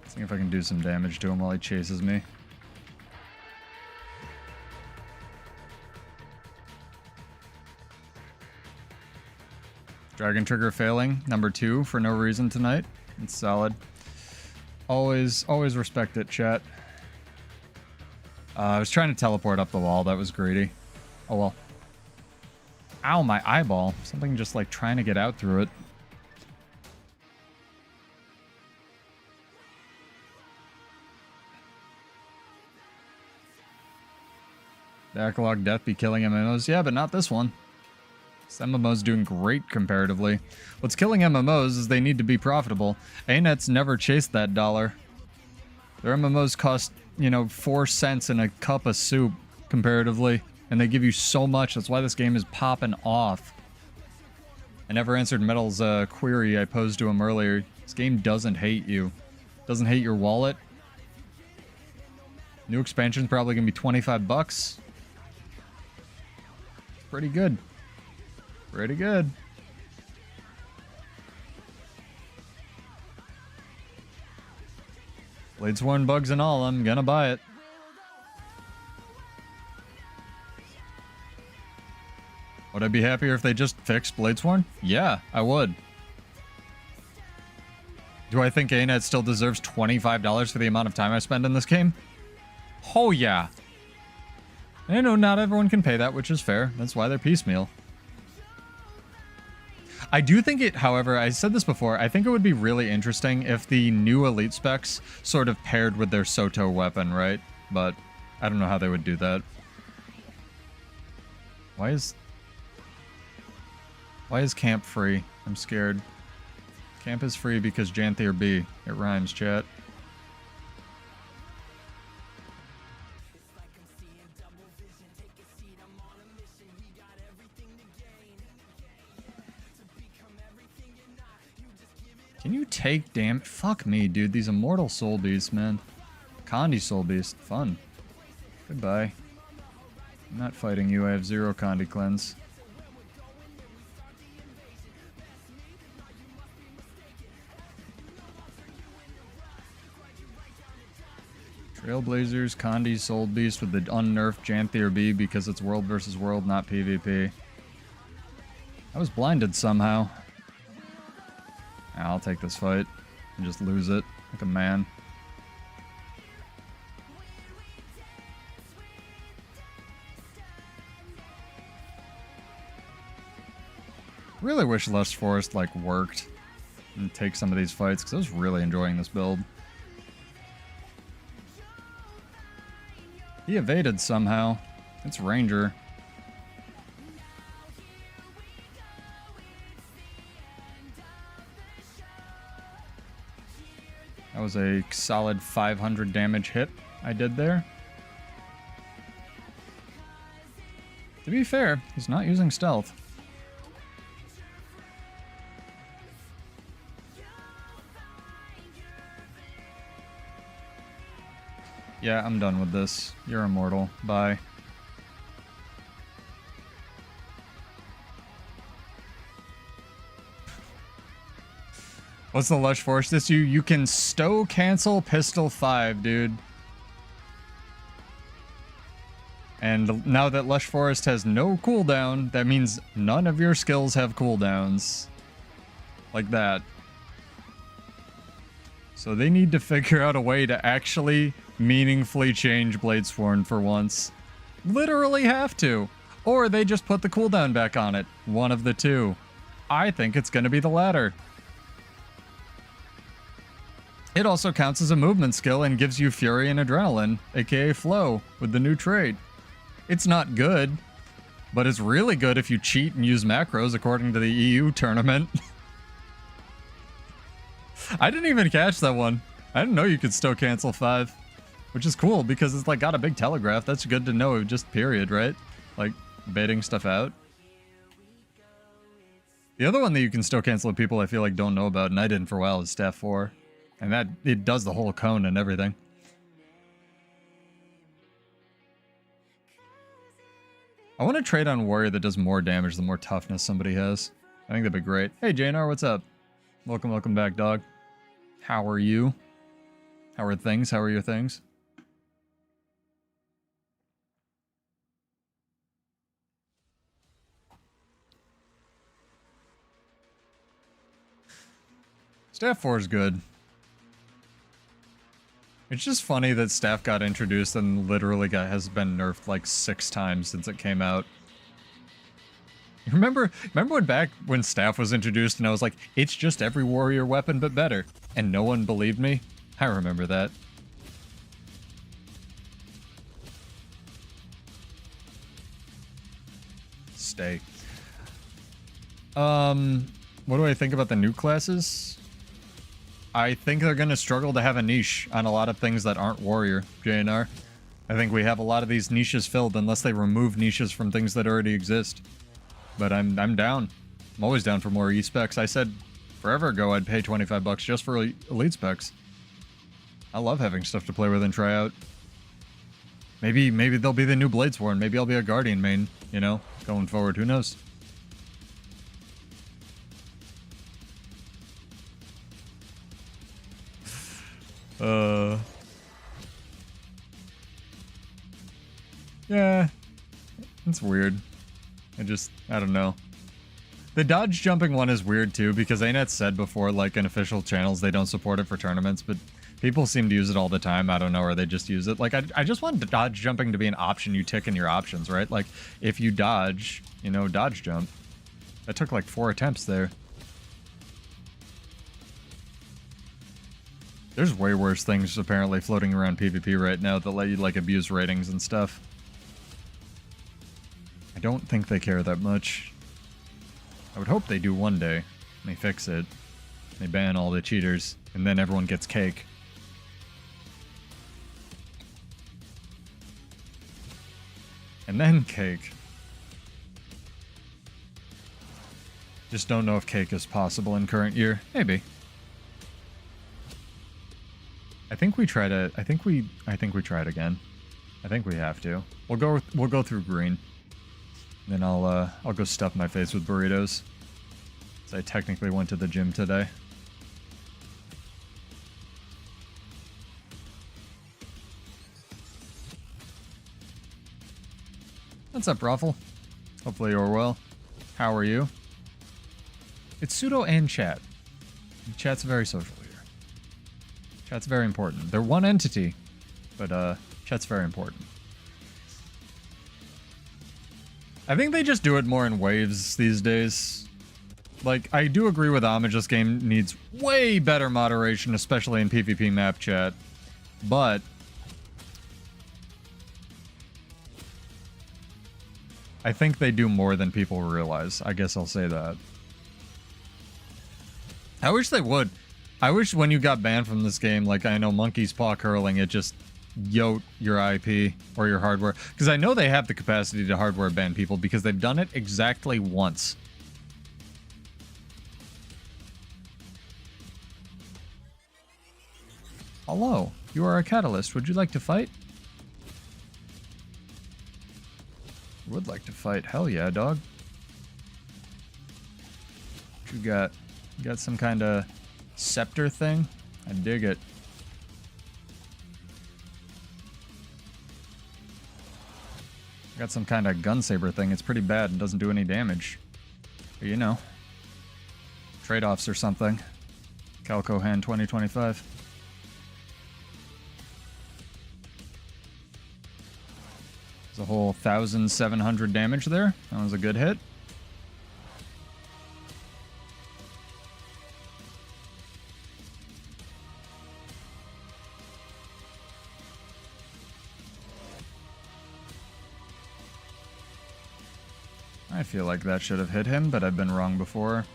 See if I can do some damage to him while he chases me. Dragon trigger failing, number 2 for no reason tonight. It's solid. Always respect it, chat. I was trying to teleport up the wall. That was greedy. Oh well. Ow, my eyeball. Something just like trying to get out through it. Backlog death be killing MMOs. Yeah, but not this one. This MMO's doing great comparatively. What's killing MMOs is they need to be profitable. ANET's never chased that dollar. Their MMOs cost, you know, 4 cents in a cup of soup comparatively. And they give you so much. That's why this game is popping off. I never answered Metal's query I posed to him earlier. This game doesn't hate you. Doesn't hate your wallet. New expansion's probably going to be 25 bucks. Pretty good. Pretty good. Bladesworn bugs and all, I'm gonna buy it. Would I be happier if they just fixed Bladesworn? Yeah, I would. Do I think ANET still deserves $25 for the amount of time I spend in this game? Oh yeah. I know not everyone can pay that, which is fair. That's why they're piecemeal. I do think it, however, I said this before, I think it would be really interesting if the new elite specs sort of paired with their Soto weapon, right? But I don't know how they would do that. Why is camp free? I'm scared. Camp is free because Janthier B. It rhymes, chat. Can you take damn... Fuck me, dude. These immortal soul beasts, man. Condi soul beast. Fun. Goodbye. I'm not fighting you. I have 0 Condi cleanse. Trailblazers, Condi soul beast with the unnerfed Janthier B because it's world versus world, not PvP. I was blinded somehow. I'll take this fight and just lose it like a man. Really wish Lush Forest like worked and take some of these fights because I was really enjoying this build. He evaded somehow. It's Ranger. That was a solid 500 damage hit I did there. To be fair, he's not using stealth. Yeah, I'm done with this. You're immortal. Bye. What's the Lush Force? This you can stow cancel pistol 5, dude. And now that Lush Forest has no cooldown, that means none of your skills have cooldowns. Like that. So they need to figure out a way to actually meaningfully change Bladesworn for once. Literally have to. Or they just put the cooldown back on it. One of the two. I think it's going to be the latter. It also counts as a movement skill and gives you Fury and Adrenaline, aka Flow, with the new trait. It's not good, but it's really good if you cheat and use macros according to the EU tournament. I didn't even catch that one. I didn't know you could still cancel 5, which is cool because it's like got a big telegraph. That's good to know, just period, right? Like baiting stuff out. The other one that you can still cancel with people I feel like don't know about, and I didn't for a while, is Staff 4. And that, it does the whole cone and everything. I want to trade on Warrior that does more damage the more toughness somebody has. I think that'd be great. Hey, JNR, what's up? Welcome back, dog. How are you? How are things? How are your things? Staff 4 is good. It's just funny that Staff got introduced and literally has been nerfed like 6 times since it came out. Remember when Staff was introduced and I was like, it's just every warrior weapon but better, and no one believed me? I remember that. Stay. What do I think about the new classes? I think they're going to struggle to have a niche on a lot of things that aren't warrior, JNR. I think we have a lot of these niches filled unless they remove niches from things that already exist. But I'm down. I'm always down for more E-specs. I said forever ago I'd pay 25 bucks just for elite specs. I love having stuff to play with and try out. Maybe they'll be the new Bladesworn. Maybe I'll be a Guardian main, you know, going forward. Who knows? Yeah, it's weird. I don't know. The dodge jumping one is weird too, because ANET said before, like, in official channels, they don't support it for tournaments, but people seem to use it all the time. I don't know, or they just use it. Like, I just want dodge jumping to be an option you tick in your options, right? Like, if you dodge, you know, dodge jump. That took like 4 attempts there. There's way worse things apparently floating around PvP right now that let you, like, abuse ratings and stuff. I don't think they care that much. I would hope they do one day. They fix it. They ban all the cheaters, and then everyone gets cake. And then cake. Just don't know if cake is possible in current year. Maybe. I think we try it again. I think we have to. We'll go through green. Then I'll go stuff my face with burritos. So I technically went to the gym today. What's up, Ruffle? Hopefully you're well. How are you? It's Pseudo and chat. Chat's very social here. Chat's very important. They're one entity, but chat's very important. I think they just do it more in waves these days. Like, I do agree with Homage, this game needs way better moderation, especially in PvP map chat. But I think they do more than people realize. I guess I'll say that. I wish they would. I wish when you got banned from this game, like, I know Monkey's Paw Curling, it just yote your IP or your hardware, because I know they have the capacity to hardware ban people because they've done it exactly once. Hello, you are a catalyst. Would you like to fight? Would like to fight. Hell yeah, dog. What you got? You got some kind of scepter thing? I dig it. Got some kind of gun saber thing. It's pretty bad and doesn't do any damage. But, you know, trade-offs or something. Calco Hand 2025. There's a whole 1,700 damage there. That was a good hit. I feel like that should have hit him, but I've been wrong before.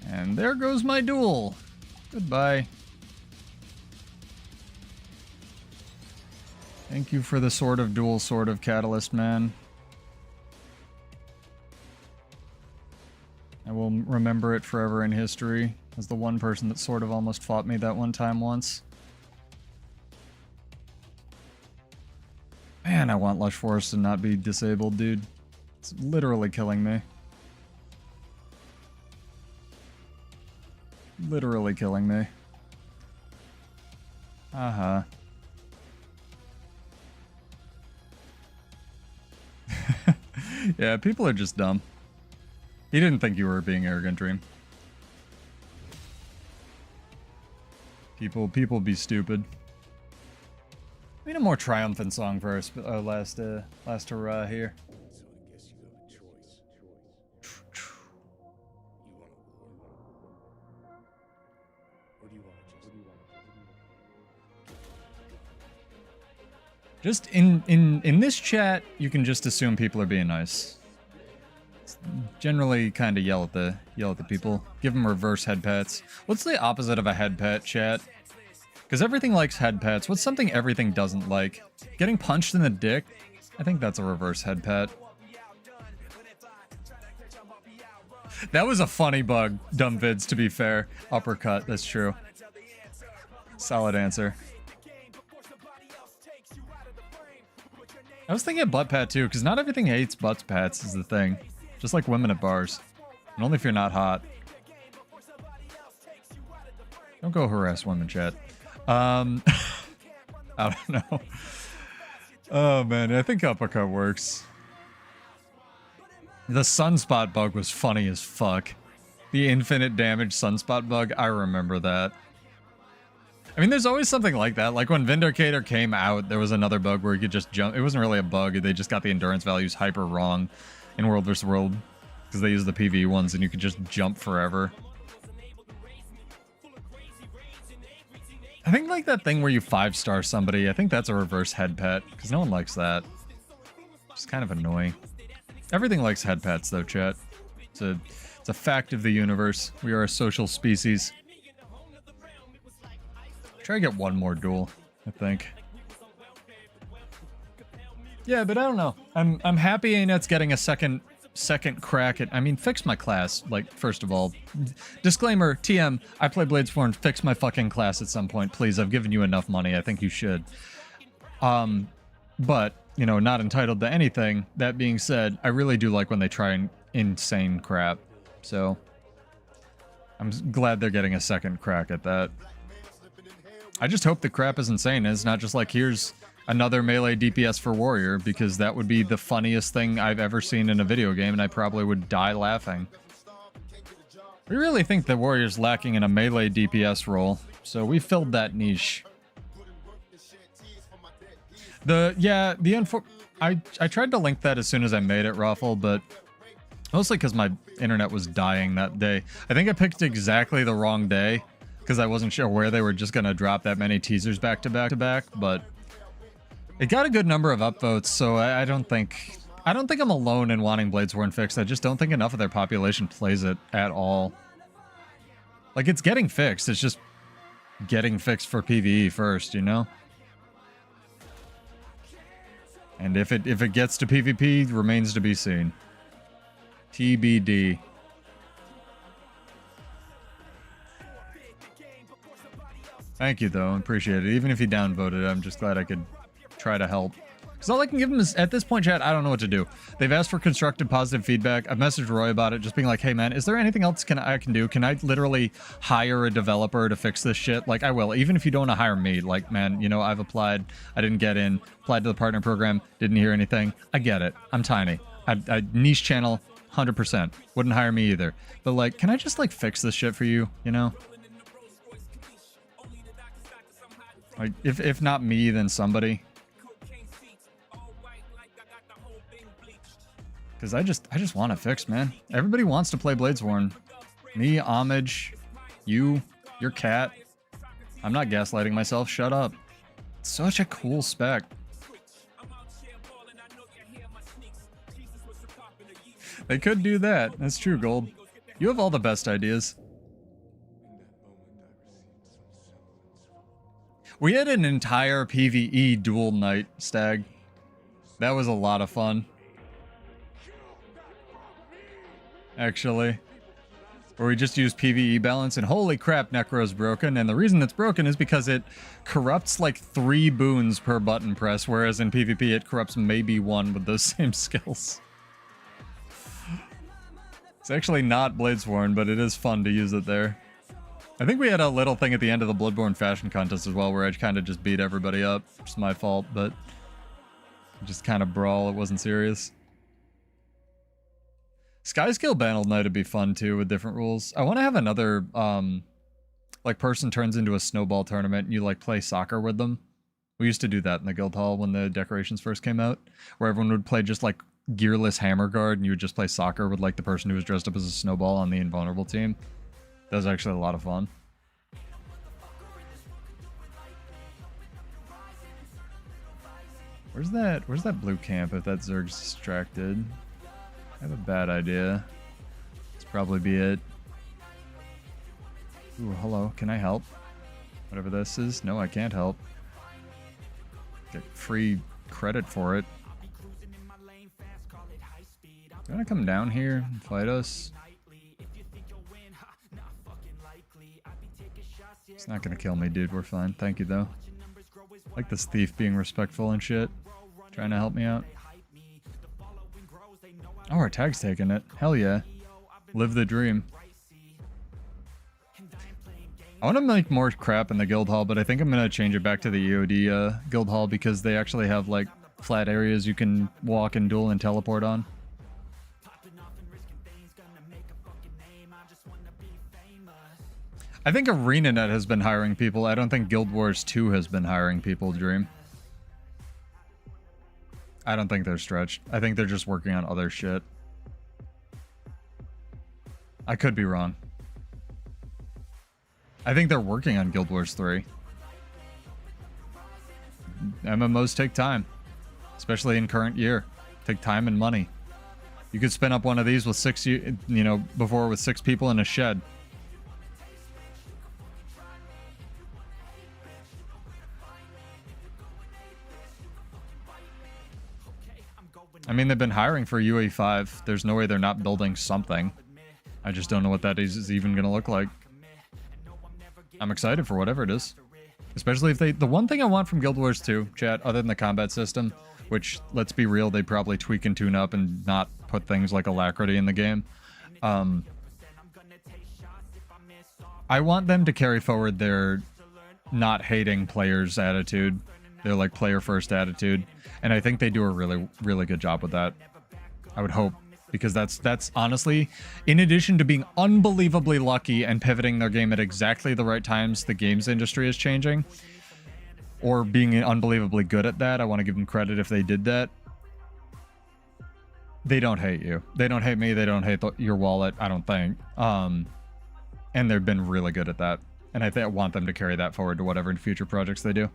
And there goes my duel. Goodbye. Thank you for the sort of duel, sort of catalyst, man. I will remember it forever in history as the one person that sort of almost fought me that one time once. Man, I want Lush Forest to not be disabled, dude. It's literally killing me. Literally killing me. Uh-huh. Yeah, people are just dumb. He didn't think you were being arrogant, Dream. People be stupid. We need a more triumphant song for our last hurrah here. So I guess you have a choice. You want a war? Or do you want to Just in this chat, you can just assume people are being nice. Generally, kind of yell at the people. Give them reverse head pats. What's the opposite of a head pat, chat? Because everything likes head pats. What's something everything doesn't like? Getting punched in the dick? I think that's a reverse head pat. That was a funny bug, dumb vids, to be fair. Uppercut, that's true. Solid answer. I was thinking of butt pat too, because not everything hates butt pats is the thing. Just like women at bars. And only if you're not hot. Don't go harass women, chat. I don't know. Oh man, I think uppercut works. The sunspot bug was funny as fuck. The infinite damage sunspot bug, I remember that. I mean, there's always something like that. Like when Vindicator came out, there was another bug where you could just jump. It wasn't really a bug. They just got the endurance values hyper wrong in World vs. World because they used the PvE ones and you could just jump forever. I think like that thing where you 5-star somebody, I think that's a reverse head pat because no one likes that. It's kind of annoying. Everything likes head pats though, chat. It's a fact of the universe. We are a social species. Try to get one more duel, I think. Yeah, but I don't know. I'm happy ANET's getting a second crack at. I mean, fix my class. Like, first of all, disclaimer: TM. I play Bladesborn. Fix my fucking class at some point, please. I've given you enough money. I think you should. But you know, not entitled to anything. That being said, I really do like when they try insane crap. So I'm glad they're getting a second crack at that. I just hope the crap is insane. It's not just like, here's another melee DPS for Warrior, because that would be the funniest thing I've ever seen in a video game, and I probably would die laughing. We really think the Warrior's lacking in a melee DPS role, so we filled that niche. I tried to link that as soon as I made it, Ruffle, but mostly because my internet was dying that day. I think I picked exactly the wrong day, because I wasn't sure where they were just going to drop that many teasers back to back to back, but it got a good number of upvotes, so I don't think I'm alone in wanting Bladesborn fixed. I just don't think enough of their population plays it at all. Like, it's getting fixed, it's just getting fixed for PvE first, you know? And if it gets to PvP, remains to be seen. TBD. Thank you, though. Appreciate it. Even if you downvoted, I'm just glad I could try to help. Because all I can give them is, at this point, chat, I don't know what to do. They've asked for constructive, positive feedback. I've messaged Roy about it, just being like, hey, man, is there anything else I can do? Can I literally hire a developer to fix this shit? Like, I will. Even if you don't want to hire me. Like, man, you know, I've applied. I didn't get in. Applied to the partner program. Didn't hear anything. I get it. I'm tiny. I niche channel, 100%. Wouldn't hire me either. But, like, can I just, like, fix this shit for you? You know? Like, if not me, then somebody. Because I just want to fix, man. Everybody wants to play Bladesworn. Me, Homage, you, your cat. I'm not gaslighting myself, shut up. It's such a cool spec. They could do that. That's true, Gold. You have all the best ideas. We had an entire PvE duel night, Stag. That was a lot of fun. Actually. Where we just used PvE balance, and holy crap, Necro's broken. And the reason it's broken is because it corrupts like 3 boons per button press, whereas in PvP it corrupts maybe 1 with those same skills. It's actually not Bladesworn, but it is fun to use it there. I think we had a little thing at the end of the Bloodborne fashion contest as well, where I kind of just beat everybody up. It's my fault, but just kind of brawl. It wasn't serious. Skyscale Battle Night would be fun too with different rules. I want to have another like person turns into a snowball tournament and you like play soccer with them. We used to do that in the guild hall when the decorations first came out, where everyone would play just like gearless hammer guard and you would just play soccer with like the person who was dressed up as a snowball on the invulnerable team. That was actually a lot of fun. Where's that blue camp if that Zerg's distracted? I have a bad idea. Let's probably be it. Ooh, hello. Can I help? Whatever this is. No, I can't help. Get free credit for it. You wanna come down here and fight us? It's not gonna kill me, dude. We're fine. Thank you, though. I like this thief being respectful and shit. Trying to help me out. Oh, our tag's taking it. Hell yeah. Live the dream. I want to make more crap in the guild hall, but I think I'm going to change it back to the EOD guild hall because they actually have like flat areas you can walk and duel and teleport on. I think ArenaNet has been hiring people. I don't think Guild Wars 2 has been hiring people, Dream. I don't think they're stretched. I think they're just working on other shit. I could be wrong. I think they're working on Guild Wars 3. MMOs take time. Especially in current year. Take time and money. You could spin up one of these with 6, you know, before with 6 people in a shed. I mean, they've been hiring for UE5. There's no way they're not building something. I just don't know what that is even going to look like. I'm excited for whatever it is. Especially if they... The one thing I want from Guild Wars 2, chat, other than the combat system, which, let's be real, they'd probably tweak and tune up and not put things like alacrity in the game. I want them to carry forward their not hating players attitude. Their, like, player-first attitude. And I think they do a really, really good job with that. I would hope. Because that's honestly, in addition to being unbelievably lucky and pivoting their game at exactly the right times the games industry is changing, or being unbelievably good at that, I want to give them credit if they did that. They don't hate you. They don't hate me. They don't hate your wallet, I don't think. And they've been really good at that. And I want them to carry that forward to whatever future projects they do.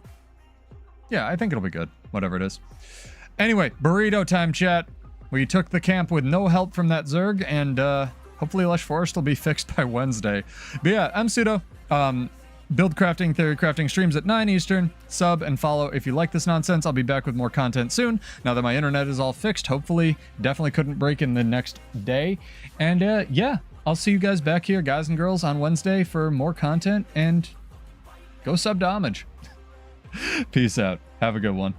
Yeah, I think it'll be good, whatever it is. Anyway, burrito time, chat. We took the camp with no help from that Zerg, and hopefully Lush Forest will be fixed by Wednesday. But yeah, I'm Pseudo. Build crafting, theory crafting streams at 9 Eastern. Sub and follow if you like this nonsense. I'll be back with more content soon, now that my internet is all fixed. Hopefully, definitely couldn't break in the next day. And yeah, I'll see you guys back here, guys and girls, on Wednesday for more content, and go sub to Homage. Peace out. Have a good one.